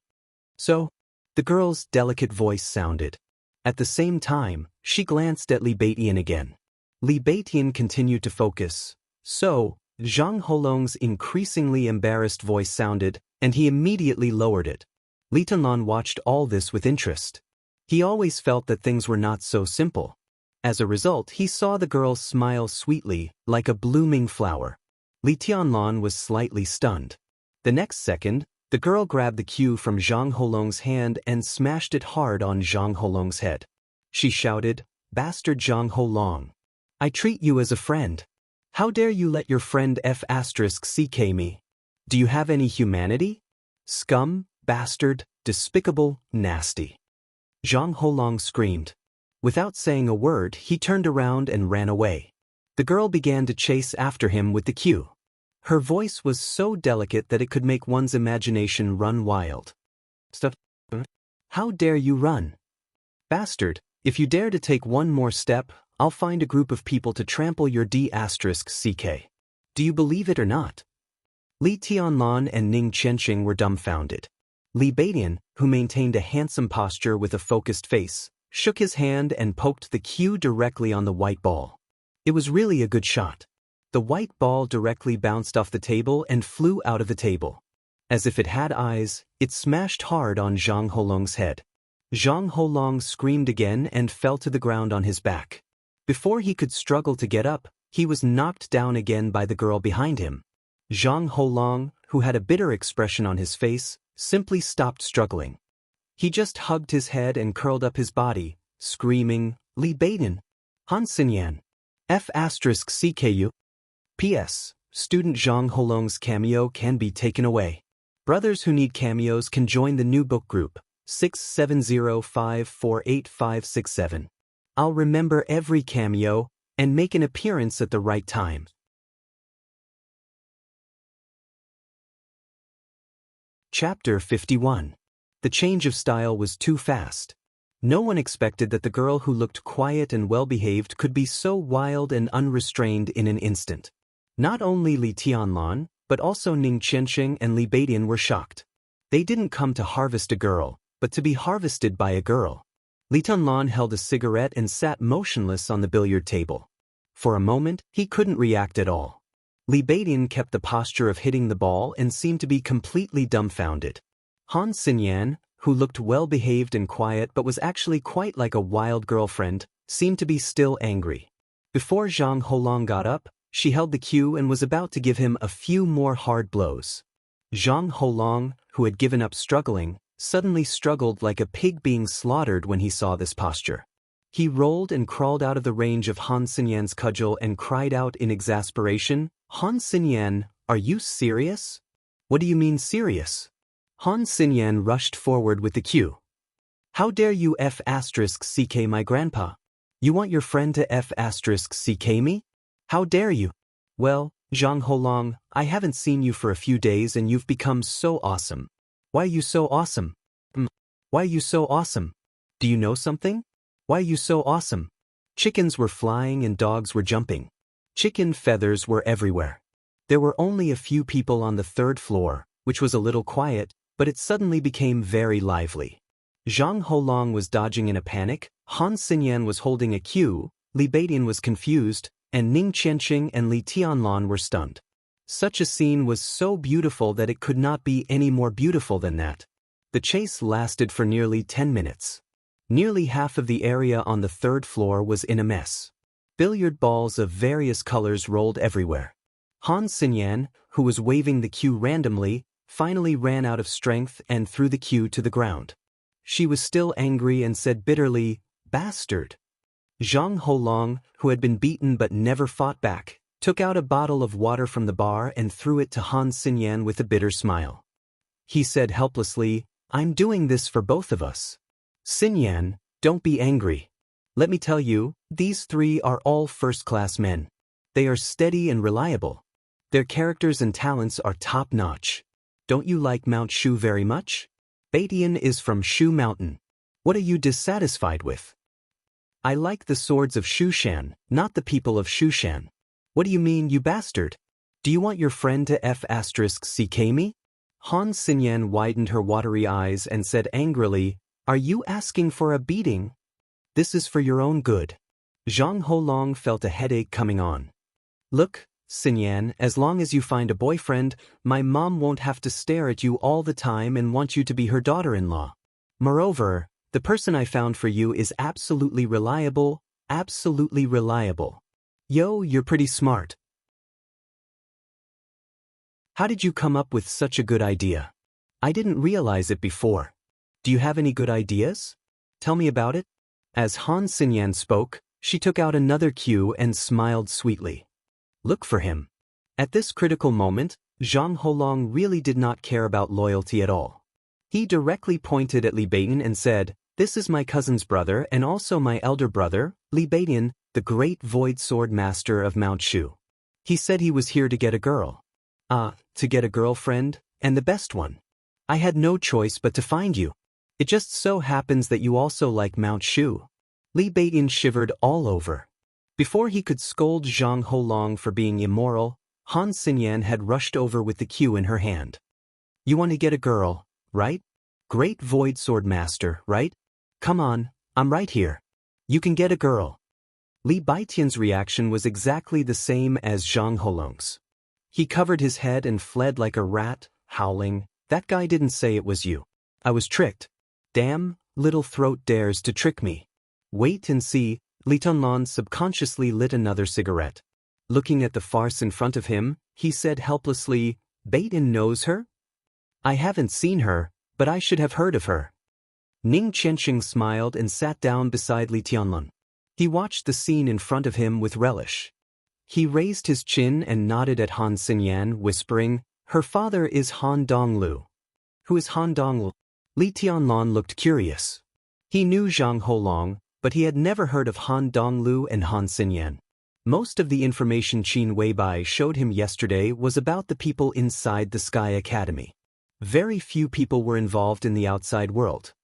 "So?" The girl's delicate voice sounded. At the same time, she glanced at Li Beidian again. Li Beidian continued to focus. "So?" Zhang Holong's increasingly embarrassed voice sounded, and he immediately lowered it. Li Tianlan watched all this with interest. He always felt that things were not so simple. As a result, he saw the girl smile sweetly, like a blooming flower. Li Tianlan was slightly stunned. The next second, the girl grabbed the cue from Zhang Holong's hand and smashed it hard on Zhang Holong's head. She shouted, "Bastard Zhang Holong! I treat you as a friend. How dare you let your friend F***ck me? Do you have any humanity? Scum, bastard, despicable, nasty." Zhang Holong screamed. Without saying a word, he turned around and ran away. The girl began to chase after him with the cue. Her voice was so delicate that it could make one's imagination run wild. "Stuff. How dare you run? Bastard, if you dare to take one more step, I'll find a group of people to trample your d***ck. Do you believe it or not?" Li Tianlan and Ning Qianxing were dumbfounded. Li Beidian, who maintained a handsome posture with a focused face, shook his hand and poked the cue directly on the white ball. It was really a good shot. The white ball directly bounced off the table and flew out of the table. As if it had eyes, it smashed hard on Zhang Holong's head. Zhang Holong screamed again and fell to the ground on his back. Before he could struggle to get up, he was knocked down again by the girl behind him. Zhang Holong, who had a bitter expression on his face, simply stopped struggling. He just hugged his head and curled up his body, screaming, "Li Beidian! Han Xinyan! F***ck. P.S. Student Zhang Holong's cameo can be taken away. Brothers who need cameos can join the new book group, 6705485567. I'll remember every cameo and make an appearance at the right time." Chapter 51. The change of style was too fast. No one expected that the girl who looked quiet and well-behaved could be so wild and unrestrained in an instant. Not only Li Tianlan, but also Ning Qianxing and Li Beidian were shocked. They didn't come to harvest a girl, but to be harvested by a girl. Li Tianlan held a cigarette and sat motionless on the billiard table. For a moment, he couldn't react at all. Li Beidian kept the posture of hitting the ball and seemed to be completely dumbfounded. Han Xinyan, who looked well-behaved and quiet but was actually quite like a wild girlfriend, seemed to be still angry. Before Zhang Holong got up, she held the cue and was about to give him a few more hard blows. Zhang Holong, who had given up struggling, suddenly struggled like a pig being slaughtered when he saw this posture. He rolled and crawled out of the range of Han Xinyan's cudgel and cried out in exasperation, "Han Xinyan, are you serious?" "What do you mean serious?" Han Xinyan rushed forward with the cue. "How dare you F***ck my grandpa? You want your friend to F***ck me? How dare you?" "Well, Zhang Holong, I haven't seen you for a few days and you've become so awesome." "Why are you so awesome?" "Why are you so awesome? Do you know something? Why are you so awesome?" Chickens were flying and dogs were jumping. Chicken feathers were everywhere. There were only a few people on the third floor, which was a little quiet, but it suddenly became very lively. Zhang Holong was dodging in a panic, Han Xinyan was holding a cue, Li Beidian was confused, and Ning Qianxing and Li Tianlan were stunned. Such a scene was so beautiful that it could not be any more beautiful than that. The chase lasted for nearly 10 minutes. Nearly half of the area on the third floor was in a mess. Billiard balls of various colors rolled everywhere. Han Xinyan, who was waving the cue randomly, finally ran out of strength and threw the cue to the ground. She was still angry and said bitterly, "Bastard." Zhang Holong, who had been beaten but never fought back, took out a bottle of water from the bar and threw it to Han Xinyan with a bitter smile. He said helplessly, "I'm doing this for both of us. Xinyan, don't be angry. Let me tell you, these three are all first-class men. They are steady and reliable. Their characters and talents are top-notch. Don't you like Mount Shu very much? Beidian is from Shu Mountain. What are you dissatisfied with?" "I like the swords of Shushan, not the people of Shushan." "What do you mean, you bastard? Do you want your friend to F***ck me?" Han Xinyan widened her watery eyes and said angrily, "Are you asking for a beating? This is for your own good." Zhang Holong felt a headache coming on. "Look, Xinyan, as long as you find a boyfriend, my mom won't have to stare at you all the time and want you to be her daughter-in-law. Moreover, the person I found for you is absolutely reliable, absolutely reliable. Yo, you're pretty smart. How did you come up with such a good idea? I didn't realize it before. Do you have any good ideas? Tell me about it." As Han Xinyan spoke, she took out another cue and smiled sweetly. "Look for him." At this critical moment, Zhang Holong really did not care about loyalty at all. He directly pointed at Li Beidian and said, "This is my cousin's brother and also my elder brother, Li Beidian, the great void sword master of Mount Shu. He said he was here to get a girl. To get a girlfriend, and the best one. I had no choice but to find you. It just so happens that you also like Mount Shu." Li Beidian shivered all over. Before he could scold Zhang Holong for being immoral, Han Xinyan had rushed over with the cue in her hand. "You want to get a girl, right? Great void sword master, right? Come on, I'm right here. You can get a girl." Li Beidian's reaction was exactly the same as Zhang Holong's. He covered his head and fled like a rat, howling, "That guy didn't say it was you. I was tricked. Damn, little throat dares to trick me. Wait and see." Li Tianlan subconsciously lit another cigarette. Looking at the farce in front of him, he said helplessly, "Beidian knows her? I haven't seen her, but I should have heard of her." Ning Qianxing smiled and sat down beside Li Tianlan. He watched the scene in front of him with relish. He raised his chin and nodded at Han Xinyan, whispering, "Her father is Han Donglu." "Who is Han Donglu?" Li Tianlan looked curious. He knew Zhang Holong, but he had never heard of Han Donglu and Han Xinyan. Most of the information Qin Weibai showed him yesterday was about the people inside the Sky Academy. Very few people were involved in the outside world.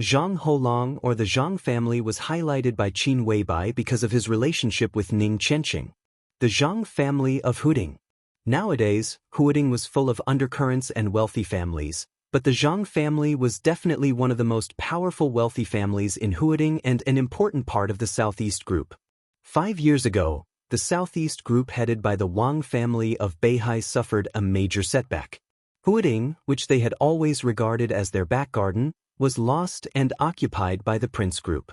Zhang Holong or the Zhang family was highlighted by Qin Weibai because of his relationship with Ning Qianxing. The Zhang family of Huding. Nowadays, Huding was full of undercurrents and wealthy families, but the Zhang family was definitely one of the most powerful wealthy families in Huding and an important part of the Southeast Group. 5 years ago, the Southeast Group headed by the Wang family of Beihai suffered a major setback. Huding, which they had always regarded as their back garden, was lost and occupied by the Prince Group.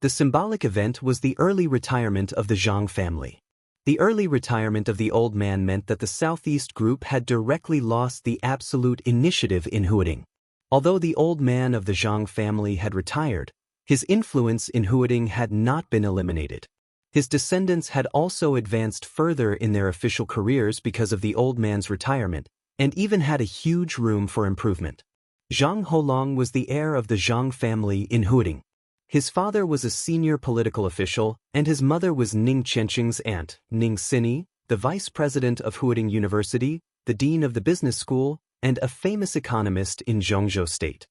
The symbolic event was the early retirement of the Zhang family. The early retirement of the old man meant that the Southeast Group had directly lost the absolute initiative in Huding. Although the old man of the Zhang family had retired, his influence in Huding had not been eliminated. His descendants had also advanced further in their official careers because of the old man's retirement, and even had a huge room for improvement. Zhang Holong was the heir of the Zhang family in Huding. His father was a senior political official, and his mother was Ning Qianxing's aunt, Ning Xini, the vice president of Huding University, the dean of the business school, and a famous economist in Zhongzhou State.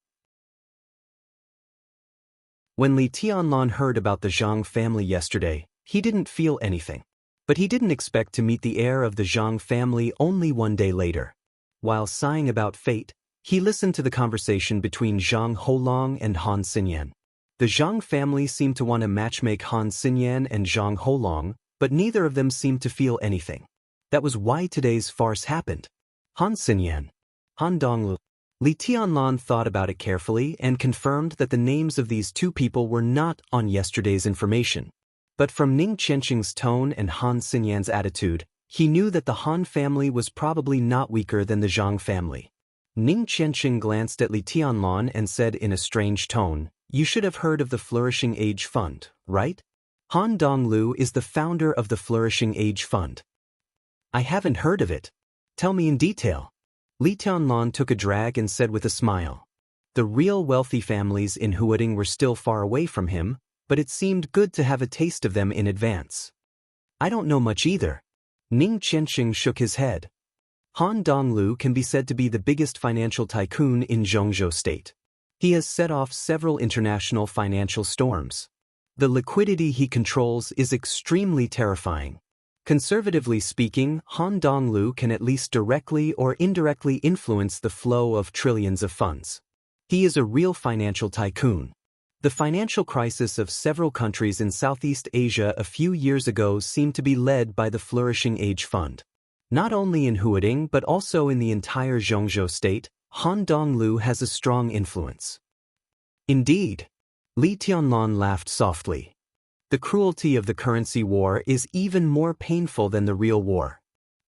When Li Tianlan heard about the Zhang family yesterday, he didn't feel anything. But he didn't expect to meet the heir of the Zhang family only one day later. While sighing about fate, he listened to the conversation between Zhang Holong and Han Xinyan. The Zhang family seemed to want to matchmake Han Xinyan and Zhang Holong, but neither of them seemed to feel anything. That was why today's farce happened. Han Xinyan. Han Donglu. Li Tianlan thought about it carefully and confirmed that the names of these two people were not on yesterday's information. But from Ning Qianqing's tone and Han Xinyan's attitude, he knew that the Han family was probably not weaker than the Zhang family. Ning Qianqing glanced at Li Tianlan and said in a strange tone, "You should have heard of the Flourishing Age Fund, right? Han Donglu is the founder of the Flourishing Age Fund." "I haven't heard of it. Tell me in detail." Li Tianlan took a drag and said with a smile. The real wealthy families in Huading were still far away from him, but it seemed good to have a taste of them in advance. "I don't know much either." Ning Qianqing shook his head. Han Donglu can be said to be the biggest financial tycoon in Zhongzhou State. He has set off several international financial storms. The liquidity he controls is extremely terrifying. Conservatively speaking, Han Donglu can at least directly or indirectly influence the flow of trillions of funds. He is a real financial tycoon. The financial crisis of several countries in Southeast Asia a few years ago seemed to be led by the Flourishing Age Fund. Not only in Huading but also in the entire Zhongzhou State, Han Donglu has a strong influence. Indeed. Li Tianlan laughed softly. The cruelty of the currency war is even more painful than the real war.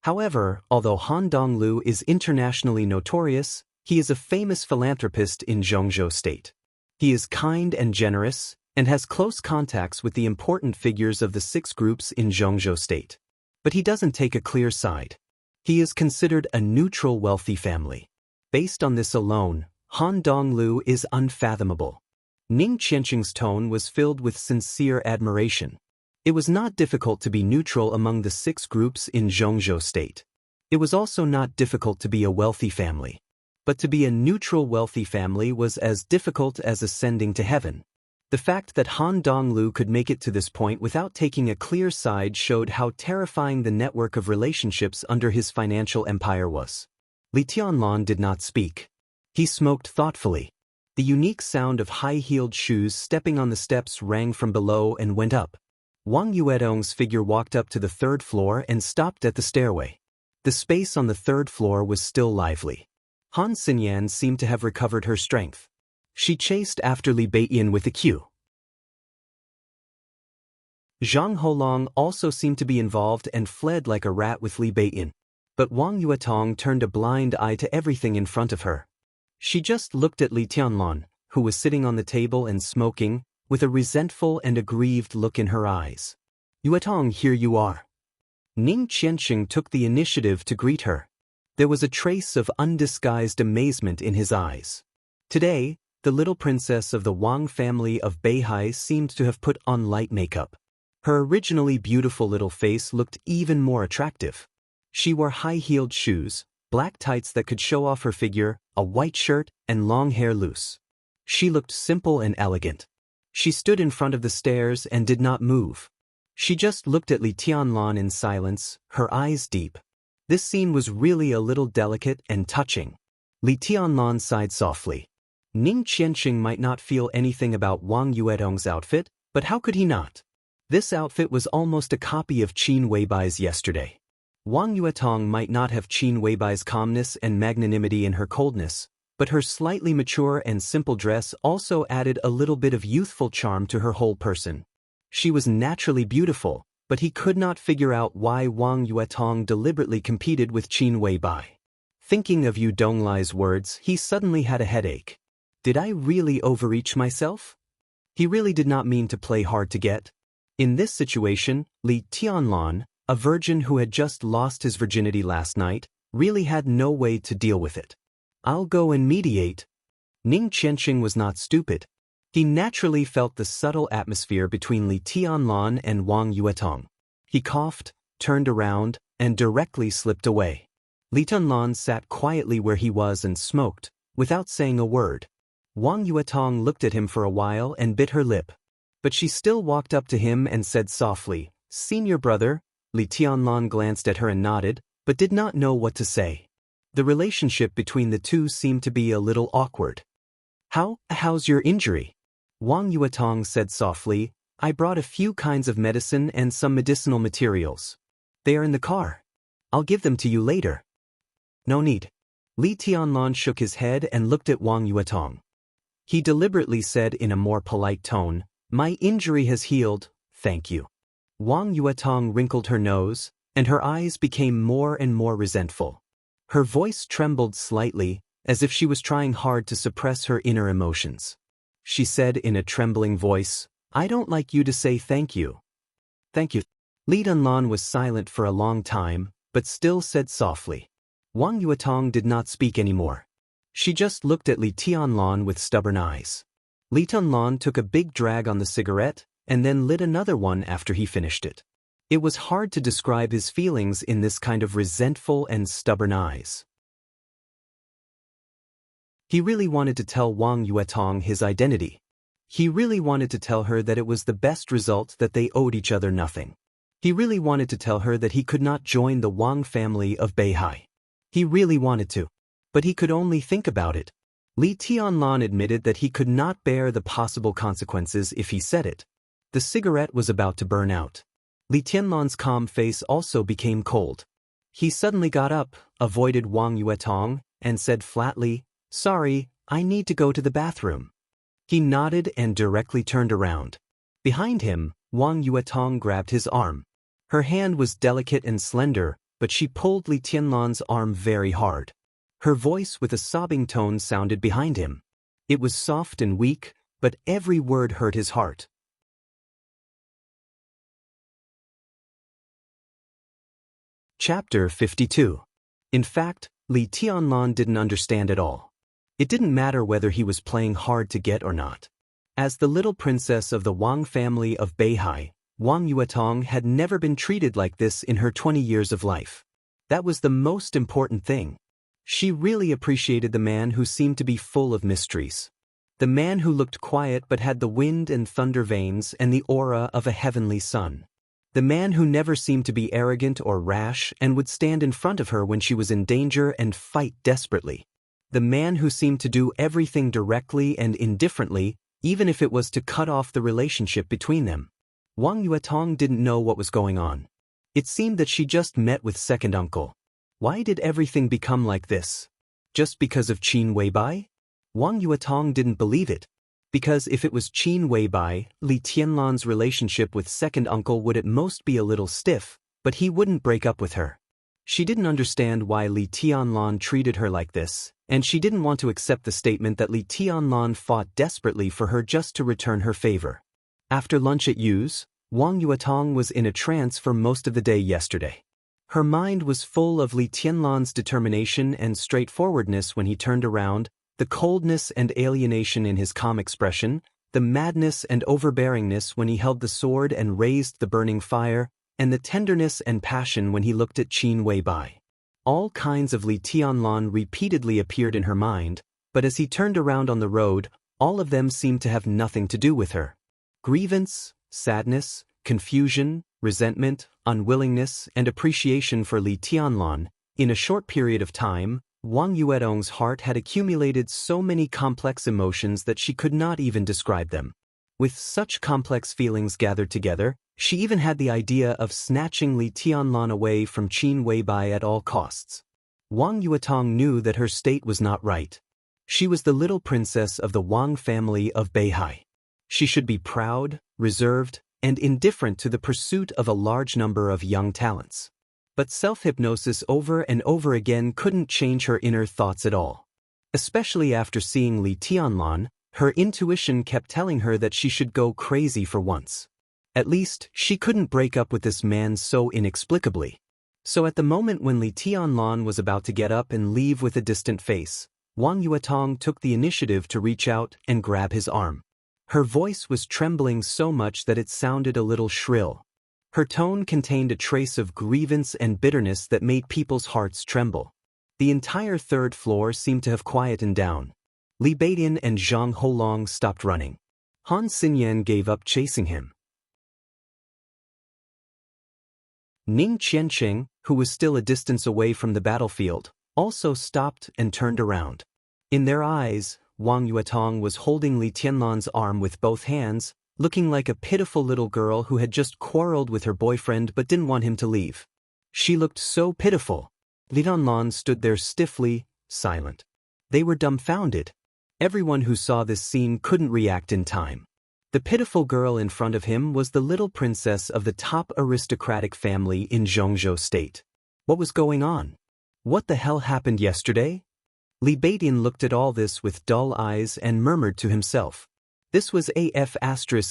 However, although Han Donglu is internationally notorious, he is a famous philanthropist in Zhongzhou State. He is kind and generous, and has close contacts with the important figures of the 6 groups in Zhongzhou State. But he doesn't take a clear side. He is considered a neutral wealthy family. Based on this alone, Han Donglu is unfathomable. Ning Qianqing's tone was filled with sincere admiration. It was not difficult to be neutral among the 6 groups in Zhongzhou State. It was also not difficult to be a wealthy family. But to be a neutral wealthy family was as difficult as ascending to heaven. The fact that Han Donglu could make it to this point without taking a clear side showed how terrifying the network of relationships under his financial empire was. Li Tianlan did not speak. He smoked thoughtfully. The unique sound of high-heeled shoes stepping on the steps rang from below and went up. Wang Yuedong's figure walked up to the 3rd floor and stopped at the stairway. The space on the 3rd floor was still lively. Han Xinyan seemed to have recovered her strength. She chased after Li Beiyin with a cue. Zhang Holong also seemed to be involved and fled like a rat with Li Beiyin. But Wang Yuetong turned a blind eye to everything in front of her. She just looked at Li Tianlan, who was sitting on the table and smoking, with a resentful and aggrieved look in her eyes. "Yuetong, here you are." Ning Qianqing took the initiative to greet her. There was a trace of undisguised amazement in his eyes. Today, the little princess of the Wang family of Beihai seemed to have put on light makeup. Her originally beautiful little face looked even more attractive. She wore high-heeled shoes, black tights that could show off her figure, a white shirt, and long hair loose. She looked simple and elegant. She stood in front of the stairs and did not move. She just looked at Li Tianlan in silence, her eyes deep. This scene was really a little delicate and touching. Li Tianlan sighed softly. Ning Qianqing might not feel anything about Wang Yuedong's outfit, but how could he not? This outfit was almost a copy of Qin Weibai's yesterday. Wang Yuetong might not have Qin Weibai's calmness and magnanimity in her coldness, but her slightly mature and simple dress also added a little bit of youthful charm to her whole person. She was naturally beautiful, but he could not figure out why Wang Yuetong deliberately competed with Qin Weibai. Thinking of Yu Donglai's words, he suddenly had a headache. Did I really overreach myself? He really did not mean to play hard to get. In this situation, Li Tianlan, a virgin who had just lost his virginity last night, really had no way to deal with it. "I'll go and mediate." Ning Qianqing was not stupid. He naturally felt the subtle atmosphere between Li Tianlan and Wang Yuetong. He coughed, turned around, and directly slipped away. Li Tianlan sat quietly where he was and smoked, without saying a word. Wang Yuetong looked at him for a while and bit her lip. But she still walked up to him and said softly, "Senior brother." Li Tianlan glanced at her and nodded, but did not know what to say. The relationship between the two seemed to be a little awkward. How's your injury?" Wang Yuetong said softly, I brought a few kinds of medicine and some medicinal materials. They are in the car. I'll give them to you later. No need. Li Tianlan shook his head and looked at Wang Yuetong. He deliberately said in a more polite tone, My injury has healed, thank you. Wang Yuetong wrinkled her nose, and her eyes became more and more resentful. Her voice trembled slightly, as if she was trying hard to suppress her inner emotions. She said in a trembling voice, I don't like you to say thank you. Thank you. Li Tianlan was silent for a long time, but still said softly. Wang Yuetong did not speak anymore. She just looked at Li Tianlan with stubborn eyes. Li Tianlan took a big drag on the cigarette, and then lit another one after he finished it. It was hard to describe his feelings in this kind of resentful and stubborn eyes. He really wanted to tell Wang Yuetong his identity. He really wanted to tell her that it was the best result, that they owed each other nothing. He really wanted to tell her that he could not join the Wang family of Beihai. He really wanted to. But he could only think about it. Li Tianlan admitted that he could not bear the possible consequences if he said it. The cigarette was about to burn out. Li Tianlan's calm face also became cold. He suddenly got up, avoided Wang Yuetong, and said flatly, Sorry, I need to go to the bathroom. He nodded and directly turned around. Behind him, Wang Yuetong grabbed his arm. Her hand was delicate and slender, but she pulled Li Tianlan's arm very hard. Her voice with a sobbing tone sounded behind him. It was soft and weak, but every word hurt his heart. Chapter 52. In fact, Li Tianlan didn't understand at all. It didn't matter whether he was playing hard to get or not. As the little princess of the Wang family of Beihai, Wang Yuetong had never been treated like this in her 20 years of life. That was the most important thing. She really appreciated the man who seemed to be full of mysteries. The man who looked quiet but had the wind and thunder veins and the aura of a heavenly sun. The man who never seemed to be arrogant or rash and would stand in front of her when she was in danger and fight desperately. The man who seemed to do everything directly and indifferently, even if it was to cut off the relationship between them. Wang Yuetong didn't know what was going on. It seemed that she just met with second uncle. Why did everything become like this? Just because of Qin Weibai? Wang Yuetong didn't believe it. Because if it was Qin Weibai, Li Tianlan's relationship with second uncle would at most be a little stiff, but he wouldn't break up with her. She didn't understand why Li Tianlan treated her like this, and she didn't want to accept the statement that Li Tianlan fought desperately for her just to return her favor. After lunch at Yu's, Wang Yuetong was in a trance for most of the day yesterday. Her mind was full of Li Tianlan's determination and straightforwardness when he turned around, the coldness and alienation in his calm expression, the madness and overbearingness when he held the sword and raised the burning fire, and the tenderness and passion when he looked at Qin Weibai. All kinds of Li Tianlan repeatedly appeared in her mind, but as he turned around on the road, all of them seemed to have nothing to do with her. Grievance, sadness, confusion, resentment, unwillingness, and appreciation for Li Tianlan. In a short period of time, Wang Yuetong's heart had accumulated so many complex emotions that she could not even describe them. With such complex feelings gathered together, she even had the idea of snatching Li Tianlan away from Qin Weibai at all costs. Wang Yuetong knew that her state was not right. She was the little princess of the Wang family of Beihai. She should be proud, reserved, and indifferent to the pursuit of a large number of young talents. But self-hypnosis over and over again couldn't change her inner thoughts at all. Especially after seeing Li Tianlan, her intuition kept telling her that she should go crazy for once. At least, she couldn't break up with this man so inexplicably. So at the moment when Li Tianlan was about to get up and leave with a distant face, Wang Yuetong took the initiative to reach out and grab his arm. Her voice was trembling so much that it sounded a little shrill. Her tone contained a trace of grievance and bitterness that made people's hearts tremble. The entire third floor seemed to have quietened down. Li Beidian and Zhang Holong stopped running. Han Xinyan gave up chasing him. Ning Qianqing, who was still a distance away from the battlefield, also stopped and turned around. In their eyes, Wang Yuetong was holding Li Tianlan's arm with both hands, looking like a pitiful little girl who had just quarreled with her boyfriend but didn't want him to leave. She looked so pitiful. Li Tianlan stood there stiffly, silent. They were dumbfounded. Everyone who saw this scene couldn't react in time. The pitiful girl in front of him was the little princess of the top aristocratic family in Zhongzhou State. What was going on? What the hell happened yesterday? Li Baidian looked at all this with dull eyes and murmured to himself. This was AF**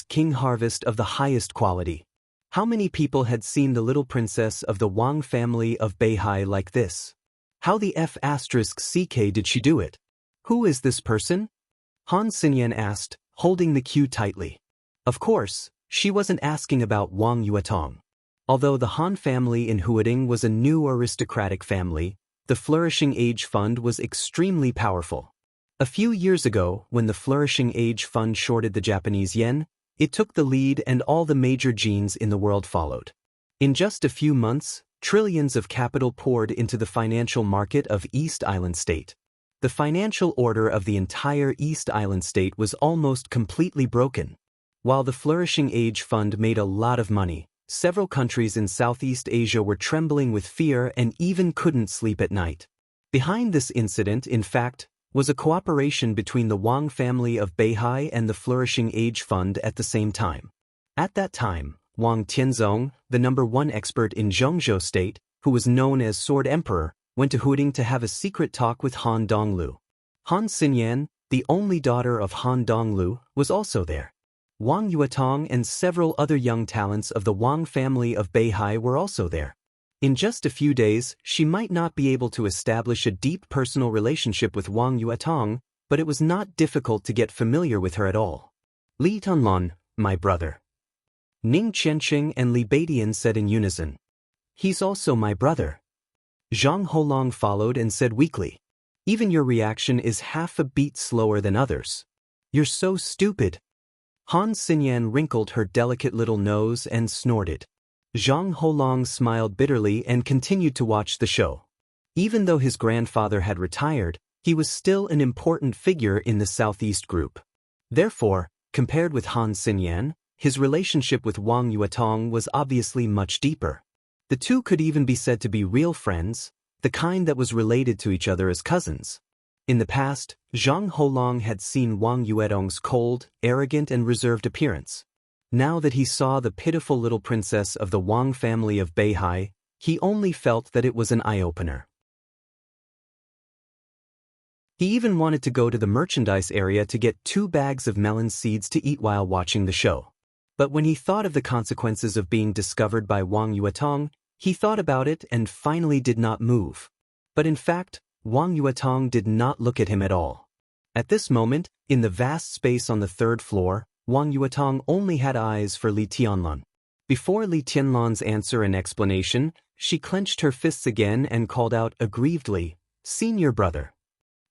king harvest of the highest quality. How many people had seen the little princess of the Wang family of Beihai like this? How the F***ck did she do it? Who is this person? Han Xinyan asked, holding the queue tightly. Of course, she wasn't asking about Wang Yuetong. Although the Han family in Huading was a new aristocratic family, the Flourishing Age Fund was extremely powerful. A few years ago, when the Flourishing Age Fund shorted the Japanese yen, it took the lead and all the major genes in the world followed. In just a few months, trillions of capital poured into the financial market of East Island State. The financial order of the entire East Island State was almost completely broken. While the Flourishing Age Fund made a lot of money, several countries in Southeast Asia were trembling with fear and even couldn't sleep at night. Behind this incident, in fact, was a cooperation between the Wang family of Beihai and the Flourishing Age Fund at the same time. At that time, Wang Tianzong, the #1 expert in Zhongzhou State, who was known as Sword Emperor, went to Huading to have a secret talk with Han Donglu. Han Xinyan, the only daughter of Han Donglu, was also there. Wang Yuetong and several other young talents of the Wang family of Beihai were also there. In just a few days, she might not be able to establish a deep personal relationship with Wang Yuetong, but it was not difficult to get familiar with her at all. Li Tianlan, my brother. Ning Qianqing and Li Baidian said in unison. He's also my brother. Zhang Holong followed and said weakly. Even your reaction is half a beat slower than others. You're so stupid. Han Xinyan wrinkled her delicate little nose and snorted. Zhang Holong smiled bitterly and continued to watch the show. Even though his grandfather had retired, he was still an important figure in the Southeast group. Therefore, compared with Han Xinyan, his relationship with Wang Yuetong was obviously much deeper. The two could even be said to be real friends, the kind that was related to each other as cousins. In the past, Zhang Holong had seen Wang Yuetong's cold, arrogant and reserved appearance. Now that he saw the pitiful little princess of the Wang family of Beihai, he only felt that it was an eye-opener. He even wanted to go to the merchandise area to get 2 bags of melon seeds to eat while watching the show. But when he thought of the consequences of being discovered by Wang Yuetong, he thought about it and finally did not move. But in fact, Wang Yuetong did not look at him at all. At this moment, in the vast space on the 3rd floor, Wang Yuetong only had eyes for Li Tianlan. Before Li Tianlan's answer and explanation, she clenched her fists again and called out aggrievedly, "Senior brother."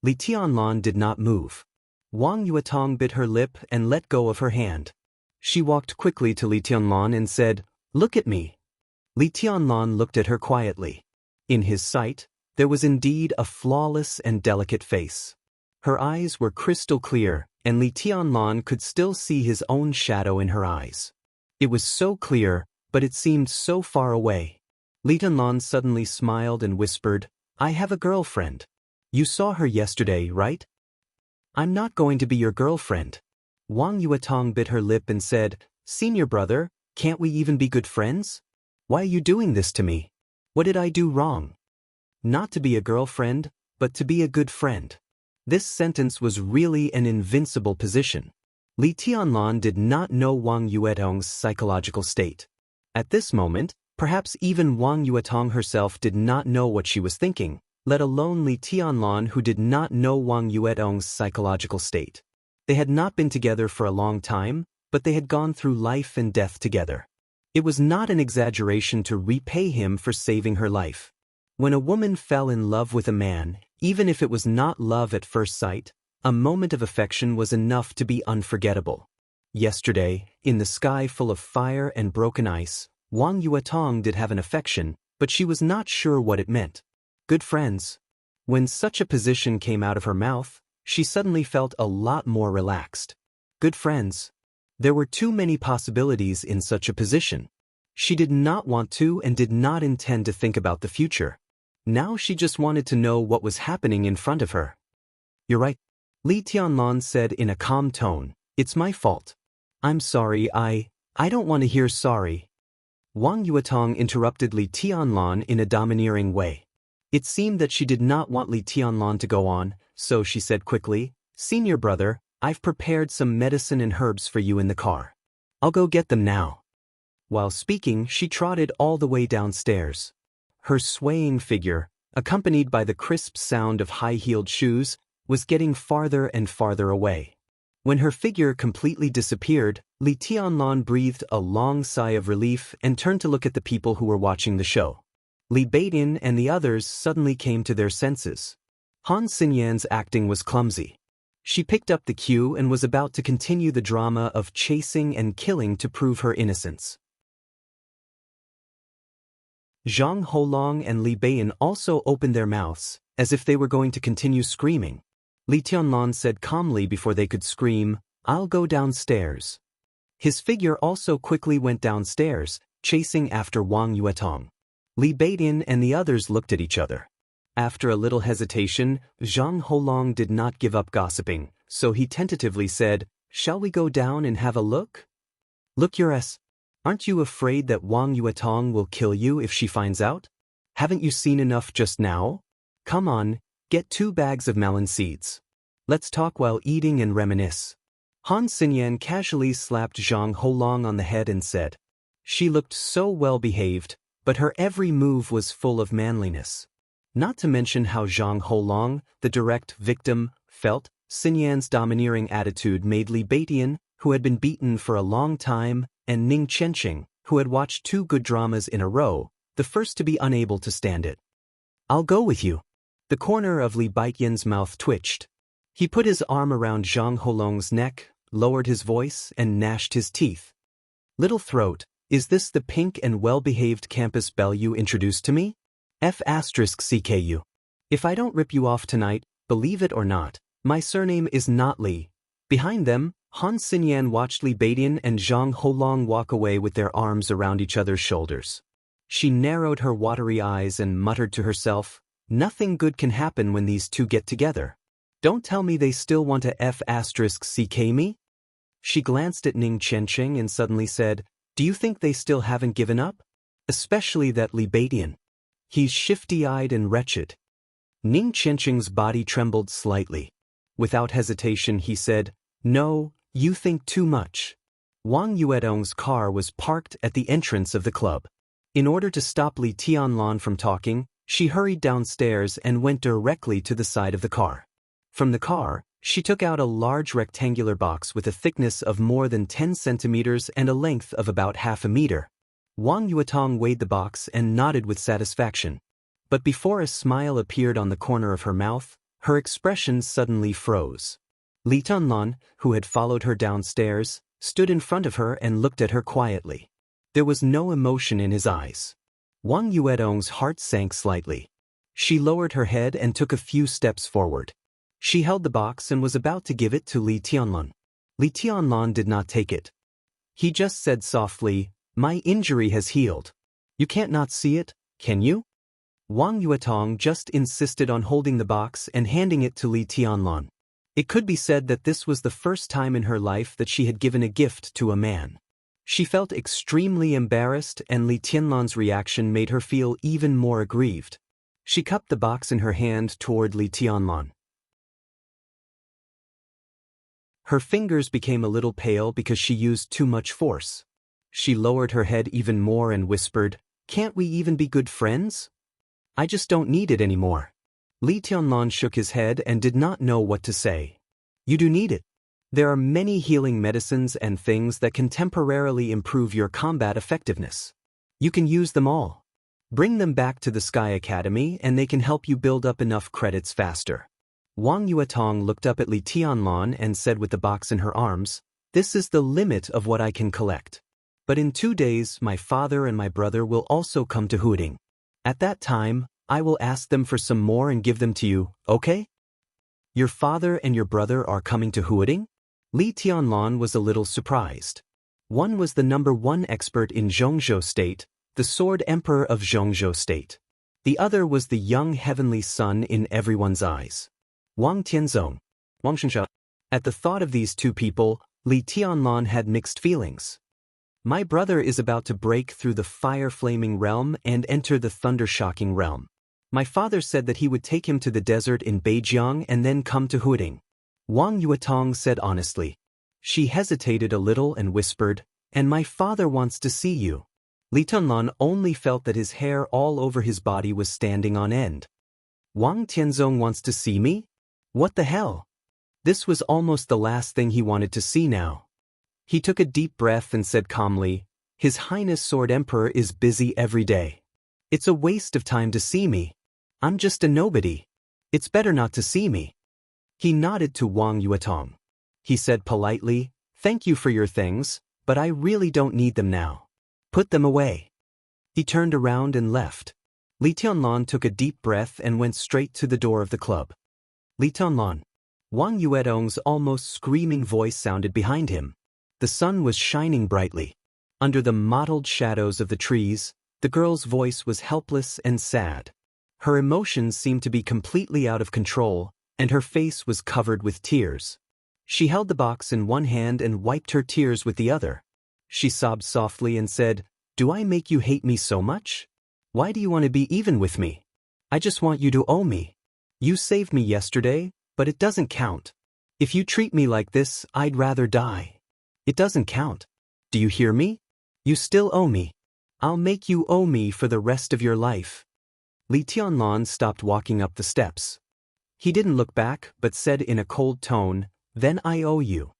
Li Tianlan did not move. Wang Yuetong bit her lip and let go of her hand. She walked quickly to Li Tianlan and said, "Look at me." Li Tianlan looked at her quietly. In his sight, there was indeed a flawless and delicate face. Her eyes were crystal clear, and Li Tianlan could still see his own shadow in her eyes. It was so clear, but it seemed so far away. Li Tianlan suddenly smiled and whispered, "I have a girlfriend. You saw her yesterday, right?" "I'm not going to be your girlfriend." Wang Yuetong bit her lip and said, "Senior brother, can't we even be good friends? Why are you doing this to me? What did I do wrong?" Not to be a girlfriend, but to be a good friend. This sentence was really an invincible position. Li Tianlan did not know Wang Yuetong's psychological state. At this moment, perhaps even Wang Yuetong herself did not know what she was thinking, let alone Li Tianlan, who did not know Wang Yuetong's psychological state. They had not been together for a long time, but they had gone through life and death together. It was not an exaggeration to repay him for saving her life. When a woman fell in love with a man, even if it was not love at first sight, a moment of affection was enough to be unforgettable. Yesterday, in the sky full of fire and broken ice, Wang Yuetong did have an affection, but she was not sure what it meant. Good friends. When such a position came out of her mouth, she suddenly felt a lot more relaxed. Good friends. There were too many possibilities in such a position. She did not want to and did not intend to think about the future. Now she just wanted to know what was happening in front of her. You're right, Li Tianlan said in a calm tone. It's my fault. I'm sorry, I don't want to hear sorry. Wang Yuetong interrupted Li Tianlan in a domineering way. It seemed that she did not want Li Tianlan to go on, so she said quickly, Senior brother, I've prepared some medicine and herbs for you in the car. I'll go get them now. While speaking, she trotted all the way downstairs. Her swaying figure, accompanied by the crisp sound of high-heeled shoes, was getting farther and farther away. When her figure completely disappeared, Li Tianlan breathed a long sigh of relief and turned to look at the people who were watching the show. Li Beitin and the others suddenly came to their senses. Han Xinyan's acting was clumsy. She picked up the cue and was about to continue the drama of chasing and killing to prove her innocence. Zhang Holong and Li Beiyin also opened their mouths, as if they were going to continue screaming. Li Tianlan said calmly before they could scream, I'll go downstairs. His figure also quickly went downstairs, chasing after Wang Yuetong. Li Beiyin and the others looked at each other. After a little hesitation, Zhang Holong did not give up gossiping, so he tentatively said, Shall we go down and have a look? Look your ass. Aren't you afraid that Wang Yuetong will kill you if she finds out? Haven't you seen enough just now? Come on, get 2 bags of melon seeds. Let's talk while eating and reminisce. Han Xinyan casually slapped Zhang Holong on the head and said. She looked so well behaved, but her every move was full of manliness. Not to mention how Zhang Holong, the direct victim, felt. Xinyan's domineering attitude made Li Beitin, who had been beaten for a long time, and Ning Qianxing, who had watched 2 good dramas in a row, the first to be unable to stand it. I'll go with you. The corner of Li Beitin's mouth twitched. He put his arm around Zhang Holong's neck, lowered his voice, and gnashed his teeth. Little throat, is this the pink and well-behaved campus belle you introduced to me? F*CKU. If I don't rip you off tonight, believe it or not, my surname is not Li. Behind them, Han Xinyan watched Li Beitin and Zhang Holong walk away with their arms around each other's shoulders. She narrowed her watery eyes and muttered to herself, Nothing good can happen when these 2 get together. Don't tell me they still want to F*CK me? She glanced at Ning Qianxing and suddenly said, Do you think they still haven't given up? Especially that Li Beitin. He's shifty-eyed and wretched. Ning Qianxing's body trembled slightly. Without hesitation he said, No, you think too much. Wang Yuetong's car was parked at the entrance of the club. In order to stop Li Tianlan from talking, she hurried downstairs and went directly to the side of the car. From the car, she took out a large rectangular box with a thickness of more than 10 centimeters and a length of about half a meter. Wang Yuetong weighed the box and nodded with satisfaction. But before a smile appeared on the corner of her mouth, her expression suddenly froze. Li Tianlan, who had followed her downstairs, stood in front of her and looked at her quietly. There was no emotion in his eyes. Wang Yuetong's heart sank slightly. She lowered her head and took a few steps forward. She held the box and was about to give it to Li Tianlan. Li Tianlan did not take it. He just said softly, My injury has healed. You can't not see it, can you? Wang Yuetong just insisted on holding the box and handing it to Li Tianlan. It could be said that this was the first time in her life that she had given a gift to a man. She felt extremely embarrassed, and Li Tianlan's reaction made her feel even more aggrieved. She cupped the box in her hand toward Li Tianlan. Her fingers became a little pale because she used too much force. She lowered her head even more and whispered, Can't we even be good friends? I just don't need it anymore. Li Tianlan shook his head and did not know what to say. You do need it. There are many healing medicines and things that can temporarily improve your combat effectiveness. You can use them all. Bring them back to the Sky Academy and they can help you build up enough credits faster. Wang Yuetong looked up at Li Tianlan and said with the box in her arms, This is the limit of what I can collect. But in 2 days my father and my brother will also come to Huding. At that time, I will ask them for some more and give them to you, okay? Your father and your brother are coming to Huading? Li Tianlan was a little surprised. One was the #1 expert in Zhongzhou State, the Sword Emperor of Zhongzhou State. The other was the young heavenly son in everyone's eyes. Wang Tianzong, Wang Xianxia. At the thought of these two people, Li Tianlan had mixed feelings. My brother is about to break through the fire-flaming realm and enter the thunder-shocking realm. My father said that he would take him to the desert in Beijiang and then come to Huading. Wang Yuetong said honestly. She hesitated a little and whispered, "And my father wants to see you." Li Tianlan only felt that his hair all over his body was standing on end. Wang Tianzong wants to see me? What the hell? This was almost the last thing he wanted to see now. He took a deep breath and said calmly, "His Highness Sword Emperor is busy every day. It's a waste of time to see me. I'm just a nobody. It's better not to see me." He nodded to Wang Yuetong. He said politely, "Thank you for your things, but I really don't need them now. Put them away." He turned around and left. Li Tianlan took a deep breath and went straight to the door of the club. "Li Tianlan." Wang Yuetong's almost screaming voice sounded behind him. The sun was shining brightly. Under the mottled shadows of the trees, the girl's voice was helpless and sad. Her emotions seemed to be completely out of control, and her face was covered with tears. She held the box in one hand and wiped her tears with the other. She sobbed softly and said, "Do I make you hate me so much? Why do you want to be even with me? I just want you to owe me. You saved me yesterday, but it doesn't count. If you treat me like this, I'd rather die. It doesn't count. Do you hear me? You still owe me. I'll make you owe me for the rest of your life." Li Tianlan stopped walking up the steps. He didn't look back but said in a cold tone, "Then I owe you."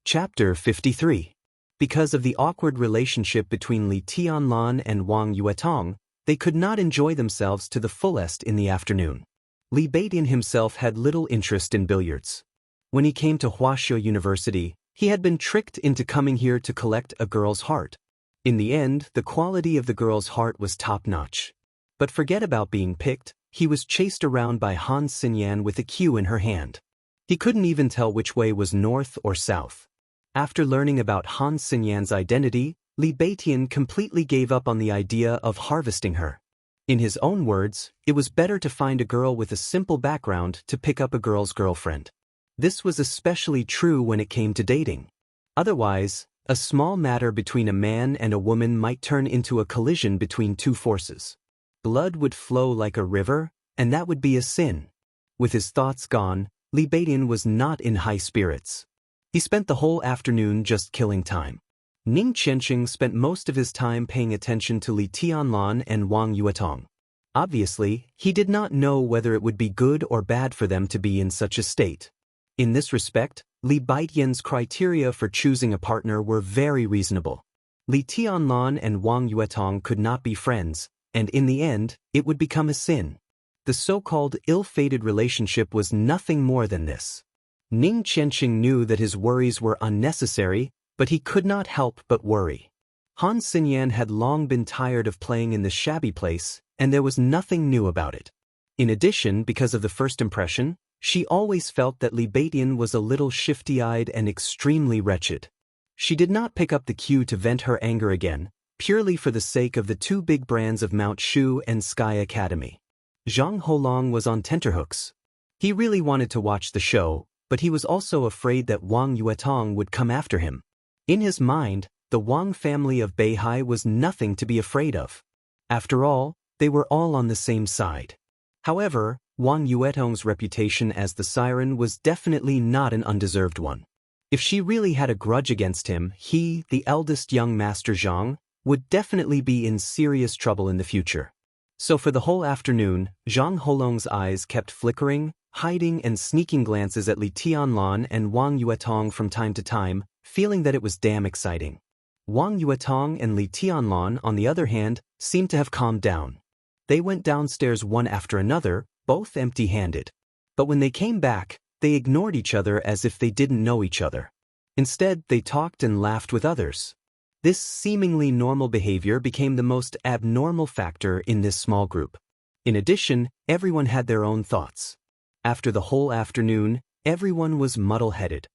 Chapter 53. Because of the awkward relationship between Li Tianlan and Wang Yuetong, they could not enjoy themselves to the fullest in the afternoon. Li Beidian himself had little interest in billiards. When he came to Huaxia University, he had been tricked into coming here to collect a girl's heart. In the end, the quality of the girl's heart was top-notch. But forget about being picked, he was chased around by Han Xinyan with a cue in her hand. He couldn't even tell which way was north or south. After learning about Han Xinyan's identity, Li Beidian completely gave up on the idea of harvesting her. In his own words, it was better to find a girl with a simple background to pick up a girl's girlfriend. This was especially true when it came to dating. Otherwise, a small matter between a man and a woman might turn into a collision between two forces. Blood would flow like a river, and that would be a sin. With his thoughts gone, Li Beidian was not in high spirits. He spent the whole afternoon just killing time. Ning Qianxing spent most of his time paying attention to Li Tianlan and Wang Yuetong. Obviously, he did not know whether it would be good or bad for them to be in such a state. In this respect, Li Beidian's criteria for choosing a partner were very reasonable. Li Tianlan and Wang Yuetong could not be friends, and in the end, it would become a sin. The so-called ill-fated relationship was nothing more than this. Ning Qianxing knew that his worries were unnecessary, but he could not help but worry. Han Xinyan had long been tired of playing in the shabby place, and there was nothing new about it. In addition, because of the first impression, she always felt that Li Beidian was a little shifty-eyed and extremely wretched. She did not pick up the cue to vent her anger again, purely for the sake of the two big brands of Mount Shu and Sky Academy. Zhang Holong was on tenterhooks. He really wanted to watch the show, but he was also afraid that Wang Yuetong would come after him. In his mind, the Wang family of Beihai was nothing to be afraid of. After all, they were all on the same side. However, Wang Yuetong's reputation as the siren was definitely not an undeserved one. If she really had a grudge against him, he, the eldest young Master Zhang, would definitely be in serious trouble in the future. So for the whole afternoon, Zhang Holong's eyes kept flickering, hiding and sneaking glances at Li Tianlan and Wang Yuetong from time to time, feeling that it was damn exciting. Wang Yuetong and Li Tianlan, on the other hand, seemed to have calmed down. They went downstairs one after another, both empty-handed. But when they came back, they ignored each other as if they didn't know each other. Instead, they talked and laughed with others. This seemingly normal behavior became the most abnormal factor in this small group. In addition, everyone had their own thoughts. After the whole afternoon, everyone was muddle-headed.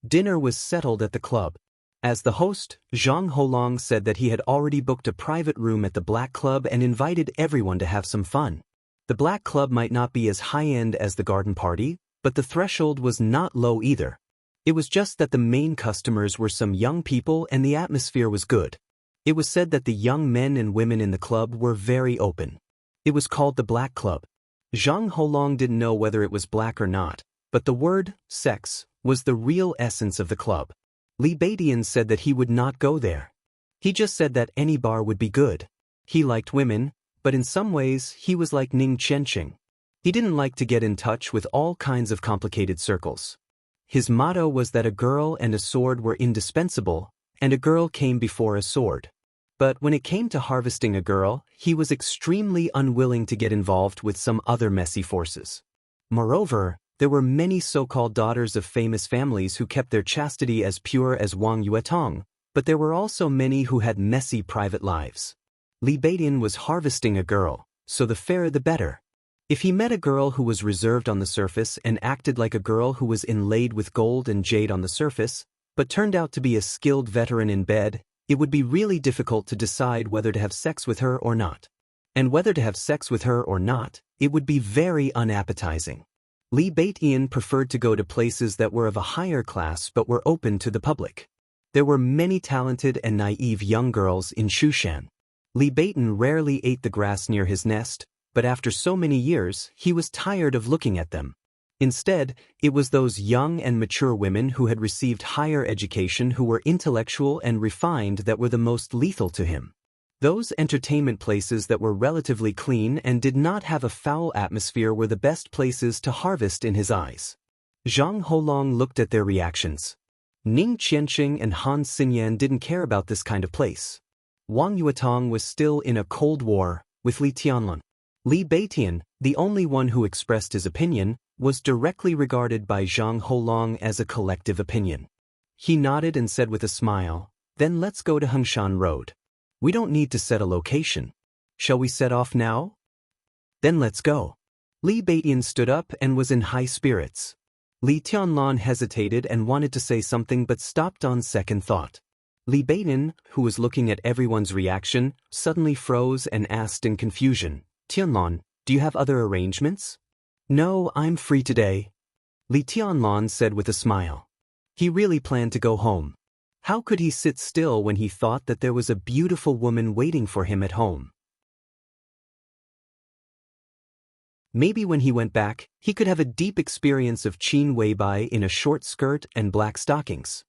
Dinner was settled at the club. As the host, Zhang Holong said that he had already booked a private room at the Black Club and invited everyone to have some fun. The Black Club might not be as high-end as the garden party, but the threshold was not low either. It was just that the main customers were some young people and the atmosphere was good. It was said that the young men and women in the club were very open. It was called the Black Club. Zhang Holong didn't know whether it was black or not, but the word, sex, was the real essence of the club. Li Beidian said that he would not go there. He just said that any bar would be good. He liked women, but in some ways he was like Ning Qianxing. He didn't like to get in touch with all kinds of complicated circles. His motto was that a girl and a sword were indispensable, and a girl came before a sword. But when it came to harvesting a girl, he was extremely unwilling to get involved with some other messy forces. Moreover, there were many so-called daughters of famous families who kept their chastity as pure as Wang Yuetong, but there were also many who had messy private lives. Li Beidian was harvesting a girl, so the fairer the better. If he met a girl who was reserved on the surface and acted like a girl who was inlaid with gold and jade on the surface, but turned out to be a skilled veteran in bed, it would be really difficult to decide whether to have sex with her or not. And whether to have sex with her or not, it would be very unappetizing. Li Beidian preferred to go to places that were of a higher class but were open to the public. There were many talented and naive young girls in Shushan. Li Beidian rarely ate the grass near his nest, but after so many years, he was tired of looking at them. Instead, it was those young and mature women who had received higher education who were intellectual and refined that were the most lethal to him. Those entertainment places that were relatively clean and did not have a foul atmosphere were the best places to harvest in his eyes. Zhang Holong looked at their reactions. Ning Qianxing and Han Xinyan didn't care about this kind of place. Wang Yuetong was still in a cold war with Li Tianlan. Li Beidian, the only one who expressed his opinion, was directly regarded by Zhang Holong as a collective opinion. He nodded and said with a smile, "Then let's go to Hengshan Road. We don't need to set a location. Shall we set off now?" "Then let's go." Li Beidian stood up and was in high spirits. Li Tianlan hesitated and wanted to say something but stopped on second thought. Li Beidian, who was looking at everyone's reaction, suddenly froze and asked in confusion, "Tianlan, do you have other arrangements?" "No, I'm free today," Li Tianlan said with a smile. He really planned to go home. How could he sit still when he thought that there was a beautiful woman waiting for him at home? Maybe when he went back, he could have a deep experience of Qin Weibai in a short skirt and black stockings.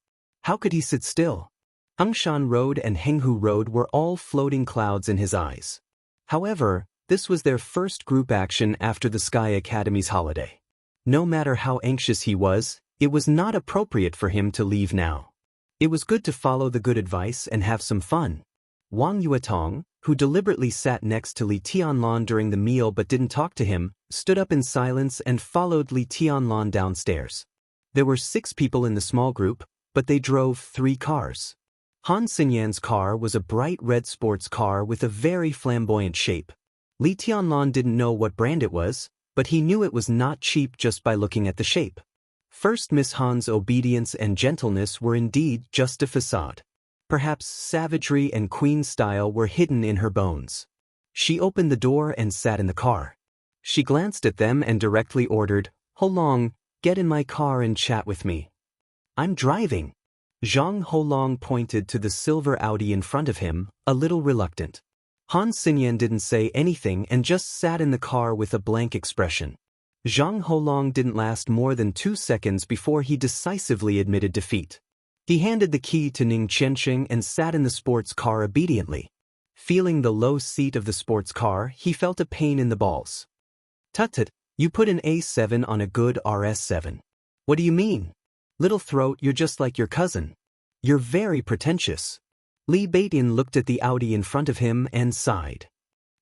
How could he sit still? Hengshan Road and Henghu Road were all floating clouds in his eyes. However, this was their first group action after the Sky Academy's holiday. No matter how anxious he was, it was not appropriate for him to leave now. It was good to follow the good advice and have some fun. Wang Yuetong, who deliberately sat next to Li Tianlan during the meal but didn't talk to him, stood up in silence and followed Li Tianlan downstairs. There were 6 people in the small group, but they drove 3 cars. Han Xinyan's car was a bright red sports car with a very flamboyant shape. Li Tianlan didn't know what brand it was, but he knew it was not cheap just by looking at the shape. First Miss Han's obedience and gentleness were indeed just a facade. Perhaps savagery and queen style were hidden in her bones. She opened the door and sat in the car. She glanced at them and directly ordered, "Holong, get in my car and chat with me." "I'm driving." Zhang Holong pointed to the silver Audi in front of him, a little reluctant. Han Xinyan didn't say anything and just sat in the car with a blank expression. Zhang Holong didn't last more than 2 seconds before he decisively admitted defeat. He handed the key to Ning Qianxing and sat in the sports car obediently. Feeling the low seat of the sports car, he felt a pain in the balls. "Tut-tut, you put an A7 on a good RS7. What do you mean? Little throat, you're just like your cousin. You're very pretentious." Li Beidian looked at the Audi in front of him and sighed.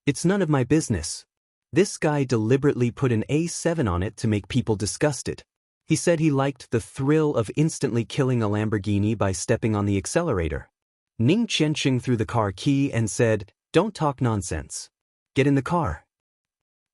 "It's none of my business. This guy deliberately put an A7 on it to make people disgusted. He said he liked the thrill of instantly killing a Lamborghini by stepping on the accelerator. Ning Qianxing threw the car key and said, "Don't talk nonsense. Get in the car.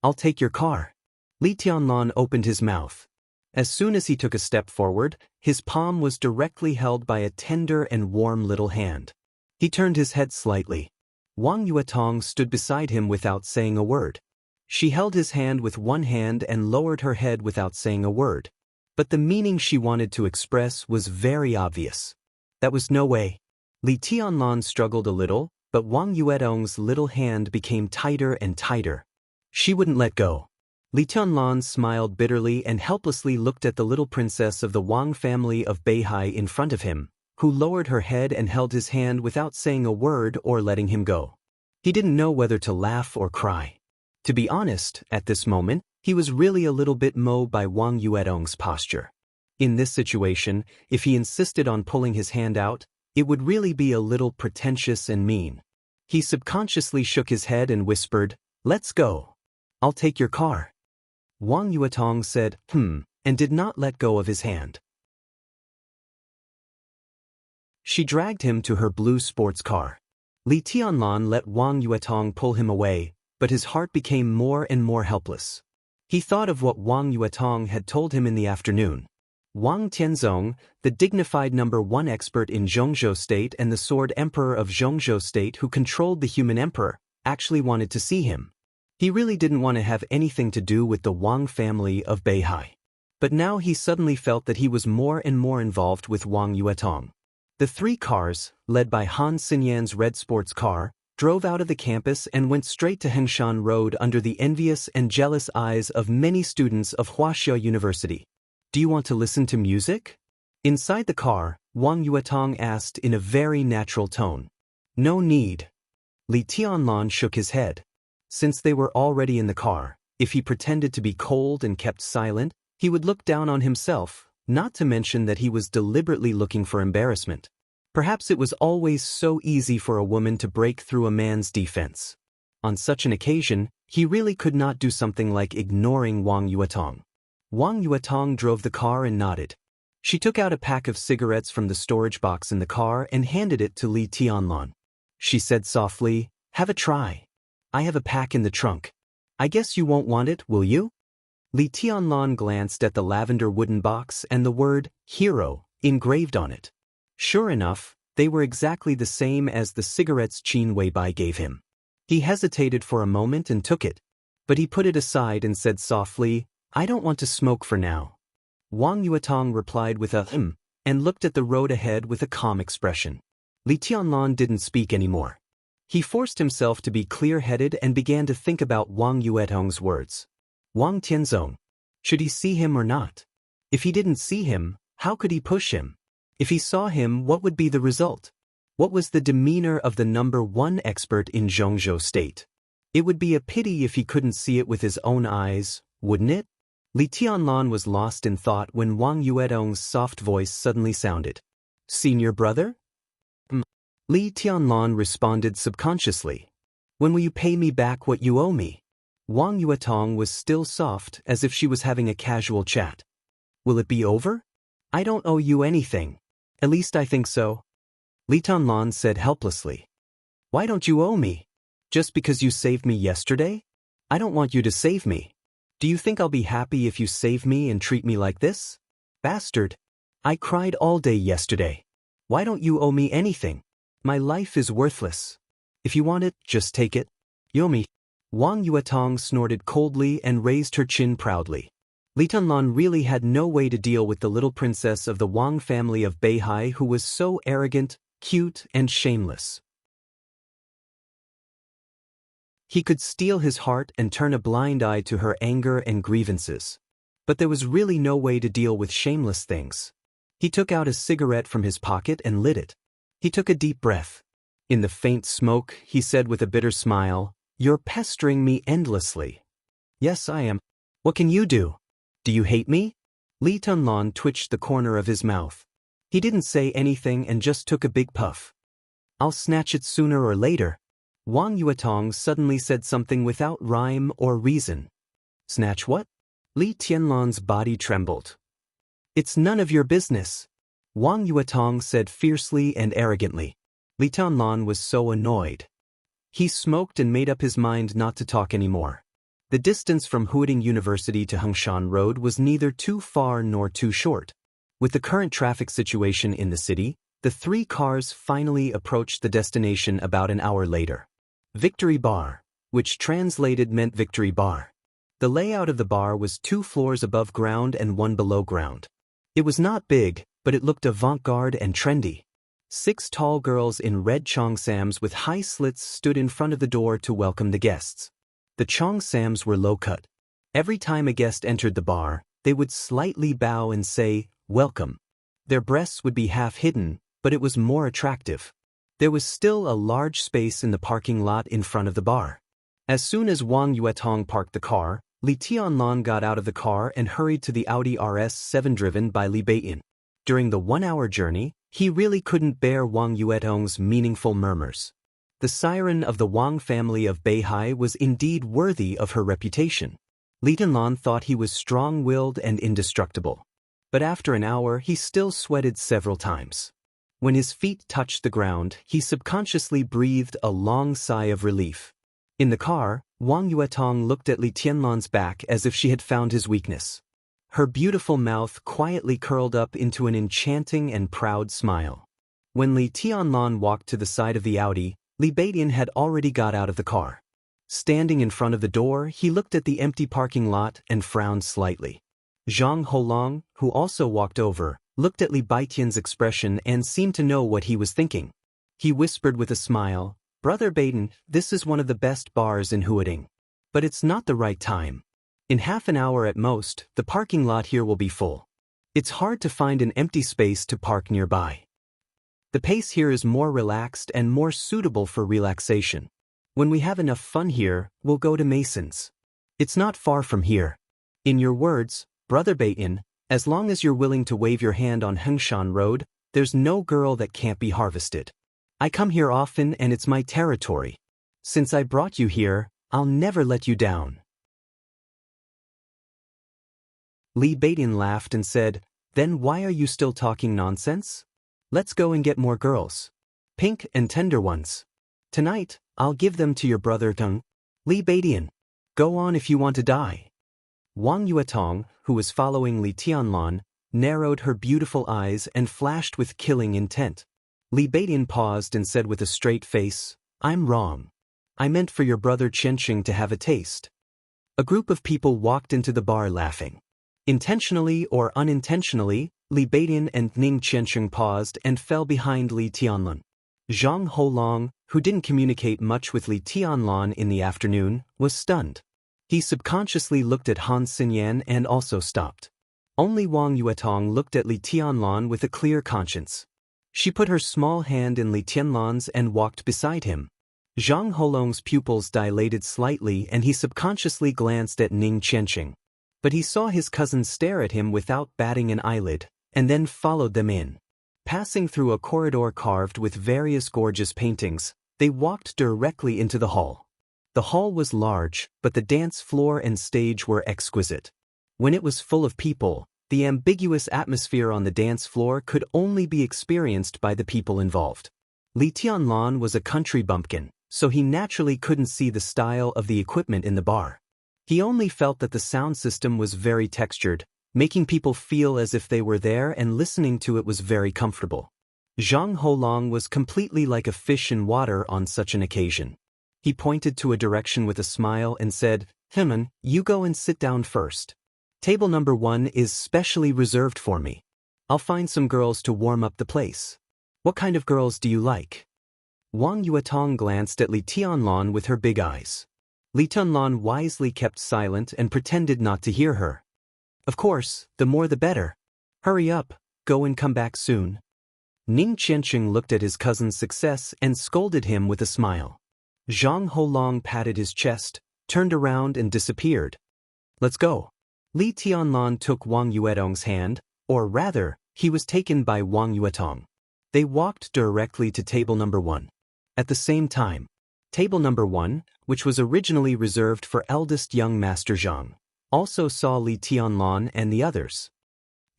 I'll take your car." Li Tianlan opened his mouth. As soon as he took a step forward, his palm was directly held by a tender and warm little hand. He turned his head slightly. Wang Yuetong stood beside him without saying a word. She held his hand with one hand and lowered her head without saying a word. But the meaning she wanted to express was very obvious. That was no way. Li Tianlan struggled a little, but Wang Yuetong's little hand became tighter and tighter. She wouldn't let go. Li Tianlan smiled bitterly and helplessly looked at the little princess of the Wang family of Beihai in front of him, who lowered her head and held his hand without saying a word or letting him go. He didn't know whether to laugh or cry. To be honest, at this moment, he was really a little bit moved by Wang Yuetong's posture. In this situation, if he insisted on pulling his hand out, it would really be a little pretentious and mean. He subconsciously shook his head and whispered, "Let's go. I'll take your car." Wang Yuetong said, and did not let go of his hand. She dragged him to her blue sports car. Li Tianlan let Wang Yuetong pull him away, but his heart became more and more helpless. He thought of what Wang Yuetong had told him in the afternoon. Wang Tianzong, the dignified #1 expert in Zhongzhou State and the Sword Emperor of Zhongzhou State who controlled the human emperor, actually wanted to see him. He really didn't want to have anything to do with the Wang family of Beihai. But now he suddenly felt that he was more and more involved with Wang Yuetong. The three cars, led by Han Xinyan's red sports car, drove out of the campus and went straight to Hengshan Road under the envious and jealous eyes of many students of Huaxia University. "Do you want to listen to music?" Inside the car, Wang Yuetong asked in a very natural tone. "No need." Li Tianlan shook his head. Since they were already in the car, if he pretended to be cold and kept silent, he would look down on himself, not to mention that he was deliberately looking for embarrassment. Perhaps it was always so easy for a woman to break through a man's defense. On such an occasion, he really could not do something like ignoring Wang Yuetong. Wang Yuetong drove the car and nodded. She took out a pack of cigarettes from the storage box in the car and handed it to Li Tianlan. She said softly, "Have a try. I have a pack in the trunk. I guess you won't want it, will you?" Li Tianlan glanced at the lavender wooden box and the word, "Hero," engraved on it. Sure enough, they were exactly the same as the cigarettes Qin Weibai gave him. He hesitated for a moment and took it. But he put it aside and said softly, "I don't want to smoke for now." Wang Yuetong replied with a and looked at the road ahead with a calm expression. Li Tianlan didn't speak anymore. He forced himself to be clear-headed and began to think about Wang Yuetong's words. Wang Tianzong. Should he see him or not? If he didn't see him, how could he push him? If he saw him, what would be the result? What was the demeanor of the #1 expert in Zhongzhou State? It would be a pity if he couldn't see it with his own eyes, wouldn't it? Li Tianlan was lost in thought when Wang Yuetong's soft voice suddenly sounded. "Senior brother?" Li Tianlan responded subconsciously. "When will you pay me back what you owe me?" Wang Yuetong was still soft, as if she was having a casual chat. "Will it be over?" "I don't owe you anything. At least I think so." Li Tianlan said helplessly. "Why don't you owe me? Just because you saved me yesterday? I don't want you to save me. Do you think I'll be happy if you save me and treat me like this? Bastard. I cried all day yesterday. Why don't you owe me anything? My life is worthless. If you want it, just take it. You owe me." Wang Yuetong snorted coldly and raised her chin proudly. Li Tianlan really had no way to deal with the little princess of the Wang family of Beihai who was so arrogant, cute, and shameless. He could steel his heart and turn a blind eye to her anger and grievances. But there was really no way to deal with shameless things. He took out a cigarette from his pocket and lit it. He took a deep breath. In the faint smoke, he said with a bitter smile, "You're pestering me endlessly." "Yes, I am. What can you do? Do you hate me?" Li Tianlan twitched the corner of his mouth. He didn't say anything and just took a big puff. "I'll snatch it sooner or later." Wang Yuetong suddenly said something without rhyme or reason. "Snatch what?" Li Tianlan's body trembled. It's none of your business, Wang Yuetong said fiercely and arrogantly. Li Tianlan was so annoyed. He smoked and made up his mind not to talk anymore. The distance from Huading University to Hengshan Road was neither too far nor too short. With the current traffic situation in the city, the three cars finally approached the destination about an hour later. Victory Bar, which translated meant Victory Bar. The layout of the bar was 2 floors above ground and 1 below ground. It was not big, but it looked avant-garde and trendy. 6 tall girls in red cheongsams with high slits stood in front of the door to welcome the guests. The cheongsams were low-cut. Every time a guest entered the bar, they would slightly bow and say, "Welcome." Their breasts would be half hidden, but it was more attractive. There was still a large space in the parking lot in front of the bar. As soon as Wang Yuetong parked the car, Li Tianlan got out of the car and hurried to the Audi RS7 driven by Li Beiyin. During the 1-hour journey, he really couldn't bear Wang Yuetong's meaningful murmurs. The siren of the Wang family of Beihai was indeed worthy of her reputation. Li Tianlan thought he was strong-willed and indestructible. But after an hour, he still sweated several times. When his feet touched the ground, he subconsciously breathed a long sigh of relief. In the car, Wang Yuetong looked at Li Tianlan's back as if she had found his weakness. Her beautiful mouth quietly curled up into an enchanting and proud smile. When Li Tianlan walked to the side of the Audi, Li Beiyin had already got out of the car. Standing in front of the door, he looked at the empty parking lot and frowned slightly. Zhang Holong, who also walked over, looked at Li Beitin's expression and seemed to know what he was thinking. He whispered with a smile, "Brother Beitin, this is one of the best bars in Huading. But it's not the right time. In half an hour at most, the parking lot here will be full. It's hard to find an empty space to park nearby. The pace here is more relaxed and more suitable for relaxation. When we have enough fun here, we'll go to Mason's. It's not far from here. In your words, Brother Beitin, as long as you're willing to wave your hand on Hengshan Road, there's no girl that can't be harvested. I come here often and it's my territory. Since I brought you here, I'll never let you down." Li Beitin laughed and said, "Then why are you still talking nonsense? Let's go and get more girls. Pink and tender ones. Tonight, I'll give them to your brother Teng. Li Beitin, go on if you want to die." Wang Yuetong, who was following Li Tianlan, narrowed her beautiful eyes and flashed with killing intent. Li Beitin paused and said with a straight face, "I'm wrong. I meant for your brother Qianxing to have a taste." A group of people walked into the bar laughing. Intentionally or unintentionally, Li Beitin and Ning Qianxing paused and fell behind Li Tianlan. Zhang Holong, who didn't communicate much with Li Tianlan in the afternoon, was stunned. He subconsciously looked at Han Xinyan and also stopped. Only Wang Yuetong looked at Li Tianlan with a clear conscience. She put her small hand in Li Tianlan's and walked beside him. Zhang Holong's pupils dilated slightly and he subconsciously glanced at Ning Qianxing. But he saw his cousin stare at him without batting an eyelid, and then followed them in. Passing through a corridor carved with various gorgeous paintings, they walked directly into the hall. The hall was large, but the dance floor and stage were exquisite. When it was full of people, the ambiguous atmosphere on the dance floor could only be experienced by the people involved. Li Tianlan was a country bumpkin, so he naturally couldn't see the style of the equipment in the bar. He only felt that the sound system was very textured, making people feel as if they were there and listening to it was very comfortable. Zhang Holong was completely like a fish in water on such an occasion. He pointed to a direction with a smile and said, "Himan, you go and sit down first. Table number 1 is specially reserved for me. I'll find some girls to warm up the place. What kind of girls do you like?" Wang Yuetong glanced at Li Tianlan with her big eyes. Li Tianlan wisely kept silent and pretended not to hear her. "Of course, the more the better. Hurry up, go and come back soon." Ning Qianxing looked at his cousin's success and scolded him with a smile. Zhang Holong patted his chest, turned around and disappeared. "Let's go." Li Tianlan took Wang Yuetong's hand, or rather, he was taken by Wang Yuetong. They walked directly to table number 1. At the same time, table number 1, which was originally reserved for eldest young Master Zhang, also saw Li Tianlan and the others.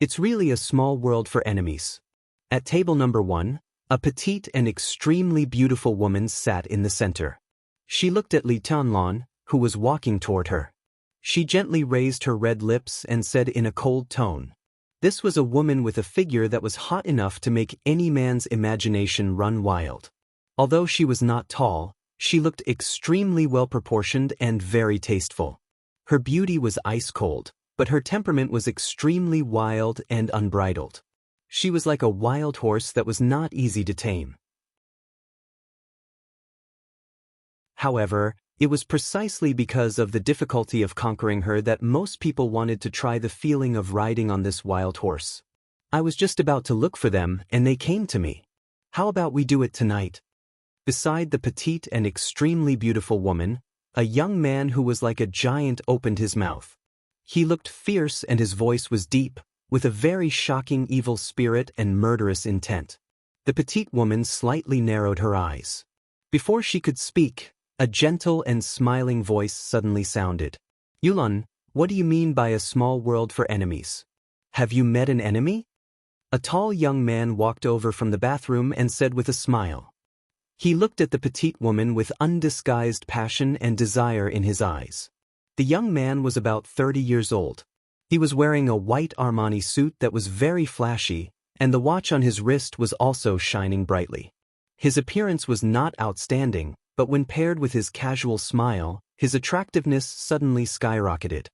It's really a small world for enemies. At table number 1, a petite and extremely beautiful woman sat in the center. She looked at Li Tianlan, who was walking toward her. She gently raised her red lips and said in a cold tone. This was a woman with a figure that was hot enough to make any man's imagination run wild. Although she was not tall, she looked extremely well-proportioned and very tasteful. Her beauty was ice-cold, but her temperament was extremely wild and unbridled. She was like a wild horse that was not easy to tame. However, it was precisely because of the difficulty of conquering her that most people wanted to try the feeling of riding on this wild horse. I was just about to look for them, and they came to me. How about we do it tonight? Beside the petite and extremely beautiful woman, a young man who was like a giant opened his mouth. He looked fierce and his voice was deep, with a very shocking evil spirit and murderous intent. The petite woman slightly narrowed her eyes. Before she could speak, a gentle and smiling voice suddenly sounded. Yulan, what do you mean by a small world for enemies? Have you met an enemy? A tall young man walked over from the bathroom and said with a smile. He looked at the petite woman with undisguised passion and desire in his eyes. The young man was about 30 years old. He was wearing a white Armani suit that was very flashy, and the watch on his wrist was also shining brightly. His appearance was not outstanding, but when paired with his casual smile, his attractiveness suddenly skyrocketed.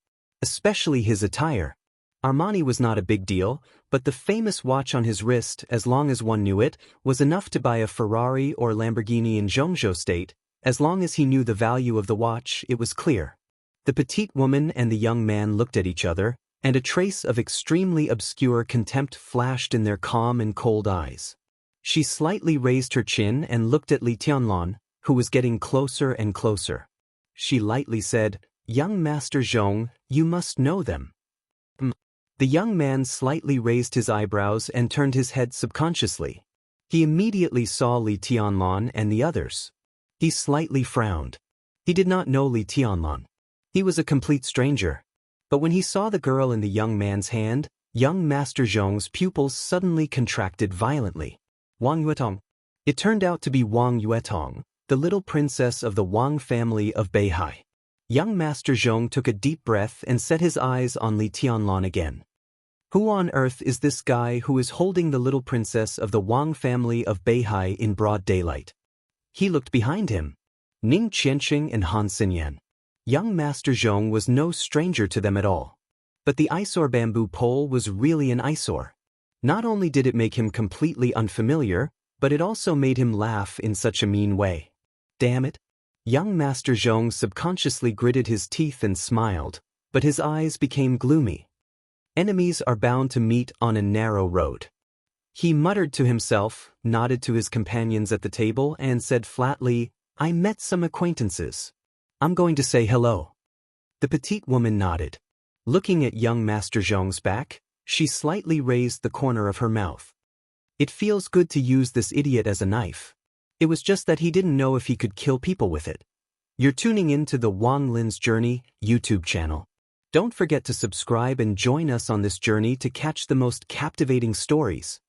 Especially his attire. Armani was not a big deal, but the famous watch on his wrist, as long as one knew it, was enough to buy a Ferrari or Lamborghini in Zhengzhou State. As long as he knew the value of the watch, it was clear. The petite woman and the young man looked at each other, and a trace of extremely obscure contempt flashed in their calm and cold eyes. She slightly raised her chin and looked at Li Tianlan, who was getting closer and closer. She lightly said, "Young Master Zhong, you must know them." The young man slightly raised his eyebrows and turned his head subconsciously. He immediately saw Li Tianlan and the others. He slightly frowned. He did not know Li Tianlan. He was a complete stranger. But when he saw the girl in the young man's hand, young Master Zhong's pupils suddenly contracted violently. Wang Yuetong. It turned out to be Wang Yuetong, the little princess of the Wang family of Beihai. Young Master Zhong took a deep breath and set his eyes on Li Tianlan again. Who on earth is this guy who is holding the little princess of the Wang family of Beihai in broad daylight? He looked behind him. Ning Qianxing and Han Xinyan. Young Master Zhong was no stranger to them at all. But the eyesore bamboo pole was really an eyesore. Not only did it make him completely unfamiliar, but it also made him laugh in such a mean way. Damn it. Young Master Zhong subconsciously gritted his teeth and smiled, but his eyes became gloomy. Enemies are bound to meet on a narrow road. He muttered to himself, nodded to his companions at the table, and said flatly, "I met some acquaintances. I'm going to say hello." The petite woman nodded. Looking at young Master Zhong's back, she slightly raised the corner of her mouth. It feels good to use this idiot as a knife. It was just that he didn't know if he could kill people with it. You're tuning in to the Wang Lin's Journey YouTube channel. Don't forget to subscribe and join us on this journey to catch the most captivating stories.